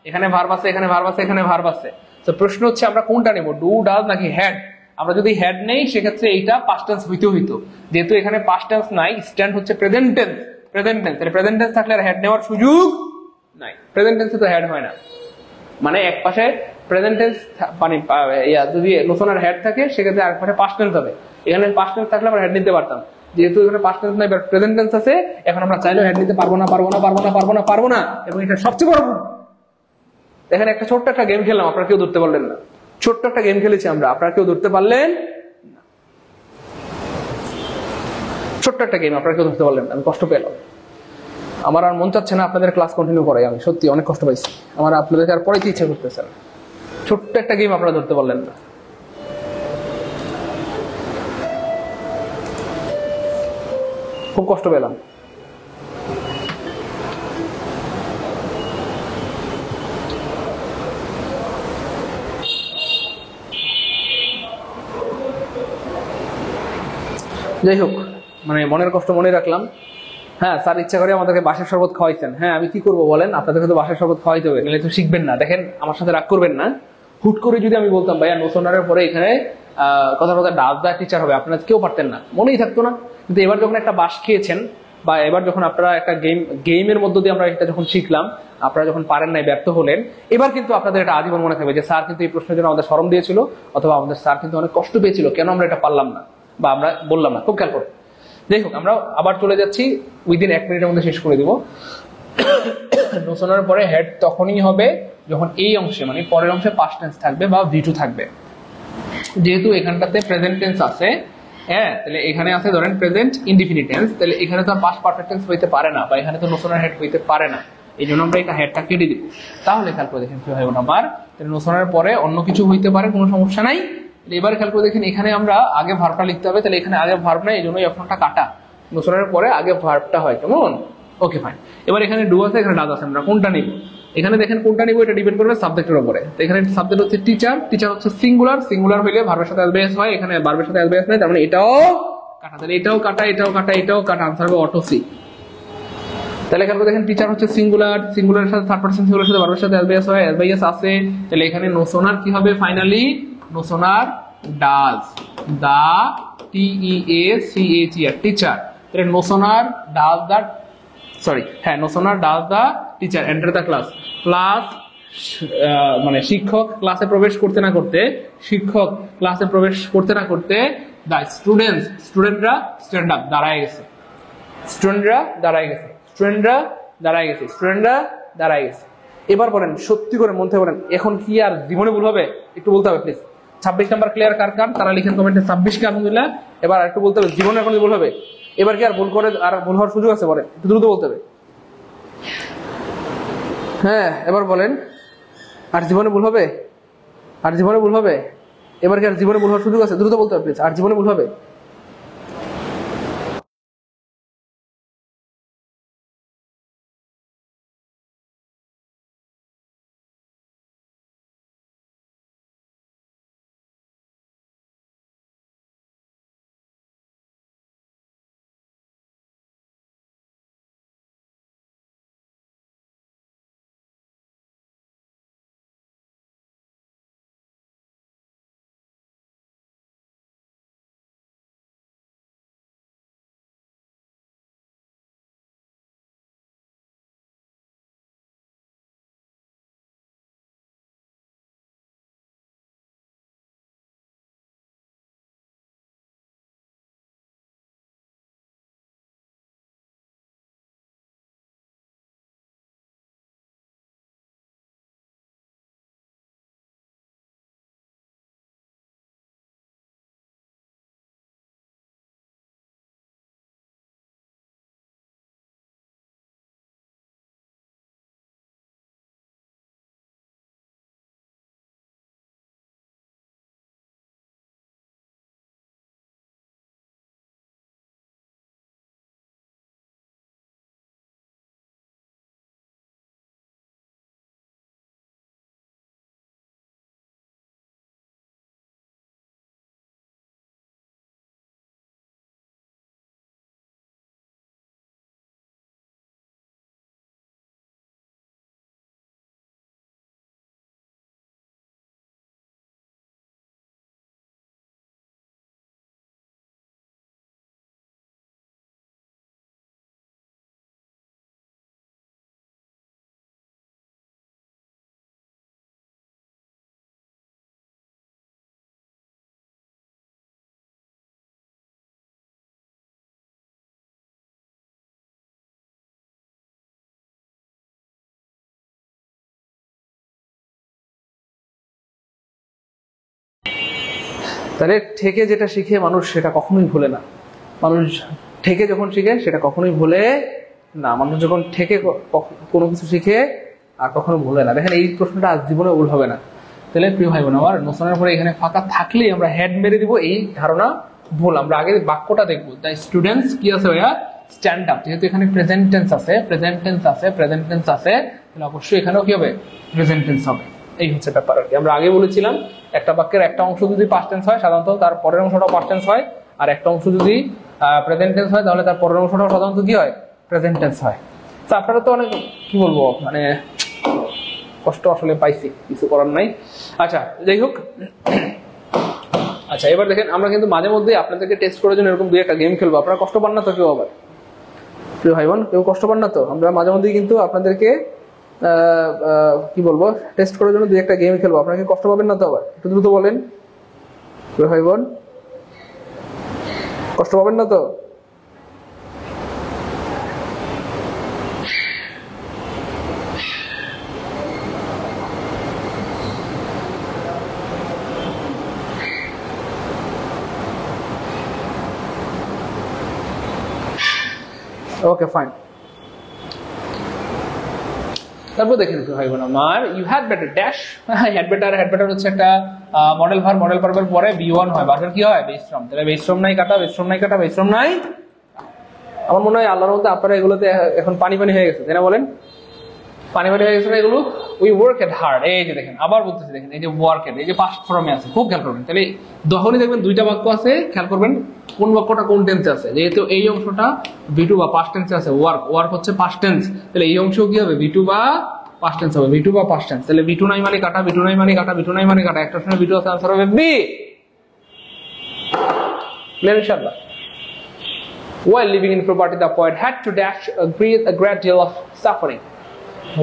এখানে ভার্ব আছে, এখানে ভার্ব আছে, এখানে ভার্ব আছে। তো প্রশ্ন হচ্ছে আমরা কোনটা নেব, ডু ডাজ নাকি হেড? আমরা যদি হেড নেই সেক্ষেত্রে এইটা পাস্ট টেন্স হইতো, যেহেতু এখানে পাস্ট টেন্স নাই, স্ট্যান্ড হচ্ছে প্রেজেন্ট টেন্স। তাহলে প্রেজেন্ট টেন্স থাকলে আর হেড নেওয়ার সুযোগ নাই, প্রেজেন্ট টেন্সে তো হেড হয় না। মানে এক পাশে প্রেজেন্ট টেন্স মানে যদি নোসনের হেড থাকে সেক্ষেত্রে আরেক পাশে পাস্ট টেন্স হবে। এখানে পাস্ট টেন্স থাকলে আমরা হেড নিতে পারতাম, যেহেতু এখানে পাস্ট টেন্স নাই, প্রেজেন্ট টেন্স আছে, এখন আমরা চাইলেও হেড নিতে পারবো না। এবং এটা সবচেয়ে বড় ভুল। এখানে একটা ছোট্ট একটা গেম খেললাম, আপনারা কেউ ধরতে পারলেন না। ছোট্ট একটা গেম খেলেছি আমরা, আপনারা কেউ ধরতে পারলেন না। ছোট্ট একটা গেম, আপনারা কেউ ধরতে পারলেন না, আমি কষ্ট পেলাম। আমার আর মন চাচ্ছে না আপনাদের ক্লাস কন্টিনিউ করাই, আমি সত্যি অনেক কষ্ট পাইছি, আমার আপনাদেরকে আর পড়াইতে ইচ্ছা করতেছে না। ছোট্ট একটা গেম আপনারা ধরতে পারলেন না, খুব কষ্ট পেলাম। যাই হোক, মানে মনের কষ্ট মনে রাখলাম। হ্যাঁ, স্যার ইচ্ছা করে আমাদেরকে বাঁশের শরবত খাওয়াইছেন। হ্যাঁ, আমি কি করবো বলেন, আপনাদেরকে তো বাঁশের শরবত খাওয়াইতে হবে, নাহলে তো শিখবেন না। দেখেন, আমার সাথে রাগ করবেন না, হুট করে যদি আমি বলতাম ভাইয়া নোসনারের পরে এখানে কথা কথা ডাজ দ্য টিচার হবে, আপনারা কেউ পারতেন না, মনেই থাকতো না। কিন্তু এবার যখন একটা বাস খেয়েছেন, বা এবার যখন আপনারা একটা গেমের মধ্য দিয়ে আমরা এটা যখন শিখলাম, আপনারা যখন পারেন নাই, ব্যর্থ হলেন, এবার কিন্তু আপনাদের এটা আজীবন মনে থাকবে যে স্যার কিন্তু এই প্রশ্নের জন্য আমাদের শরম দিয়েছিল, অথবা আমাদের স্যার কিন্তু অনেক কষ্ট পেয়েছিল, কেন আমরা এটা পারলাম না বা আমরা বললাম না। খুব খেয়াল করুন। যাই হোক, আমরা আবার চলে যাচ্ছি, উইদিন 1 মিনিটের মধ্যে শেষ করে দিব। নোশনের পরে হেড তখনই হবে যখন এই অংশে, মানে পরের অংশে পাস্ট টেন্স থাকবে বা V2 থাকবে। যেহেতু এখানটাতে প্রেজেন্ট টেন্স আছে, হ্যাঁ, তাহলে এখানে আছে ধরেন প্রেজেন্ট ইনডিফিনিট টেন্স, তাহলে এখানে তো পাস্ট পারফেক্ট টেন্স হইতে পারে না, বা এখানে তো নোশনের হেড হইতে পারে না। এই জন্য আমরা এটা হেডটা কেটে দিব। তাহলে খেয়াল করে দেখেন কি হয় আমার, তাহলে নোশনের পরে অন্য কিছু হইতে পারে, কোনো সমস্যা নাই। এবার খেয়াল করে দেখেন, এখানে আমরা আগে ভার্বটা লিখতে হবে, তাহলে এখানে আগে ভার্ব নাই, এই জন্য অপশনটা কাটা, নোশনের পরে আগে ভার্বটা হয়, কেমন? Okay fine. এবার এখানে ডু আছে, এখানে ডাজ আছে, আমরা কোনটা নিব? এখানে দেখেন কোনটা নিব, এটা ডিপেন্ড করবে সাবজেক্টের উপরে। তো এখানে সাবজেক্ট হচ্ছে টিচার, টিচার হচ্ছে সিঙ্গুলার, সিঙ্গুলার হইলে ভার্বের সাথে এসবিএস হয়, এখানে ভার্বের সাথে এসবিএস নাই, তার মানে এটাও কাটা, তাহলে এটাও কাটা, এটাও কাটা, এটাও কাটা, আনসার হবে অটো সি। তাহলে এখানে দেখেন টিচার হচ্ছে সিঙ্গুলার, সিঙ্গুলারের সাথে থার্ড পারসন সিঙ্গুলারের সাথে ভার্বের সাথে এসবিএস হয়, এসবিএস আছে, তাহলে এখানে নোশনার কি হবে? Finally no sooner does the, TEACHER teacher, তাহলে নোশনার ডাজ দা, সরি হ্যাঁ, no sooner does the teacher enter the class. Class মানে শিক্ষক ক্লাসে প্রবেশ করতে না করতে, শিক্ষক ক্লাসে প্রবেশ করতে না করতে, দ্য স্টুডেন্টস, স্টুডেন্টরা স্ট্যান্ড আপ, দাঁড়ায় গেছে, স্টুডেন্টরা দাঁড়ায় গেছে, স্টুডেন্টরা দাঁড়ায় গেছে, স্টুডেন্টরা দাঁড়ায় গেছে। এবার বলেন, সত্যি করে মন থেকে বলেন, এখন কি আর জীবনে ভুল হবে? একটু বলতে হবে প্লিজ। 26 নাম্বার ক্লিয়ার কার কার, তারা লিখেন কমেন্টে 26 কে আলহামদুলিল্লাহ। এবার একটু বলতে হবে, জীবনে এখন ভুল হবে? এবার কি আর ভুল করে আর ভুল হওয়ার সুযোগ আছে? বলেন, একটু দ্রুত বলতে হবে। হ্যাঁ, এবার বলেন, আর জীবনে ভুল হবে? আর জীবনে ভুল হবে? এবার কি আর জীবনে ভুল হওয়ার সুযোগ আছে? দ্রুত বলতে হবে প্লিজ, আর জীবনে ভুল হবে? তাহলে ঠেকে যেটা শিখে মানুষ সেটা কখনোই ভুলে না। মানুষ ঠেকে যখন শিখে সেটা কখনোই ভুলে না। মানুষ যখন ঠেকে কোনো কিছু শিখে আর কখনো ভুলে না। দেখেন, এই প্রশ্নটা আজ জীবনে ভুল হবে না। তাহলে প্রিয় ভাই বোন আমার, নোশনের পরে এখানে ফাঁকা থাকলেই আমরা হেড মেরে দিব, এই ধারণা ভুল। আমরা আগে বাক্যটা দেখবো, দ্য স্টুডেন্টস কি আছে ভাইয়া? Stand up. যেহেতু এখানে প্রেজেন্ট টেন্স আছে, প্রেজেন্ট টেন্স আছে, প্রেজেন্ট টেন্স আছে, তাহলে অবশ্যই এখানেও কি হবে? প্রেজেন্ট টেন্স হবে। এই হচ্ছে ব্যাপার আর কি। আমরা আগে বলেছিলাম, একটা বাক্যের একটা অংশ যদি পাস্ট টেন্স হয়, সাধারণত তার পরের অংশটাও পাস্ট টেন্স হয়, আর একটা অংশ যদি প্রেজেন্ট টেন্স হয়, তাহলে তার পরের অংশটাও সাধারণত কি হয়? প্রেজেন্ট টেন্স হয়। তো আপনারা তো অনেক কি বলবো, মানে কষ্ট আসলে পাইছি, কিছু করার নাই। আচ্ছা, যাই হোক, আচ্ছা, এবার দেখেন আমরা কিন্তু মাঝে মধ্যে আপনাদেরকে টেস্ট করার জন্য এরকম দুই একটা গেম খেলবো। আপনারা কষ্ট পান না তো কেউ? আবার প্রিয় ভাই বোন, কেউ কষ্ট পান না তো? আমরা মাঝে মধ্যেই কিন্তু আপনাদেরকে কি বলবো, টেস্ট করার জন্য দুই একটা গেম খেলবো। আপনারা কি কষ্ট পাবেন না তো? আবার একটু দ্রুত বলেন প্রিয় ভাই বোন, কষ্ট পাবেন না তো? Okay fine. তারপর দেখেন ভাই বোন আমার, you had better dash, had better হচ্ছে একটা মডেল ভার্বের পরে বি1 হয়, ভার্বের কি হয়? Base form. তাহলে বেস ফর্ম নাই কাটা, বেস ফর্ম নাই কাটা, বেস ফর্ম নাই। আমার মনে হয় আল্লাহর মধ্যে আপনারা এগুলোতে এখন পানি হয়ে গেছে, তাই না? বলেন পানি হয়ে গেছে না এগুলো? We work at hard. এই যে দেখেন আবার বলতেছি, দেখেন এই যে ওয়ার্ক এট, এই যে পাস্ট ফর্মে আছে, খুব খেয়াল করবেন। তাহলে যখনই দেখবেন দুইটা বাক্য আছে, খেয়াল করবেন কোন বাক্যটা কোন টেন্সে আছে। যেহেতু এই অংশটা V2 বা পাস্ট টেন্সে আছে, ওয়ার্ক হচ্ছে পাস্ট টেন্স, তাহলে এই অংশ কি হবে? V2 বা পাস্ট টেন্স হবে, V2 বা পাস্ট টেন্স। তাহলে V2 নাই মানে কাটা, V2 নাই মানে কাটা, V2 নাই মানে কাটা, একটা সময় V2 আছে, আনসার হবে বি। ক্লিয়ার ইনশাআল্লাহ? While living in poverty, the poet had to dash a great deal of suffering.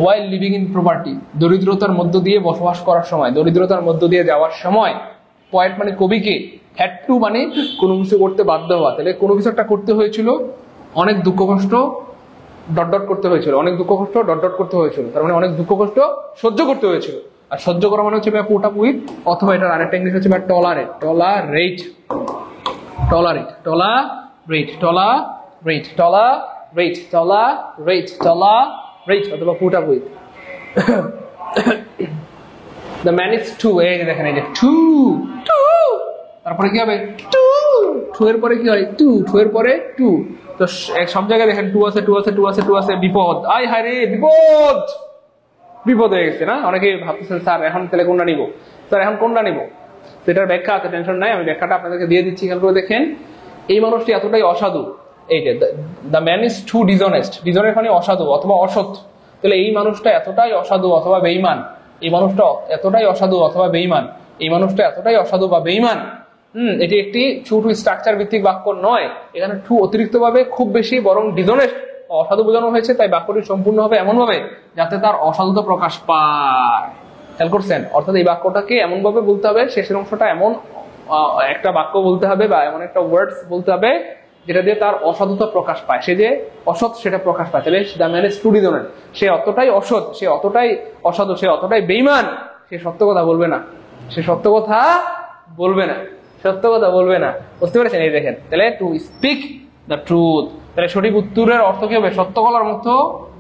While living in poverty, দরিদ্রতার মধ্য দিয়ে বসবাস করার সময়, দরিদ্রতার মধ্য দিয়ে যাওয়ার সময়, পয়েট মানে কবিকে, হ্যাড টু মানে কোনো কিছু করতে বাধ্য হওয়া। তাহলে কোনো কিছু একটা করতে হয়েছিল, অনেক দুঃখ কষ্ট ডট ডট করতে হয়েছিল, অনেক দুঃখ কষ্ট ডট ডট করতে হয়েছিল, তার মানে অনেক দুঃখ কষ্ট সহ্য করতে হয়েছিল। আর সহ্য করা মানে হচ্ছে পুট আপ উইথ, অথবা এটার আরেকটা ইংলিশ হচ্ছে tolerate, tolerate, tolerate, tolerate, tolerate, tolerate, tolerate, tolerate, অথবা put up with. The man is two, এই যে দেখেন এই যে টু, তারপরে কি হবে? টু এর পরে কি হয়? টু এর পরে টু। তো সব জায়গায় দেখেন টু আছে, বিপদ, আয় হায় রে বিপদ হয়ে গেছে না? অনেকে ভাবতেছেন স্যার এখন তাহলে কোনটা নিব, স্যার এখন কোনটা নিব? সেটার ব্যাখ্যা আছে, টেনশন নাই, আমি ব্যাখ্যাটা আপনাদেরকে দিয়ে দিচ্ছি। খেয়াল করে দেখেন, এই মানুষটি এতটাই অসাধু, এই যে the man is too dishonest, dishonest মানে অসাধু অথবা অসৎ। তাহলে এই মানুষটা এতটাই অসাধু অথবা বেঈমান, এই মানুষটা এতটাই অসাধু অথবা বেঈমান, এই মানুষটা এতটাই অসাধু বা বেঈমান। এটি একটি টু স্ট্রাকচার ভিত্তিক বাক্য নয়। এখানে টু অতিরিক্ত ভাবে খুব বেশি, বরং ডিসঅনেস্ট অসাধু বোঝানো হয়েছে। তাই বাক্যটি সম্পূর্ণ হবে এমন ভাবে যাতে তার অসাধুতা প্রকাশ পায়। খেয়াল করছেন? অর্থাৎ এই বাক্যটাকে এমন ভাবে বলতে হবে, শেষের অংশটা এমন একটা বাক্য বলতে হবে বা এমন একটা ওয়ার্ডস বলতে হবে যেটা দিয়ে তার অসাধুতা প্রকাশ পায়, সে যে অসৎ সেটা প্রকাশ পায়। তাহলে the man is too dishonest, সে অতটাই অসৎ, সে অতটাই অসাধু, সে অতটাই বেঈমান, সে সত্য কথা বলবে না, সে সত্য কথা বলবে না, সত্য কথা বলবে না। বুঝতে পেরেছেন? এই দেখেন, তাহলে টু স্পিক দ্য ট্রুথ, তাহলে সঠিক উত্তরের অর্থ কি হবে? সত্য বলার মতো,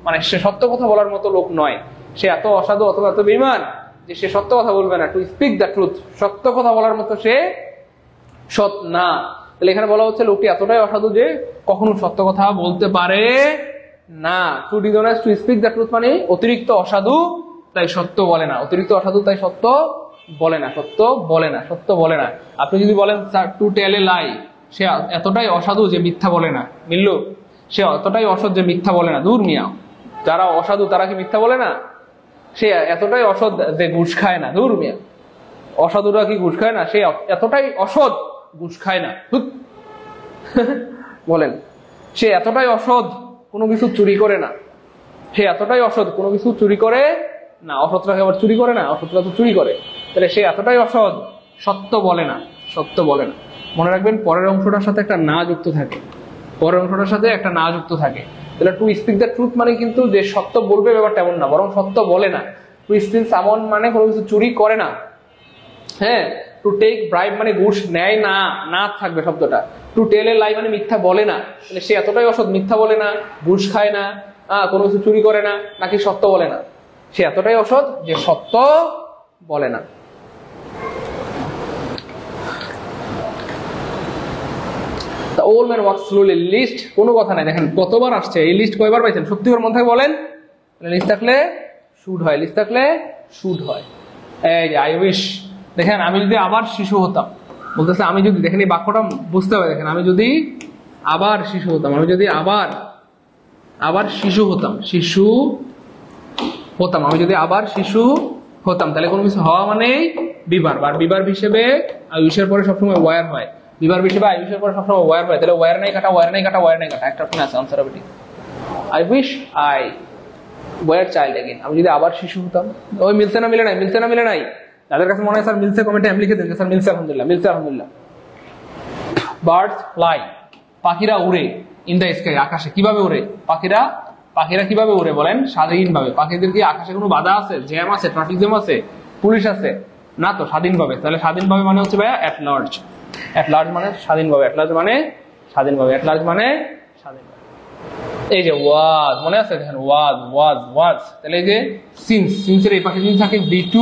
মানে সে সত্য কথা বলার মতো লোক নয়, সে এত অসাধু অথবা এত বেঈমান যে সে সত্য কথা বলবে না। টু স্পিক দ্য ট্রুথ, সত্য কথা বলার মতো সে সৎ না। তাহলে এখানে বলা হচ্ছে লোকটি এতটাই অসাধু যে কখনো সত্য কথা বলতে পারে না। Too dishonest, to speak the truth মানে অতিরিক্ত অসাধু তাই সত্য বলে না, অতিরিক্ত অসাধু তাই সত্য বলে না, সত্য বলে না, সত্য বলে না। আপনি যদি বলেন টু টেল এ লাই, সে এতটাই অসাধু যে মিথ্যা বলে না, মিললো? সে এতটাই অসৎ যে মিথ্যা বলে না। দূর মিয়া, যারা অসাধু তারা কি মিথ্যা বলে না? সে এতটাই অসৎ যে ঘুষ খায় না। দূর মিয়া, অসাধুরা কি ঘুষ খায় না? সে এতটাই অসৎ, ঘুষ খায় না। বলেন, সে এতটাই অসৎ, কোনো কিছু চুরি করে না, সে এতটাই অসৎ, কোনো কিছু চুরি করে না। অসৎরা আবার চুরি করে না? অসৎরা তো চুরি করে। তাহলে সে এতটাই অসৎ, সত্য বলে না, সত্য বলে না। মনে রাখবেন, পরের অংশটার সাথে একটা না যুক্ত থাকে, পরের অংশটার সাথে একটা না যুক্ত থাকে। তাহলে টু স্পিক দ্য ট্রুথ মানে কিন্তু যে সত্য বলবে ব্যাপারটা এমন না, বরং সত্য বলে না। টু স্টিল সামন মানে কোনো কিছু চুরি করে না। হ্যাঁ, টু টেক ব্রাইব মানে ঘুষ নেয় না, না থাকবে শব্দটা। টু টেল এ লাই মানে মিথ্যা বলে না। তাহলে সে এতটাই অসৎ, মিথ্যা বলে না, ঘুষ খায় না, কোনো কিছু চুরি করে না, নাকি সত্য বলে না? সে এতটাই অসৎ যে সত্য বলে না। The old man walks slowly. Lest কোনো কথা নাই। দেখেন কতবার আসছে, এই লিস্ট কয়বার পাইছেন? সত্যি করে মনে থাকে বলেন। লিস্ট থাকলে শুড হয়, লিস্ট থাকলে শুড হয়। এই যে আই উইশ, দেখেন আমি যদি আবার শিশু হতাম, বলতেছে আমি যদি, দেখেন এই বাক্যটা বুঝতে হবে। দেখেন আমি যদি আবার শিশু হতাম, আমি যদি আবার শিশু হতাম, আমি যদি আবার শিশু হতাম, তাহলে কোনো কিছু হওয়া মানে বিভার্ব, আর বিভার্ব হিসেবে আইউশের পরে সবসময় ওয়্যার হয়, বিভার্ব হিসেবে আইউশের পরে সবসময় ওয়্যার হয়, তাহলে ওয়্যার নাই কাটা, ওয়্যার নাই কাটা, ওয়্যার নাই কাটা, একটা অপশন আছে, আনসার হবে ঠিক। I wish I were child again, আমি যদি আবার শিশু হতাম। ওই মিলছে না মিলে নাই, মিলছে না মিলে নাই, যাদের কাছে মনে হয় স্যার মিলছে কমেন্টে আমি লিখে দিন স্যার মিলছে আলহামদুলিল্লাহ, মিলছে আলহামদুলিল্লাহ। বার্ডস ফ্লাই, পাখিরা উড়ে, ইন দ্য স্কাই, আকাশে। কিভাবে উড়ে পাখিরা? পাখিরা কিভাবে উড়ে বলেন? স্বাধীনভাবে। পাখিদের কি আকাশে কোনো বাধা আছে, জ্যাম আছে, ট্রাফিক জ্যাম আছে, পুলিশ আছে? না তো, স্বাধীনভাবে। তাহলে স্বাধীনভাবে মানে হচ্ছে ভাইয়া অ্যাট লার্জ। অ্যাট লার্জ মানে স্বাধীনভাবে, অ্যাট লার্জ মানে স্বাধীনভাবে, অ্যাট লার্জ মানে স্বাধীনভাবে। এই যে ওয়াজ, মনে আছে দেখেন, ওয়াজ ওয়াজ ওয়াজ, তাহলে এই যে সিন্স, সিন্সের এই পাশে যদি থাকে B2,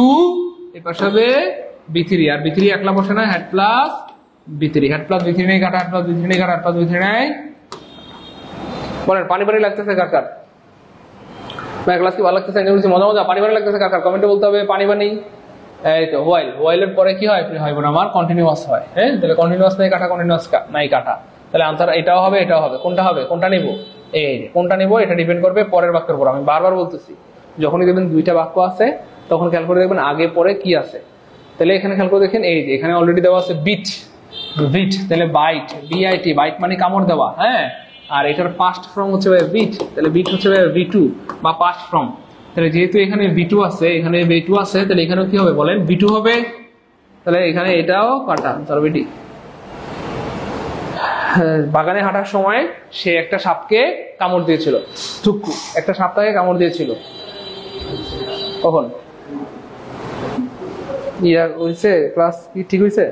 এই পাশে হবে B3, আর B3 একলা বসে না, had plus B3, had plus B3 নেই কাটা, হেড প্লাস B3 নেই কাটা, হেড প্লাস B3 নেই। বলেন পানি পানি লাগতেছে কার কার? ভাই ক্লাস কি ভালো লাগতেছে? মজা মজা, পানি পানি লাগতেছে কার কার? কমেন্টে বলতে হবে পানি পানি। এই তো হোয়াইল, হোয়াইলের পরে কি হয়? হয় বোন আমার কন্টিনিউয়াস হয়। হ্যাঁ, তাহলে কন্টিনিউয়াস নাই কাটা, কন্টিনিউয়াস নাই কাটা, তাহলে আনসার এটাও হবে এটাও হবে। কোনটা হবে? কোনটা নিব? এই যে কোনটা নিব এটা ডিপেন্ড করবে পরের বাক্যের উপর। আমি বারবার বলতেছি, যখনই দেখবেন দুইটা বাক্য আছে তখন খেয়াল করে দেখবেন আগে পরে কি আছে। তাহলে এখানে খেয়াল করে দেখেন, এই যে এখানে অলরেডি দেওয়া আছে বিট, বিট, তাহলে বাইট, BIT, বাইট মানে কামড় দেওয়া। হ্যাঁ, আর এটার পাস্ট ফর্ম হচ্ছে বিট, তাহলে বিট হচ্ছে V2 বা পাস্ট ফর্ম। তাহলে যেহেতু এখানে V2 আছে, এখানে V2 আছে, তাহলে এখানেও কি হবে বলেন? V2 হবে। তাহলে এখানে এটাও কাটা, তাহলে বিটি। বাগানে হাঁটার সময় সে একটা সাপকে কামড় দিয়েছিল, চুক্কু একটা সাপ তাকে কামড় দিয়েছিল। কখন? ইয়া হইছে, ক্লাস কি ঠিক হইছে?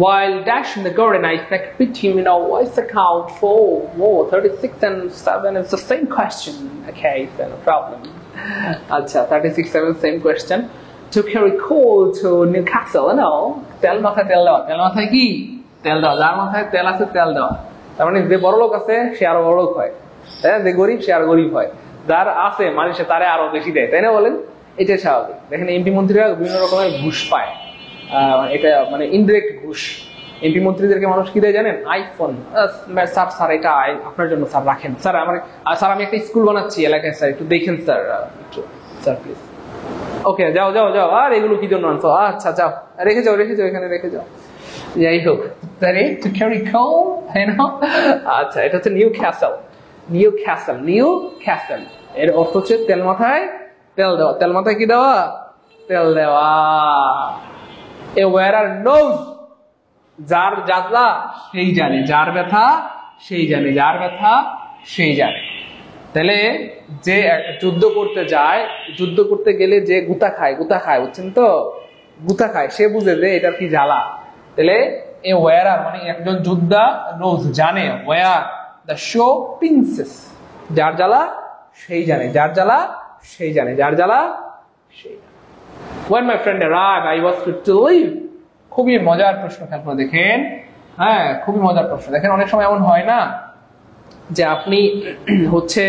While dashing the garden, I expect him, what's the count for? Whoa, 36 and 7 is the same question. Okay, so no problem. Acha, 36, 7, same question. To carry coal to Newcastle, তেল মাথায় তেল দেওয়া। তেল মাথায় কি? তেল দেওয়া। যার মাথায় তেল আছে তেল দেওয়া। তার মানে যে বড় লোক আছে সে আরো বড় লোক হয়, হ্যাঁ, যে গরিব সে আরো গরিব হয়। যার আছে মানে সে তারে আরো বেশি দেয়, তাই না বলেন? এটাই স্বাভাবিক। দেখেন এমপি মন্ত্রীরা বিভিন্ন রকমের ঘুষ পায়, এটা মানে ইনডিরেক্ট ঘুষ। এমপি মন্ত্রীদেরকে মানুষ কি দেয় জানেন? আইফোন। স্যার স্যার এটা আপনার জন্য স্যার রাখেন, স্যার আমার স্যার আমি একটা স্কুল বানাচ্ছি এলাকায়, স্যার একটু দেখেন স্যার, স্যার প্লিজ। ওকে, যাও যাও যাও, আর এগুলো কি জন্য আনছো? আচ্ছা যাও, রেখে যাও রেখে যাও, এখানে রেখে যাও। যাই হোক, টু ক্যারি কোল, আচ্ছা এটা হচ্ছে new castle. New castle, new castle এর অর্থ হচ্ছে তেল মাথায় তেল দেওয়া। তেল মাথায় কি দেওয়া? তেল দেওয়া। এ ওয়্যারার নোজ, যার জ্বালা সেই জানে, যার ব্যথা সেই জানে, যার ব্যথা সেই জানে। তাহলে যে যুদ্ধ করতে যায়, যুদ্ধ করতে গেলে যে গুতা খায়, গুতা খায়, বুঝছেন তো? গুতা খায়, সে বুঝে যে এটার কি জ্বালা। তাহলে এ ওয়্যারার মানে একজন যোদ্ধা নোজ জানে, ওয়্যার দ্য শো পিনসেস, যার জ্বালা সেই জানে, যার জ্বালা সেই জানে, যার জ্বালা সেই জানে। When my friend arrived, I was fit to leave. খুবই মজার প্রশ্ন, খেয়াল করে দেখেন। হ্যাঁ, খুবই মজার প্রশ্ন। দেখেন অনেক সময় এমন হয় না যে আপনি হচ্ছে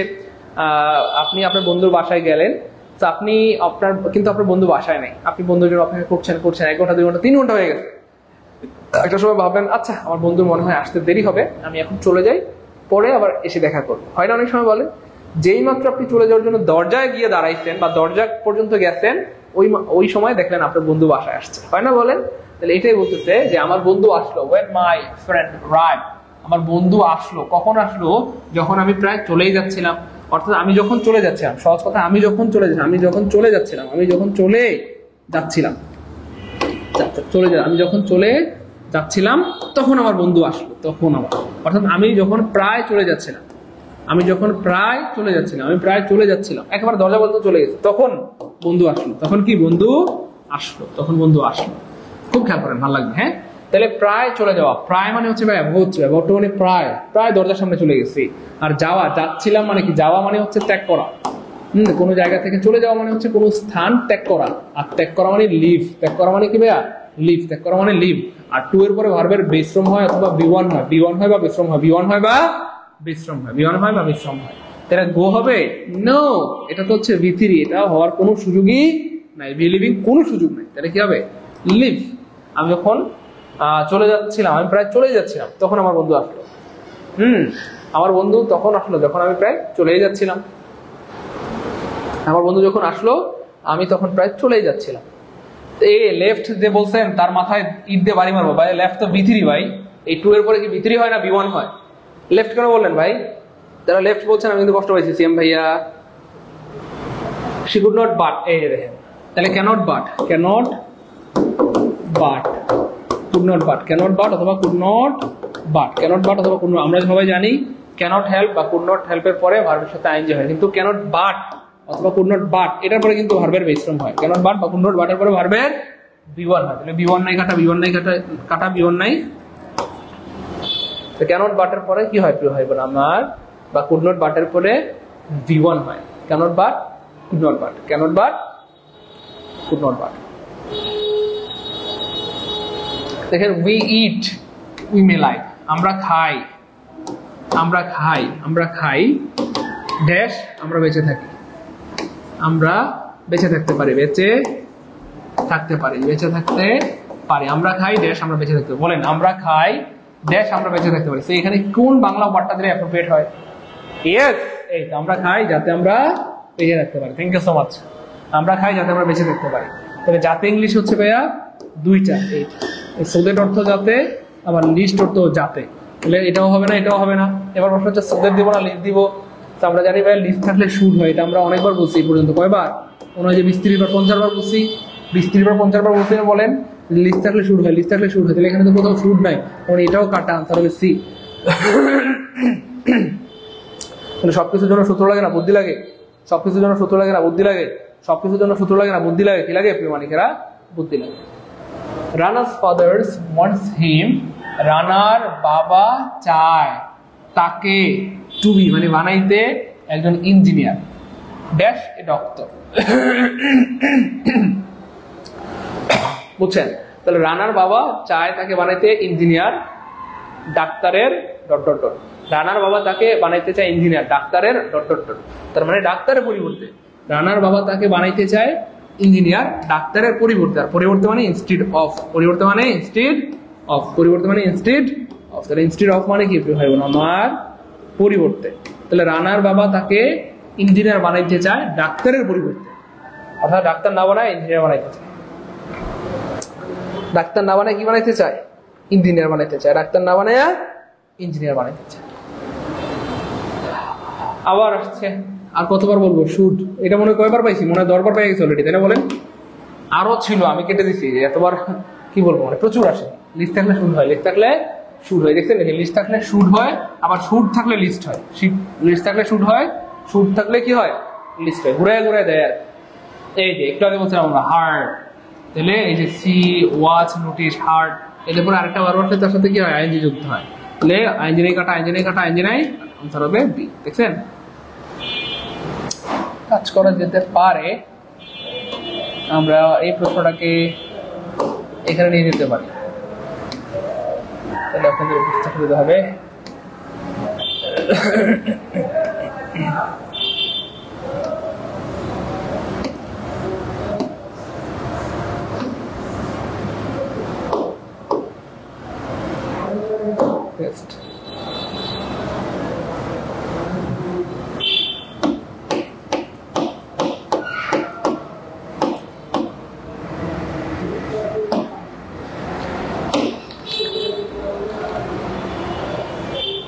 আপনি আপনার বন্ধুর বাসায় গেলেন, তো আপনি আপনার কিন্তু আপনার বন্ধু বাসায় নেই, আপনি বন্ধুর জন্য অপেক্ষা করছেন করছেন 1 ঘন্টা 2 ঘন্টা 3 ঘন্টা হয়ে গেছে। একটা সময় ভাববেন আচ্ছা আমার বন্ধুর মনে হয় আসতে দেরি হবে, আমি এখন চলে যাই, পরে আবার এসে দেখা করবো। হয় না অনেক সময় বলে? যেই মাত্র আপনি চলে যাওয়ার জন্য দরজায় গিয়ে দাঁড়াইছেন বা দরজা পর্যন্ত গেছেন, ওই সময় দেখলেন আপনার বন্ধু বাসায় আসছে। হয় না বলেন? তাহলে এটাই বলতেছে যে আমার বন্ধু আসলো, when my friend arrived, আমার বন্ধু আসলো। কখন আসলো? যখন আমি প্রায় চলেই যাচ্ছিলাম। অর্থাৎ আমি যখন চলে যাচ্ছিলাম, সহজ কথা, আমি যখন চলে যাচ্ছিলাম আমি যখন চলে যাচ্ছিলাম তখন আমার বন্ধু আসলো। তখন আমার, অর্থাৎ আমি যখন প্রায় চলে যাচ্ছিলাম, আমি প্রায় চলে যাচ্ছিলাম, একেবারে দরজা বন্ধ চলে গেছে, তখন বন্ধু আসলো। তখন কি? বন্ধু আসলো, তখন বন্ধু আসলো। খুব খেয়াল করেন, ভালো লাগবে। হ্যাঁ, তাহলে প্রায় চলে যাওয়া, প্রায় মানে হচ্ছে ভাই বর্তমানে প্রায় দরজার সামনে চলে গেছি। আর যাচ্ছিলাম মানে কি? যাওয়া মানে হচ্ছে ত্যাগ করা। কোনো জায়গা থেকে চলে যাওয়া মানে হচ্ছে কোনো স্থান ত্যাগ করা। আর ত্যাগ করা মানে লিভ। ত্যাগ করা মানে কি ভাইয়া? লিভ। ত্যাগ করা মানে লিভ। আর টু এর পরে ভার্বের বিশ্রাম হয় অথবা বিওয়ান হয়, বা বিশ্রাম হয়, তাহলে গো হবে? নো, এটা তো হচ্ছে ভিথিরি, এটা হওয়ার কোনো সুযোগই নাই, বিলিভিং কোনো সুযোগ নাই। তাহলে কি হবে? লিভ। আমি যখন চলে যাচ্ছিলাম, আমি প্রায় চলে যাচ্ছিলাম, তখন আমার বন্ধু আসলো। আমার বন্ধু তখন আসলো যখন আমি প্রায় চলেই যাচ্ছিলাম। আমার বন্ধু যখন আসলো আমি তখন প্রায় চলেই যাচ্ছিলাম। এই লেফট যে বলছেন তার মাথায় ইট দিয়ে বাড়ি মারবো ভাই। লেফট তো ভিথিরি ভাই। এই টু এর পরে কি ভিথিরি হয় না বিওয়ান হয়? লেফট কেন বললেন ভাই? যারা লেফট বলছেন আমি কিন্তু কষ্ট পাইছি। সিএম ভাইয়া, she could not but, এই যে দেখেন, তাহলে cannot but অথবা could not but, আমরা সবাই জানি cannot help বা could not help এর পরে ভার্বের সাথে আইএনজি হয়, কিন্তু cannot but অথবা could not but এটার পরে কিন্তু ভার্বের বিশ্রাম হয়। cannot but বা could not but এর পরে ভার্বের বিওয়ান হয়। তাহলে বিওয়ান নাই কাটা বিওয়ান নাই। তো cannot but এর পরে কি হয়? আমার বা could not but এর পরে বিওয়ান হয়। cannot but could not but। দেখেন, we eat, we may like, আমরা খাই ড্যাশ, আমরা বেঁচে থাকি, আমরা বেঁচে থাকতে পারি, আমরা খাই ড্যাশ, আমরা বেঁচে থাকতে পারি। বলেন, আমরা খাই ড্যাশ, আমরা বেঁচে থাকতে পারি। তো এখানে কোন বাংলা ওয়ার্ডটা দিলে অ্যাপ্রোপ্রিয়েট হয়? ইয়েস, এই তো, আমরা খাই যাতে আমরা বেঁচে থাকতে পারি। Thank you so much. আমরা খাই যাতে আমরা বেঁচে থাকতে পারি। তবে যাতে ইংলিশ হচ্ছে ভাইয়া দুইটা, সোদের অর্থ যাতে, আবার লিস্ট অর্থ যাতে। তাহলে এটাও হবে না। এবার প্রশ্ন হচ্ছে সোদের দিব না লিস্ট দিব? তো আমরা জানি ভাই লিস্ট থাকলে শুড হয়, এটা আমরা অনেকবার বলছি এই পর্যন্ত। কয়বার? মনে হয় যে 20-30 বার 50 বার বলছি। 20-30 বার 50 বার বলছি না? বলেন, লিস্ট থাকলে শুড হয়, তাহলে এখানে তো কোথাও শুড নাই, কারণ এটাও কাটা, আনসার হবে সি। তাহলে সবকিছুর জন্য সূত্র লাগে না বুদ্ধি লাগে? কি লাগে প্রিয় মানিকেরা? বুদ্ধি লাগে। রানার্স ফাদার্স ওয়ান্টস হিম, রানার বাবা চায় তাকে টু বি মানে বানাইতে একজন ইঞ্জিনিয়ার ড্যাশ এ ডক্টর। বুঝছেন? তাহলে রানার বাবা চায় তাকে বানাইতে ইঞ্জিনিয়ার ডাক্তারের ডট ডট ডট। রানার বাবা তাকে বানাইতে চায় ইঞ্জিনিয়ার ডাক্তারের ডট ডট ডট। তার মানে ডাক্তারের পরিবর্তে রানার বাবা তাকে বানাইতে চায় ইঞ্জিনিয়ার ডাক্তারের পরিবর্তে। আর পরিবর্তে মানে ইনস্টিড অফ, তাহলে ইনস্টিড অফ মানে কি ভাই বোন? আমার পরিবর্তে। তাহলে রানার বাবা তাকে ইঞ্জিনিয়ার বানাইতে চায় ডাক্তারের পরিবর্তে, অর্থাৎ ডাক্তার না বানায় ইঞ্জিনিয়ার বানাইতে চায়। ডাক্তার না বানায় কি বানাইতে চায়? ইঞ্জিনিয়ার বানাইতে চায়। ডাক্তার না বানায় ইঞ্জিনিয়ার বানাইতে চায়। আবার আসছে, আর কতবার বলবো? শুড। এটা মনে কয়বার পাইছি? মনে হয় 10 বার পাই গেছে অলরেডি, তাই না? বলেন, আরো ছিল, আমি কেটে দিছি। এতবার কি বলবো, মানে প্রচুর আসে। লিস্ট থাকলে শুড হয়, দেখছেন? লিস্ট থাকলে শুড হয়, আবার শুড থাকলে লিস্ট হয়। লিস্ট থাকলে শুড হয়, শুড থাকলে কি হয়? লিস্ট হয়। ঘুরে দেয়। আর এই যে একটু আগে বলছিলাম আমরা হার্ড, তাহলে এই যে সি, ওয়াচ, নোটিস, হার্ড, এদের পরে আরেকটা বার তার সাথে কি হয়? আইএনজি যুক্ত হয়। তাহলে আইএনজি কাটা, আনসার হবে বি। দেখছেন? কাজ করা যেতে পারে, আমরা এই প্রশ্নটাকে এখানে নিয়ে যেতে পারি। তাহলে আপনাদের বুঝতে দিতে হবে।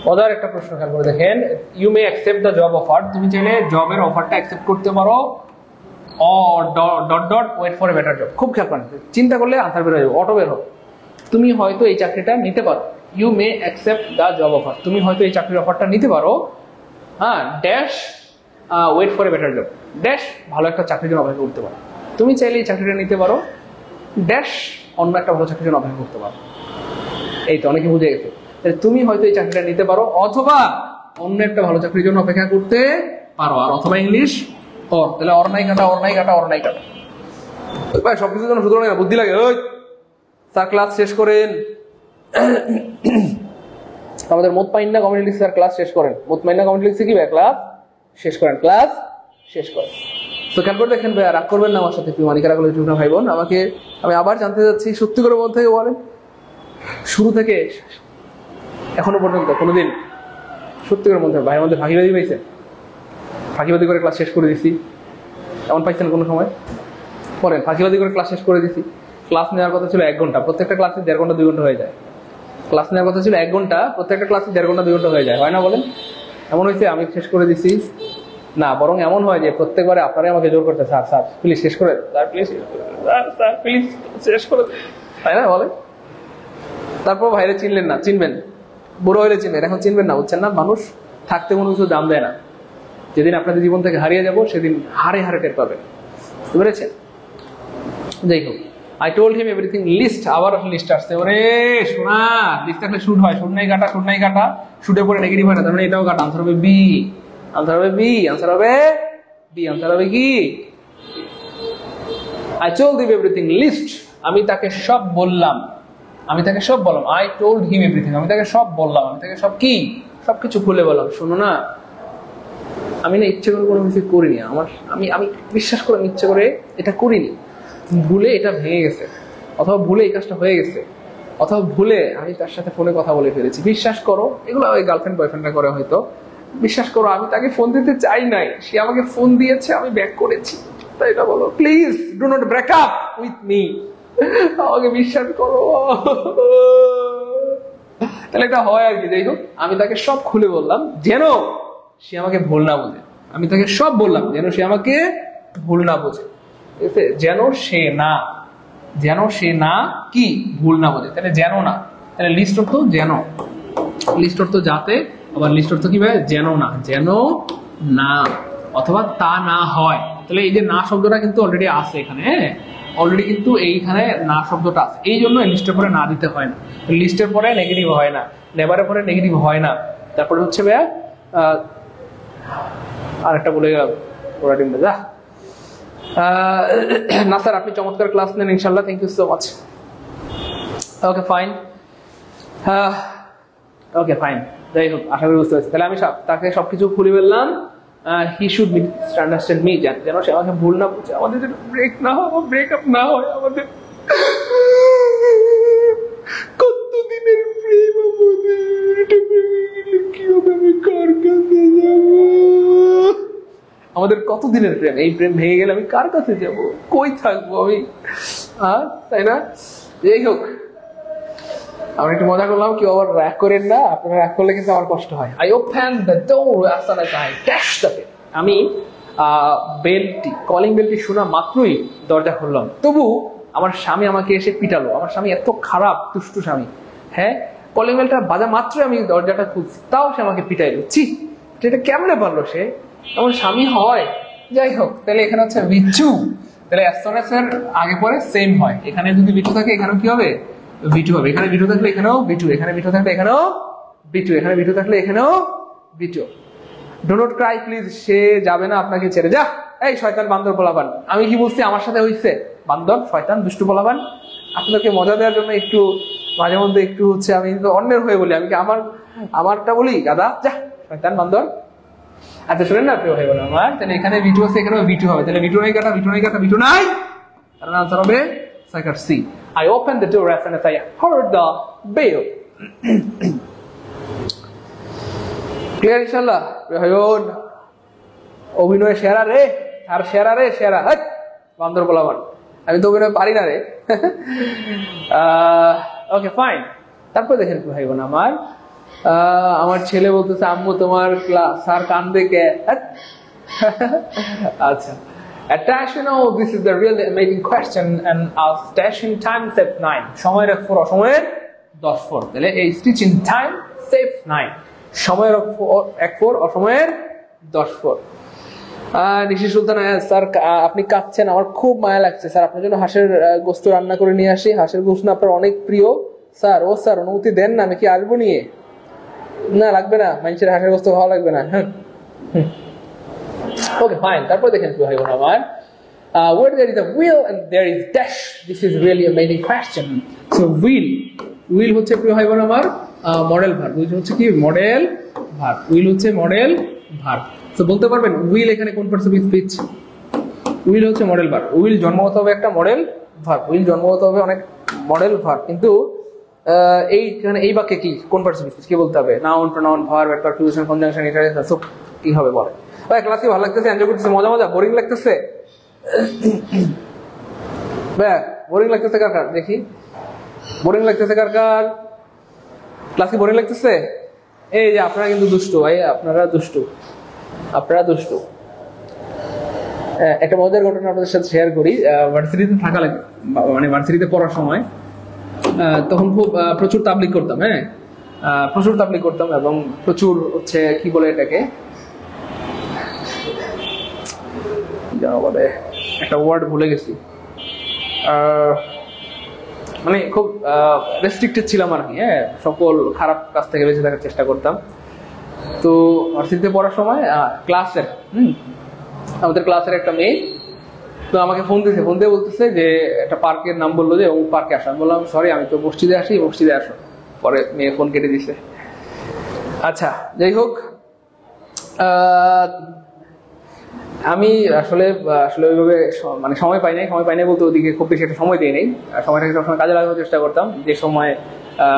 মজার একটা প্রশ্ন খেয়াল করে দেখেন, you may accept the job offer, তুমি চাইলে জবের অফারটা অ্যাকসেপ্ট করতে পারো, or dot dot wait for a better job. খুব খেয়াল করেন, চিন্তা করলে আনসার বের হয়ে যাবে, অটো বের হবে। তুমি হয়তো এই চাকরিটা নিতে পারো, you may accept the job offer, তুমি হয়তো এই চাকরির অফারটা নিতে পারো, হ্যাঁ, dash wait for a better job, dash ভালো একটা চাকরির জন্য অপেক্ষা করতে পারো। তুমি চাইলে এই চাকরিটা নিতে পারো, ড্যাশ অন্য একটা ভালো চাকরির জন্য অপেক্ষা করতে পারো। এই তো অনেকে বুঝে গেছে, তুমি হয়তো এই চাকরিটা নিতে পারো অথবা অন্য একটা ভালো চাকরির জন্য অপেক্ষা করতে পারো। আর অথবা ইংলিশ অর, তাহলে অর নাই কাটা, অর নাই কাটা, অর নাই কাটা। ভাই সবকিছুর জন্য সুতরাং না, বুদ্ধি লাগে। ওই স্যার ক্লাস শেষ করেন, আমাদের মোতমাইন্না কমিউনিটি স্যার ক্লাস শেষ করেন। মোতমাইন্না কমিউনিটি লিখছে কি ভাই, ক্লাস শেষ করেন, ক্লাস শেষ করেন। তো খেয়াল করে দেখেন ভাই, রাগ করবেন না আমার সাথে, প্রিয় মানিকারা কলেজ জুনা ভাই বোন। আমাকে আমি আবার জানতে চাচ্ছি, সত্যি করে বলতে থেকে বলেন, শুরু থেকে এখনো পর্যন্ত কোনোদিন সত্যি করে মধ্যে ভাই আমাদের ফাঁকিবাদী পাইছেন? ফাঁকিবাদী করে ক্লাস শেষ করে দিছি এমন পাইছেন কোনো সময়? পড়েন, ফাঁকিবাদী করে ক্লাস শেষ করে দিছি। ক্লাস নেওয়ার কথা ছিল 1 ঘন্টা, প্রত্যেকটা ক্লাসে 1.5 ঘন্টা 2 ঘন্টা হয়ে যায়। ক্লাস নেওয়ার কথা ছিল 1 ঘন্টা, প্রত্যেকটা ক্লাসে 1.5 ঘন্টা 2 ঘন্টা হয়ে যায়, হয় না বলেন? এমন হয়েছে আমি শেষ করে দিছি না, বরং এমন হয় যে প্রত্যেকবারে আপনারাই আমাকে জোর করতে, স্যার স্যার প্লিজ শেষ করে, স্যার প্লিজ স্যার প্লিজ শেষ করে, তাই না বলেন? তারপর ভাইরে চিনলেন না, চিনবেন, বুড়ো হইলে চিনবেন, এখন চিনবেন না, বুঝছেন না? মানুষ থাকতে কোনো কিছু দাম দেয় না, যেদিন আপনাদের জীবন থেকে হারিয়ে যাব সেদিন হারে হারে টের পাবেন, বুঝতে পেরেছেন? যাই হোক, I told him everything, lest, আবার লিস্ট আসছে। ওরে শোনা, লিস্ট থাকলে শুট হয়, শুট নাই কাটা, শুট নাই কাটা, শুটে পরে নেগেটিভ হয় না, তার মানে এটাও কাটা। আনসার হবে বি, আনসার হবে বি, আনসার হবে বি, আনসার হবে কি? I told him everything, lest, আমি তাকে সব বললাম, আমি তাকে সব বললাম। I told him everything, আমি তাকে সব বললাম, আমি তাকে সব কি, সবকিছু খুলে বললাম। শোনো না, আমি না ইচ্ছে করে কোনো কিছু করিনি, আমার আমি আমি বিশ্বাস করে ইচ্ছে করে এটা করিনি, ভুলে এটা ভেঙে গেছে, অথবা ভুলে এই কাজটা হয়ে গেছে, অথবা ভুলে আমি তার সাথে ফোনে কথা বলে ফেলেছি। বিশ্বাস করো, এগুলো ওই গার্লফ্রেন্ড বয়ফ্রেন্ডরা করে হয়তো। বিশ্বাস করো, আমি তাকে ফোন দিতে চাই নাই, সে আমাকে ফোন দিয়েছে, আমি ব্যাক করেছি। তাই এটা বলো, please do not break up with me, আমাকে বিশ্বাস করো। তাহলে এটা হয় আর কি। যাই হোক, আমি তাকে সব খুলে বললাম যেন সে আমাকে ভুল না বোঝে। আমি তাকে সব বললাম যেন সে আমাকে ভুল না বোঝে, যেন সে না, যেন সে না কি ভুল না বোঝে। তাহলে যেন না, তাহলে লিস্ট অর্থ যেন, লিস্ট অর্থ যাতে, আবার লিস্ট অর্থ কি ভাই? যেন না, যেন না, অথবা তা না হয়। তাহলে এই যে না শব্দটা কিন্তু অলরেডি আছে এখানে, হ্যাঁ, অলরেডি কিন্তু এইখানে না শব্দটা আছে, এই জন্য লিস্টের পরে না দিতে হয় না। লিস্টের পরে নেগেটিভ হয় না, নেভারের পরে নেগেটিভ হয় না। তারপরে হচ্ছে ভাইয়া আর একটা বলে গেলাম, ওরা টিমটা যা না স্যার, আপনি চমৎকার ক্লাস নেন ইনশাল্লাহ, thank you so much. Okay fine, okay fine. যাই হোক, আশা করি বুঝতে পারছি। তাহলে আমি তাকে সবকিছু খুলে বললাম, হি শুড আন্ডারস্ট্যান্ড মি, যেন সে আমাকে ভুল না বুঝে, আমাদের যেন ব্রেক না হয়, ব্রেকআপ না হয়। আমাদের কতদিনের প্রেম, আমাদের কতদিনের প্রেম, এই প্রেম ভেঙে গেলে আমি কার কাছে যাব, কই থাকবো আমি, তাই না? যাই হোক, আমরা একটু মজা করলাম, কেউ আবার রাগ করেন না, আপনারা রাগ করলে কিন্তু আমার কষ্ট হয়। I opened the door as soon as I dashed the bell, আমি বেলটি, কলিং বেলটি শোনা মাত্রই দরজা খুললাম। তবু আমার স্বামী আমাকে এসে পিটালো। আমার স্বামী এত খারাপ, দুষ্টু স্বামী, হ্যাঁ, কলিং বেলটা বাজা মাত্রই আমি দরজাটা খুলছি, তাও সে আমাকে পিটাইলো। ছি, এটা কেমনে পারলো সে, এমন স্বামী হয়? যাই হোক, তাহলে এখানে হচ্ছে বিচু, তাহলে as soon as এর আগে পরে সেম হয়। এখানে যদি বিটু থাকে এখানেও কি হবে? বিটু হবে। এখানে বিটু থাকলে এখানেও বিটু, এখানে বিটু থাকলে এখানেও বিটু, এখানে বিটু থাকলে এখানেও B two. Do not cry please, সে যাবে না আপনাকে ছেড়ে। যা, এই শয়তান বান্দর পোলাপান, আমি কি বলছি আমার সাথে হইছে? বান্দর, শয়তান, দুষ্টু পোলাপান। আপনাদেরকে মজা দেওয়ার জন্য একটু মাঝে মধ্যে একটু হচ্ছে আমি অন্যের হয়ে বলি, আমি কি আমারটা বলি? গাদা, যা, শয়তান, বান্দর। আচ্ছা শোনেন না প্রিয় ভাই বোন আমার, তাহলে এখানে বিটু আছে, এখানেও বিটু হবে। তাহলে বিটু নাই কাটা, বিটু নাই কাটা, বিটু নাই, তার আনসার হবে সাইকার C. I opened the door as soon as I heard the bell. Clear ইনশাআল্লাহ ভাই বোন? অভিনয় সেরা রে, আর সেরা রে সেরা, বান্দর পোলাপান। আমি তো অভিনয় পারি না রে। ওকে ফাইন। তারপর দেখেন ভাই বোন আমার ছেলে বলতেছে আম্মু তোমার ক্লাস স্যার কান্দে কে। আচ্ছা, attention, oh, this is the really amazing question, and our station time save 9. সময়ের 1-4 অসময়ের 10-4, তাহলে এই স্টিচিং টাইম সেভ 9, সময়ের 1-4 অসময়ের 10-4। নিশি সুলতান, স্যার আপনি কাঁদছেন, আমার খুব মায়া লাগছে স্যার, আপনার জন্য হাঁসের গোস্ত রান্না করে নিয়ে আসি। হাঁসের গোস্ত না আপনার অনেক প্রিয় স্যার। ও স্যার অনুমতি দেন না, আমি কি আসবো নিয়ে? না লাগবে না, মানুষের হাঁসের গোস্ত ভালো লাগবে না। হ্যাঁ ওকে ফাইন। তারপর দেখেন ভাই বোন আমার where there is a wheel and there is dash, this is really amazing question. So wheel হচ্ছে প্রিয় ভাই বোন আমার মডেল ভার্ব, হচ্ছে কি মডেল ভার্ব, উইল হচ্ছে মডেল ভার্ব। তো বলতে পারবেন উইল এখানে কোন পার্টস অফ স্পিচ? উইল হচ্ছে মডেল ভার্ব। উইল জন্মগত হবে একটা মডেল ভার্ব, উইল জন্মগত হবে অনেক মডেল ভার্ব, কিন্তু এই বাক্যে কি কোন পার্টস অফ স্পিচ কি বলতে হবে? Noun, pronoun, verb, adverb, preposition, conjunction, interjection. So কি হবে বলে? ভাই ক্লাস কি ভালো লাগতেছে? এনজয় করতেছে? মজা মজা? বোরিং লাগতেছে? ভাই বোরিং লাগতেছে কার কার? দেখি বোরিং লাগতেছে কার কার? ক্লাস কি বোরিং লাগতেছে? এই যে আপনারা কিন্তু দুষ্টু ভাই, আপনারা দুষ্টু। একটা মজার ঘটনা আপনাদের সাথে শেয়ার করি। ভার্সিটিতে থাকা লাগে, মানে ভার্সিটিতে পড়ার সময় তখন খুব প্রচুর তাবলিগ করতাম। হ্যাঁ প্রচুর তাবলিগ করতাম এবং প্রচুর হচ্ছে কি বলে এটাকে বলে, একটা ওয়ার্ড ভুলে গেছি, মানে খুব রেস্ট্রিক্টেড ছিলাম আর কি। হ্যাঁ সকল খারাপ কাজ থেকে বেঁচে থাকার চেষ্টা করতাম। তো ভার্সিটিতে পড়ার সময় ক্লাসের আমাদের ক্লাসের একটা মেয়ে তো আমাকে ফোন দিয়ে বলতেছে যে একটা পার্কের নাম বললো, যে অমুক পার্কে আসা। আমি বললাম সরি, আমি তো মসজিদে আসি, মসজিদে আসো। পরে মেয়ে ফোন কেটে দিছে। আচ্ছা যাই হোক, আমি আসলে ওইভাবে মানে সময় পাই নাই বলতে ওদিকে খুব বেশি একটা সময় দিই নাই। সময়টাকে সবসময় কাজে লাগানোর চেষ্টা করতাম। যে সময়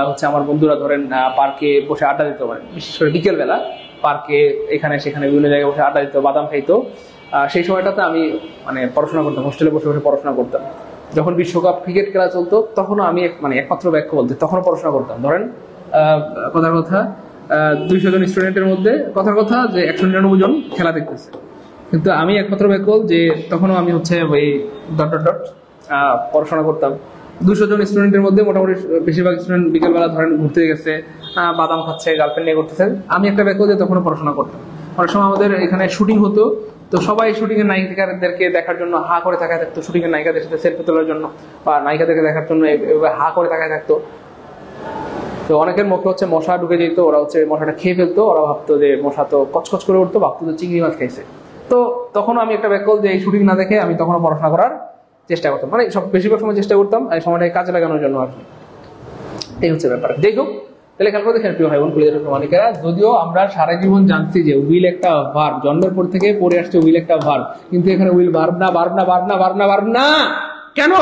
হচ্ছে আমার বন্ধুরা ধরেন পার্কে বসে আড্ডা দিত, মানে বিশেষ করে বিকেলবেলা পার্কে এখানে সেখানে বিভিন্ন জায়গায় বসে আড্ডা দিত, বাদাম খাইতো, সেই সময়টাতে আমি মানে পড়াশোনা করতাম, হোস্টেলে বসে বসে পড়াশোনা করতাম। যখন বিশ্বকাপ ক্রিকেট খেলা চলতো তখনও আমি মানে একমাত্র ব্যাখ্যা বলতে তখনও পড়াশোনা করতাম। ধরেন কথার কথা 200 জন স্টুডেন্টের মধ্যে কথার কথা যে 199 জন খেলা দেখতেছে, কিন্তু আমি একমাত্র ব্যাকল যে তখনও আমি হচ্ছে ওই ডট পড়াশোনা করতাম। 200 জন স্টুডেন্টের মধ্যে মোটামুটি বেশিরভাগ স্টুডেন্ট বিকেলবেলা ধরেন ঘুরতে গেছে, বাদাম খাচ্ছে, গার্লফ্রেন্ড নিয়ে করতেছে, আমি একটা ব্যাকল যে তখনও পড়াশোনা করতাম। অনেক সময় আমাদের এখানে শুটিং হতো, তো সবাই শুটিং এর নায়িকাদেরকে দেখার জন্য হা করে তাকায় থাকতো, শুটিং এর নায়িকাদের সাথে সেলফি তোলার জন্য বা নায়িকাদেরকে দেখার জন্য হা করে তাকায় থাকতো। তো অনেকের মুখে হচ্ছে মশা ঢুকে যেত, ওরা হচ্ছে মশাটা খেয়ে ফেলতো, ওরা ভাবতো যে মশা তো কচকচ করে উঠতো, ভাবতো যে চিংড়ি মাছ খাইছে। তো তখন আমি একটা ব্যাকল যে এই শুটিং না দেখে আমি তখনও পড়াশোনা করার চেষ্টা করতাম, মানে বেশিরভাগ সময় চেষ্টা করতাম এই সময়টাকে কাজে লাগানোর জন্য আর কি। এই হচ্ছে ব্যাপার। যাই হোক, তাহলে খেয়াল করে দেখেন প্রিয় ভাই বোন কলিজার প্রমাণিকেরা, যদিও আমরা সারা জীবন জানছি যে উইল একটা ভার্ব, জন্মের পর থেকে পড়ে আসছে উইল একটা ভার্ব, কিন্তু এখানে উইল ভার্ব না। কেন?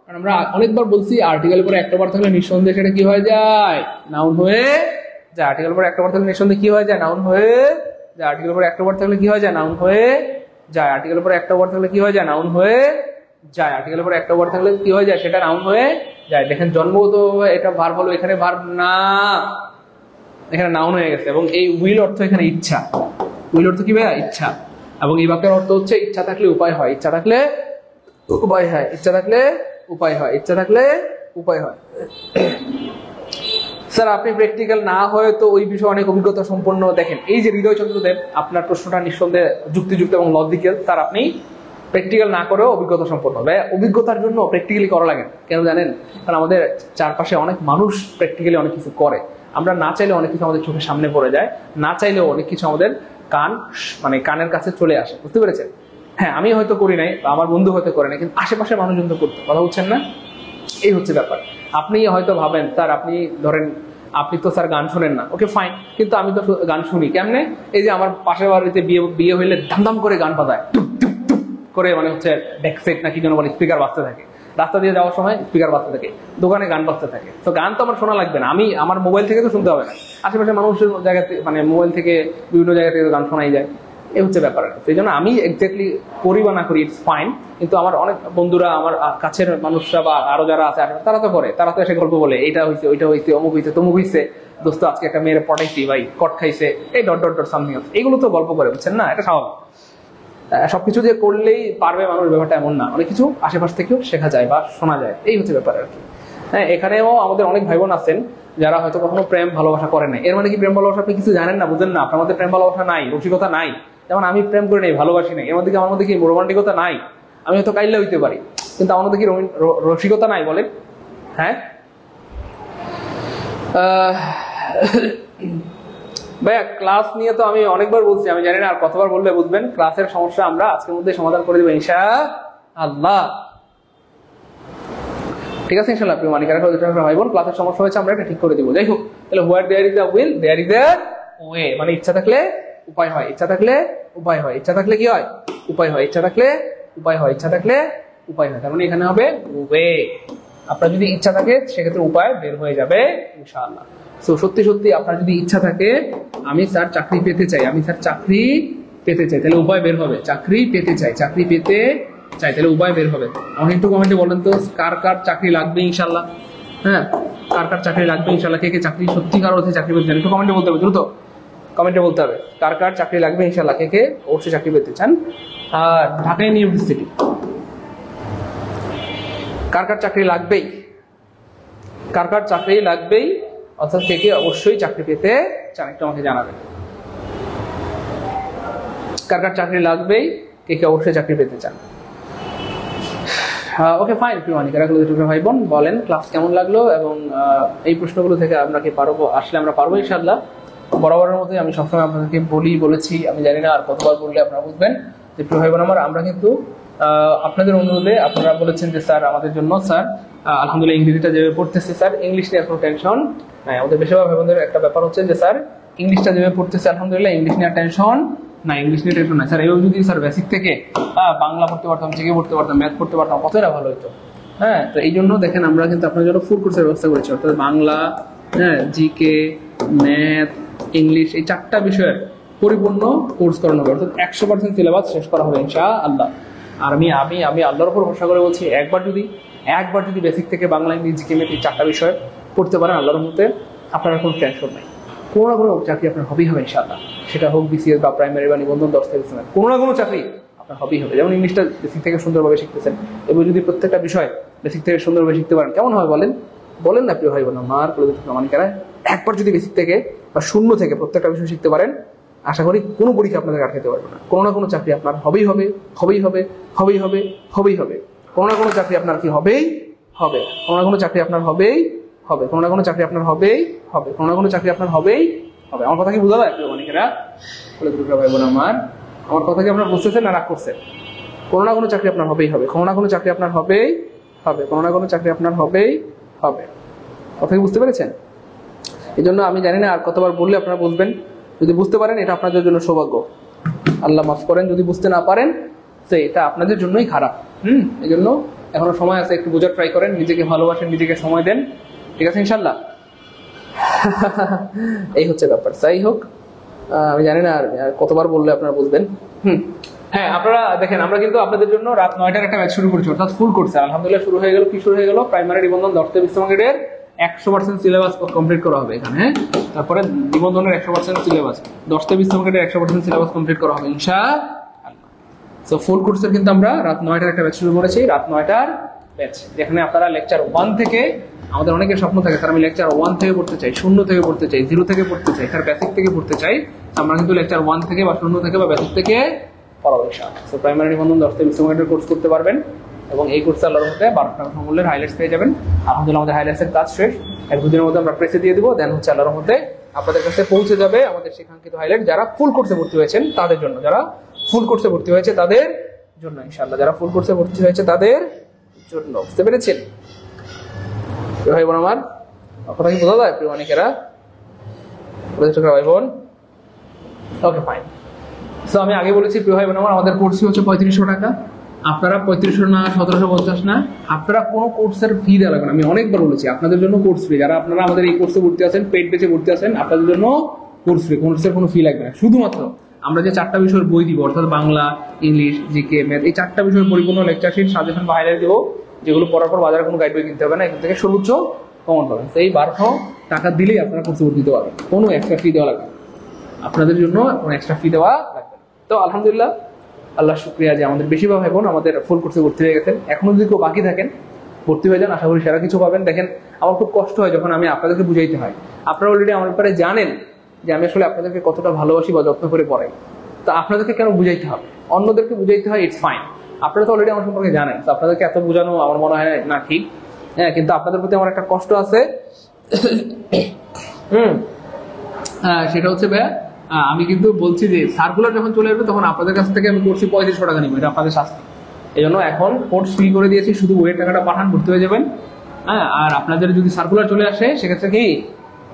কারণ আমরা অনেকবার বলছি আর্টিকেল পরে একটা বার থাকলে নিঃসন্দেহে সেটা কি হয়ে যায়? নাউন হয়ে যায়। আর্টিকেল পরে একটা বার থাকলে নিঃসন্দেহে কি হয়ে যায়? নাউন হয়ে যায়। আর্টিকেল পরে একটা বার থাকলে কি হয়ে যায়? নাউন হয়ে যায়। আর্টিকেল পরে একটা বার থাকলে কি হয়ে যায়? নাউন হয়ে যায়। আর্টিকেল পরে একটা বার থাকলে কি হয়ে যায়? সেটা নাউন হয়ে যায়। দেখেন জন্মগত এটা ভার্ব হলো, এখানে ভার্ব না, এখানে নাউন হয়ে গেছে। এবং এই উইল অর্থ এখানে ইচ্ছা। উইল অর্থ কি ভাইয়া? ইচ্ছা। এবং এই বাক্যের অর্থ হচ্ছে ইচ্ছা থাকলে উপায় হয়, ইচ্ছা থাকলে উপায় হয়, ইচ্ছা থাকলে উপায় হয়, ইচ্ছা থাকলে উপায় হয়। স্যার আপনি প্র্যাকটিক্যাল না হয়ে তো ওই বিষয়ে অনেক অভিজ্ঞতা সম্পন্ন। দেখেন এই যে হৃদয়চন্দ্র দেব, আপনার প্রশ্নটা নিঃসন্দেহে যুক্তিযুক্ত এবং লজিক্যাল। স্যার আপনি প্র্যাকটিক্যাল না করেও অভিজ্ঞতা সম্পন্ন। অভিজ্ঞতার জন্য প্র্যাকটিক্যালি করা লাগে কেন জানেন? কারণ আমাদের চারপাশে অনেক মানুষ প্র্যাকটিক্যালি অনেক কিছু করে। আমরা না চাইলে অনেক কিছু আমাদের চোখের সামনে পড়ে যায়, না চাইলেও অনেক কিছু আমাদের কানের কাছে চলে আসে। বুঝতে পেরেছেন? হ্যাঁ আমি হয়তো করি নাই, আমার বন্ধু হয়তো করে নাই, কিন্তু আশেপাশে মানুষজন তো করতো। কথা বুঝছেন না? এই হচ্ছে ব্যাপার। আপনি হয়তো ভাবেন স্যার আপনি ধরেন আপনি তো স্যার গান শোনেন না, ওকে ফাইন, কিন্তু আমি তো গান শুনি। কেমনে? এই যে আমার পাশের বাড়িতে বিয়ে হইলে ধামধাম করে গান বাজায়, টুপ টুপ টুপ করে, মানে হচ্ছে ডেকসেট না কি যেন বলে, স্পিকার বাজতে থাকে। রাস্তা দিয়ে যাওয়ার সময় স্পিকার বাজতে থাকে, দোকানে গান বাজতে থাকে। তো গান তো আমার শোনা লাগবে না, আমি আমার মোবাইল থেকে তো শুনতে হবে না। আশেপাশে মানুষের জায়গাতে মানে মোবাইল থেকে বিভিন্ন জায়গা থেকে গান শোনাই যায়। এই হচ্ছে ব্যাপার। সেই জন্য আমি এক্স্যাক্টলি করি বা না করি ইটস ফাইন, কিন্তু আমার অনেক বন্ধুরা, আমার কাছের মানুষরা বা আরো যারা আছে তারা তো করে, তারা তো এসে গল্প বলে এইটা হয়েছে, ওইটা হয়েছে, অমুক হয়েছে, তমুক হয়েছে, দোস্ত আজকে একটা মেয়ের পটাইছি ভাই, কট খাইছে, এই ডট ডট ডট সামথিং। এগুলো তো গল্প করে, বুঝছেন না, এটা স্বাভাবিক। সবকিছু যে করলেই পারবে মানুষ, ব্যাপারটা এমন না, অনেক কিছু আশেপাশ থেকেও শেখা যায় বা শোনা যায়, এই হচ্ছে ব্যাপার আর কি। হ্যাঁ, এখানেও আমাদের অনেক ভাই বোন আছেন যারা হয়তো কখনো প্রেম ভালোবাসা করে নাই। এর মানে কি প্রেম ভালোবাসা আপনি কিছু জানেন না, বুঝেন না, আপনার মধ্যে প্রেম ভালোবাসা নাই, রসিকতা নাই। যেমন আমি প্রেম করে নেই, ভালোবাসি নাই, এর মধ্যে কি আমার মধ্যে কি রোমান্টিকতা নাই? আমি হয়তো কাইল্লা হইতে পারি, কিন্তু আমার মধ্যে কি রসিকতা নাই বলেন? হ্যাঁ ভাইয়া, ক্লাস নিয়ে তো আমি অনেকবার বলছি, আমি জানি না আর কতবার বললে বুঝবেন। ক্লাসের সমস্যা আমরা আজকের মধ্যে সমাধান করে দেবো ইনশাআল্লাহ। ঠিক আছে ইনশাআল্লাহ। প্রিয় মানিকারা ভাই বোন, ক্লাসের সমস্যা হয়েছে, আমরা এটা ঠিক করে দিব। যাই হোক, তাহলে where there is the will there is the way, মানে ইচ্ছা থাকলে উপায় হয়, ইচ্ছা থাকলে উপায় হয়, ইচ্ছা থাকলে কি হয়? উপায় হয়, ইচ্ছা থাকলে উপায় হয়, ইচ্ছা থাকলে উপায় হয়। তার মানে এখানে হবে ওয়ে। আপনার যদি ইচ্ছা থাকে সেক্ষেত্রে উপায় বের হয়ে যাবে ইনশাআল্লাহ। তো সত্যি সত্যি আপনার যদি ইচ্ছা থাকে, আমি স্যার চাকরি পেতে চাই, আমি স্যার চাকরি পেতে চাই, তাহলে উপায় বের হবে। চাকরি পেতে চাই, চাকরি পেতে চাই, তাহলে উপায় বের হবে। আমাকে একটু কমেন্টে বলেন তো, কার কার চাকরি লাগবে ইনশাআল্লাহ? হ্যাঁ, কার কার চাকরি লাগবে ইনশাআল্লাহ? কে কে চাকরি সত্যিকার অর্থে চাকরি পেতে চান একটু কমেন্টে বলতে হবে, দ্রুত কমেন্টে বলতে হবে কার কার চাকরি লাগবে ইনশাআল্লাহ, কে কে অবশ্যই চাকরি পেতে চান। আর ঢাকা ইউনিভার্সিটি কার কার চাকরি লাগবেই, কার কার চাকরি লাগবেই, অর্থাৎ কে কে অবশ্যই চাকরি পেতে চান একটু আমাকে জানাবেন। কার কার চাকরি লাগবেই, কে কে অবশ্যই চাকরি পেতে চান। Okay fine. প্রিয় মানিকারা ভাই বোন, বলেন ক্লাস কেমন লাগলো, এবং এই প্রশ্নগুলো থেকে আমরা কি পারবো, আসলে আমরা পারবো ইনশাআল্লাহ। বরাবরের মতোই আমি সবসময় আপনাদেরকে বলেছি, আমি জানি না আর কতবার বললে আপনারা বুঝবেন যে প্রিয় ভাই বোন আমার, আমরা কিন্তু আপনাদের অনুরোধে, আপনারা বলেছেন যে স্যার আমাদের জন্য, স্যার আলহামদুলিল্লাহ ইংরেজিটা যেভাবে পড়তেছে, স্যার ইংলিশ নিয়ে কোনো টেনশন নাই। আমাদের বেশিরভাগ ভাই বোনদের একটা ব্যাপার হচ্ছে যে স্যার ইংলিশটা যেভাবে পড়তেছে আলহামদুলিল্লাহ ইংলিশ নিয়ে টেনশন না, ইংলিশ নিয়ে টেনশন নাই। স্যার এভাবে যদি স্যার বেসিক থেকে বাংলা পড়তে পারতাম, জিকে পড়তে পারতাম, ম্যাথ পড়তে পারতাম, কতটা ভালো হতো। হ্যাঁ, তো এই জন্য দেখেন আমরা কিন্তু আপনার জন্য ফুল কোর্সের ব্যবস্থা করেছি, অর্থাৎ বাংলা, হ্যাঁ, জিকে, ম্যাথ, ইংলিশ, এই 4টা বিষয়ের পরিপূর্ণ কোর্স করানো হবে, অর্থাৎ 100% সিলেবাস শেষ করা হবে ইনশাআল্লাহ। আর আমি আল্লাহর উপর ভরসা করে বলছি, একবার যদি বেসিক থেকে বাংলা, ইংলিশ, জিকে, ম্যাথ এই 4টা বিষয় পড়তে পারেন আল্লাহর মধ্যে, আপনার কোনো টেনশন নাই। কোনো না কোনো চাকরি আপনার হবেই হবে ইনশাআল্লাহ, সেটা হোক বিসিএস বা প্রাইমারি বা নিবন্ধন 10 থেকে 7, কোনো না কোনো চাকরি আপনার হবেই হবে। যেমন ইংলিশটা বেসিক থেকে সুন্দরভাবে শিখতেছেন, এবং যদি প্রত্যেকটা বিষয় বেসিক থেকে সুন্দরভাবে শিখতে পারেন, কেমন হয় বলেন না প্রিয় ভাই বোন আমার, মানিকারা, একবার যদি বেসিক থেকে বা শূন্য থেকে প্রত্যেকটা বিষয় শিখতে পারেন, আশা করি কোনো পরীক্ষা আপনাদের আটকাতে পারবে না। কোনো না কোনো চাকরি আপনার হবেই হবে, হবেই হবে, হবেই হবে, হবেই হবে। কোনো না কোনো চাকরি আপনার কি হবেই হবে, কোনো না কোনো চাকরি আপনার হবেই হবে, কোনো না কোনো চাকরি আপনার হবেই হবে, কোনো না কোনো চাকরি আপনার হবেই হবে। আমার কথা কি বোঝা যায় প্রিয় মানিকেরা, ভাই বোন আমার কথা কি আপনার বুঝতেছেন না রাগ করছেন? কোনো না কোনো চাকরি আপনার হবেই হবে, কোনো না কোনো চাকরি আপনার হবেই হবে, কোনো না কোনো চাকরি আপনার হবেই হবে। কথা কি বুঝতে পেরেছেন? এই জন্য আমি জানি না আর কতবার বললে আপনারা বুঝবেন। যদি বুঝতে পারেন এটা আপনাদের জন্য সৌভাগ্য, আল্লাহ মাফ করেন। যদি বুঝতে না পারেন সে এটা আপনাদের জন্যই খারাপ। এই জন্য এখনো সময় আছে, একটু বোঝার ট্রাই করেন, নিজেকে ভালোবাসেন, নিজেকে সময় দেন, ঠিক আছে ইনশাল্লাহ। এই হচ্ছে ব্যাপার। যাই হোক, আমি জানি না আর কতবার বললে আপনারা বুঝবেন। হ্যাঁ, আপনারা দেখেন আমরা কিন্তু আপনাদের জন্য রাত 9টার একটা ব্যাচ শুরু করছি, অর্থাৎ ফুল কোর্স আলহামদুলিল্লাহ শুরু হয়ে গেল। কি শুরু হয়ে গেল? প্রাইমারি নিবন্ধন 10 থেকে 20 মার্কের 100% সিলেবাস কমপ্লিট করা হবে এখানে। হ্যাঁ, তারপরে নিবন্ধনের 100% সিলেবাস, 10 থেকে 20 মার্কের 100% সিলেবাস কমপ্লিট করা হবে ইনশাআল্লাহ। সো ফুল কোর্সের কিন্তু আমরা রাত 9টার একটা ব্যাচ শুরু করেছি, রাত 9টার ব্যাচ, যেখানে আপনারা লেকচার 1 থেকে, আমাদের অনেকের স্বপ্ন থাকে স্যার আমি লেকচার 1 থেকে পড়তে চাই, 0 থেকে পড়তে চাই, 0 থেকে পড়তে চাই, স্যার বেসিক থেকে পড়তে চাই। আমরা কিন্তু লেকচার 1 থেকে বা 0 থেকে বা বেসিক থেকে পড়াবো ইনশাআল্লাহ। সো প্রাইমারি নিবন্ধন 10 থেকে 20 মার্কের কোর্স করতে পারবেন, এবং এই কোর্সে আল্লাহর মধ্যে 12 টাকা মূল্যের হাইলাইটস পেয়ে যাবেন। আলহামদুলিল্লাহ আমাদের হাইলাইটসের কাজ শেষ, 1-2 দিনের মধ্যে আমরা প্রেসে দিয়ে দিব, দেন হচ্ছে আল্লাহর মধ্যে আপনাদের কাছে পৌঁছে যাবে আমাদের শিক্ষাঙ্কিত হাইলাইট, যারা ফুল কোর্সে ভর্তি হয়েছেন তাদের জন্য, যারা ফুল কোর্সে ভর্তি হয়েছে তাদের জন্য ইনশাআল্লাহ, যারা ফুল কোর্সে ভর্তি হয়েছে তাদের জন্য। বুঝতে পেরেছেন ভাই বোন আমার? কথা কি বোঝা যায় প্রিয় অনেকেরা, ভাই বোন? Okay fine. সো আমি আগে বলেছি প্রিয় ভাই বোন আমার, আমাদের কোর্স হচ্ছে 3500 টাকা। আপনারা 3500 না 1750 না, আপনারা কোনো কোর্সের ফি দেওয়া লাগবে না। আমি অনেকবার বলেছি আপনাদের জন্য কোর্স ফ্রি, যারা আপনারা আমাদের এই কোর্সে ভর্তি আছেন, পেড বেচে ভর্তি আছেন, আপনাদের জন্য কোর্স ফ্রি, কোর্সের কোনো ফি লাগবে না। শুধুমাত্র আমরা যে 4টা বিষয়ের বই দিব, অর্থাৎ বাংলা, ইংলিশ, জিকে, ম্যাথ, এই 4টা বিষয়ের পরিপূর্ণ লেকচার শিট সাজেশন বাইরে দেবো, যেগুলো পড়ার পর বাজারে কোনো গাইড বই কিনতে হবে না, এখান থেকে সর্বোচ্চ কমন পাবেন। এই 1200 টাকা দিলেই আপনারা কোর্সে ভর্তি দিতে পারবেন, কোনো এক্সট্রা ফি দেওয়া লাগবে না, আপনাদের জন্য কোনো এক্সট্রা ফি দেওয়া লাগবে না। তো আলহামদুলিল্লাহ, আল্লাহ শুক্রিয়া যে আমাদের বেশিরভাগ ভাই বোন আমাদের ফুল কোর্সে ভর্তি হয়ে গেছেন। এখনো যদি কেউ বাকি থাকেন, ভর্তি হয়ে যান, আশা করি সেরা কিছু পাবেন। দেখেন, আমার খুব কষ্ট হয় যখন আমি আপনাদেরকে বুঝাইতে হয়। আপনারা অলরেডি আমার ব্যাপারে জানেন যে আমি আসলে আপনাদেরকে কতটা ভালোবাসি বা যত্ন করে পড়াই। তো আপনাদেরকে কেন বুঝাইতে হবে? অন্যদেরকে বুঝাইতে হয়, ইটস ফাইন। আপনারা তো অলরেডি আমার সম্পর্কে জানেন, তো আপনাদেরকে এত বোঝানো আমার মনে হয় না ঠিক। হ্যাঁ, কিন্তু আপনাদের প্রতি আমার একটা কষ্ট আছে। সেটা হচ্ছে ভাইয়া, আমি কিন্তু বলছি যে সার্কুলার যখন চলে আসবে তখন আপনাদের কাছ থেকে আমি করছি 3500 টাকা নিবো, এটা আপনাদের শাস্তি। এই জন্য এখন কোর্স ফ্রি করে দিয়েছি, শুধু বইয়ের টাকাটা পাঠান, ভর্তি হয়ে যাবেন। হ্যাঁ, আর আপনাদের যদি সার্কুলার চলে আসে সেক্ষেত্রে কি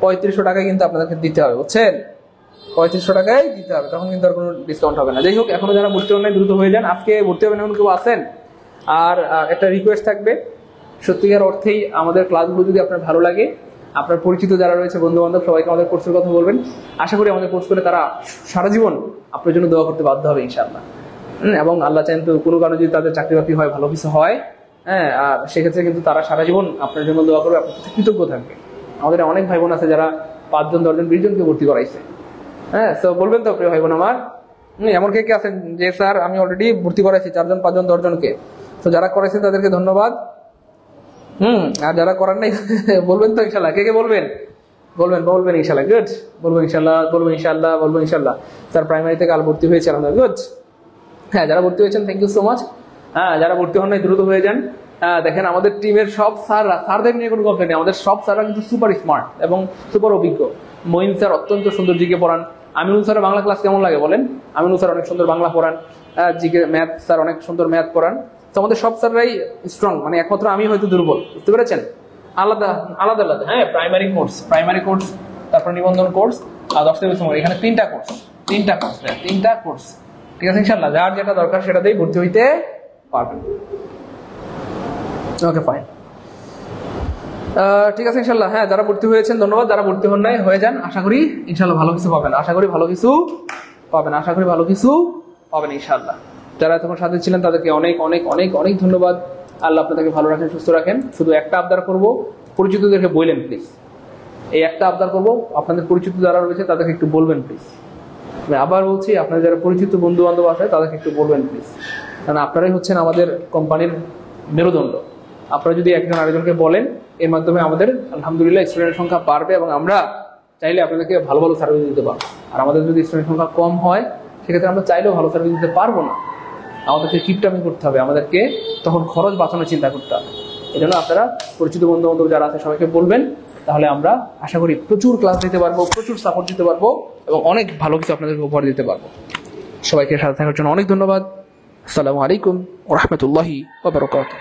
3500 টাকায় কিন্তু আপনাদেরকে দিতে হবে, বুঝছেন? 3500 টাকায় দিতে হবে, তখন কিন্তু আর কোনো ডিসকাউন্ট হবে না। যাই হোক, এখনো যারা ভর্তি হন নাই দ্রুত হয়ে যান, আজকে ভর্তি হবেন এমন কেউ আছেন? আর একটা রিকোয়েস্ট থাকবে, সত্যিকার অর্থেই আমাদের ক্লাসগুলো যদি আপনার ভালো লাগে, আপনার পরিচিত যারা রয়েছে, বন্ধু বান্ধব, সবাইকে আমাদের কোর্সের কথা বলবেন। আশা করি আমাদের কোর্স করে তারা সারা জীবন আপনার জন্য দোয়া করতে বাধ্য হবে ইনশাআল্লাহ। এবং আল্লাহ চান তো কোনো কারণে যদি তাদের চাকরি বাকরি হয়, ভালো কিছু হয়, হ্যাঁ, আর সেক্ষেত্রে কিন্তু তারা সারা জীবন আপনার জন্য দোয়া করবে, আপনার কৃতজ্ঞ থাকবে। আমাদের অনেক ভাই বোন আছে যারা 5 জন, 10 জন, 20 জনকে ভর্তি করাইছে। হ্যাঁ, তো বলবেন তো প্রিয় ভাই বোন আমার, এমন কে কে আছেন যে স্যার আমি অলরেডি ভর্তি করাইছি 4 জন, 5 জন, 10 জনকে? তো যারা করাইছেন তাদেরকে ধন্যবাদ। আর যারা করার নাই বলবেন তো ইনশাল্লাহ। কে কে বলবেন? বলবেন ইনশাল্লাহ। গুড, বলবেন ইনশাল্লাহ। স্যার প্রাইমারিতে কাল ভর্তি হয়েছে, আলহামদুলিল্লাহ। গুড। হ্যাঁ, যারা ভর্তি হয়েছেন থ্যাংক ইউ সো মাচ। হ্যাঁ, যারা ভর্তি হন নাই দ্রুত হয়ে যান। দেখেন, আমাদের টিমের সব স্যারদের নিয়ে কোনো কমপ্লেন নেই। আমাদের সব স্যাররা কিন্তু সুপার স্মার্ট এবং সুপার অভিজ্ঞ। মঈন স্যার অত্যন্ত সুন্দর জিকে পড়ান। আমিনুল স্যারের বাংলা ক্লাস কেমন লাগে বলেন? আমিনুল স্যার অনেক সুন্দর বাংলা পড়ান। জিকে ম্যাথ স্যার অনেক সুন্দর ম্যাথ পড়ান। তো আমাদের সব স্যাররাই স্ট্রং, মানে একমাত্র আমি হয়তো দুর্বল, বুঝতে পেরেছেন? আলাদা আলাদা। হ্যাঁ, প্রাইমারি কোর্স, তারপর নিবন্ধন কোর্স, আর 10 থেকে 20 এখানে 3টা কোর্স। ঠিক আছে, ইনশাল্লাহ যার যেটা দরকার সেটাতেই ভর্তি হইতে পারবেন। ওকে, ফাইন। ঠিক আছে ইনশাল্লাহ। হ্যাঁ, যারা ভর্তি হয়েছেন ধন্যবাদ, যারা ভর্তি হন নাই হয়ে যান। আশা করি ইনশাল্লাহ ভালো কিছু পাবেন, ইনশাল্লাহ। যারা এতক্ষণ সাথে ছিলেন তাদেরকে অনেক অনেক অনেক অনেক ধন্যবাদ। আল্লাহ আপনাদেরকে ভালো রাখেন, সুস্থ রাখেন। শুধু একটা আবদার করবো, পরিচিতদেরকে বললেন প্লিজ। এই একটা আবদার করবো, আপনাদের পরিচিত যারা রয়েছে তাদেরকে একটু বলবেন প্লিজ। আবার বলছি, আপনাদের যারা পরিচিত বন্ধু বান্ধব আছে তাদেরকে একটু বলবেন প্লিজ, কারণ আপনারাই হচ্ছেন আমাদের কোম্পানির মেরুদণ্ড। আপনারা যদি একজন আরেকজনকে বলেন, এর মাধ্যমে আমাদের আলহামদুলিল্লাহ স্টুডেন্টের সংখ্যা বাড়বে এবং আমরা চাইলে আপনাদেরকে ভালো ভালো সার্ভিস দিতে পারবো। আর আমাদের যদি স্টুডেন্ট সংখ্যা কম হয়, সেক্ষেত্রে আমরা চাইলেও ভালো সার্ভিস দিতে পারবো না। আমাদেরকে কিপটামি করতে হবে, আমাদেরকে তখন খরচ বাঁচানোর চিন্তা করতে হবে। এই জন্য আপনারা পরিচিত বন্ধু বান্ধব যারা আছে সবাইকে বলবেন, তাহলে আমরা আশা করি প্রচুর ক্লাস দিতে পারবো, প্রচুর সাপোর্ট দিতে পারবো এবং অনেক ভালো কিছু আপনাদেরকে উপহার দিতে পারবো। সবাইকে সাথে থাকার জন্য অনেক ধন্যবাদ। আসসালামু আলাইকুম ওয়া রাহমাতুল্লাহি ওয়া বারাকাতুহু।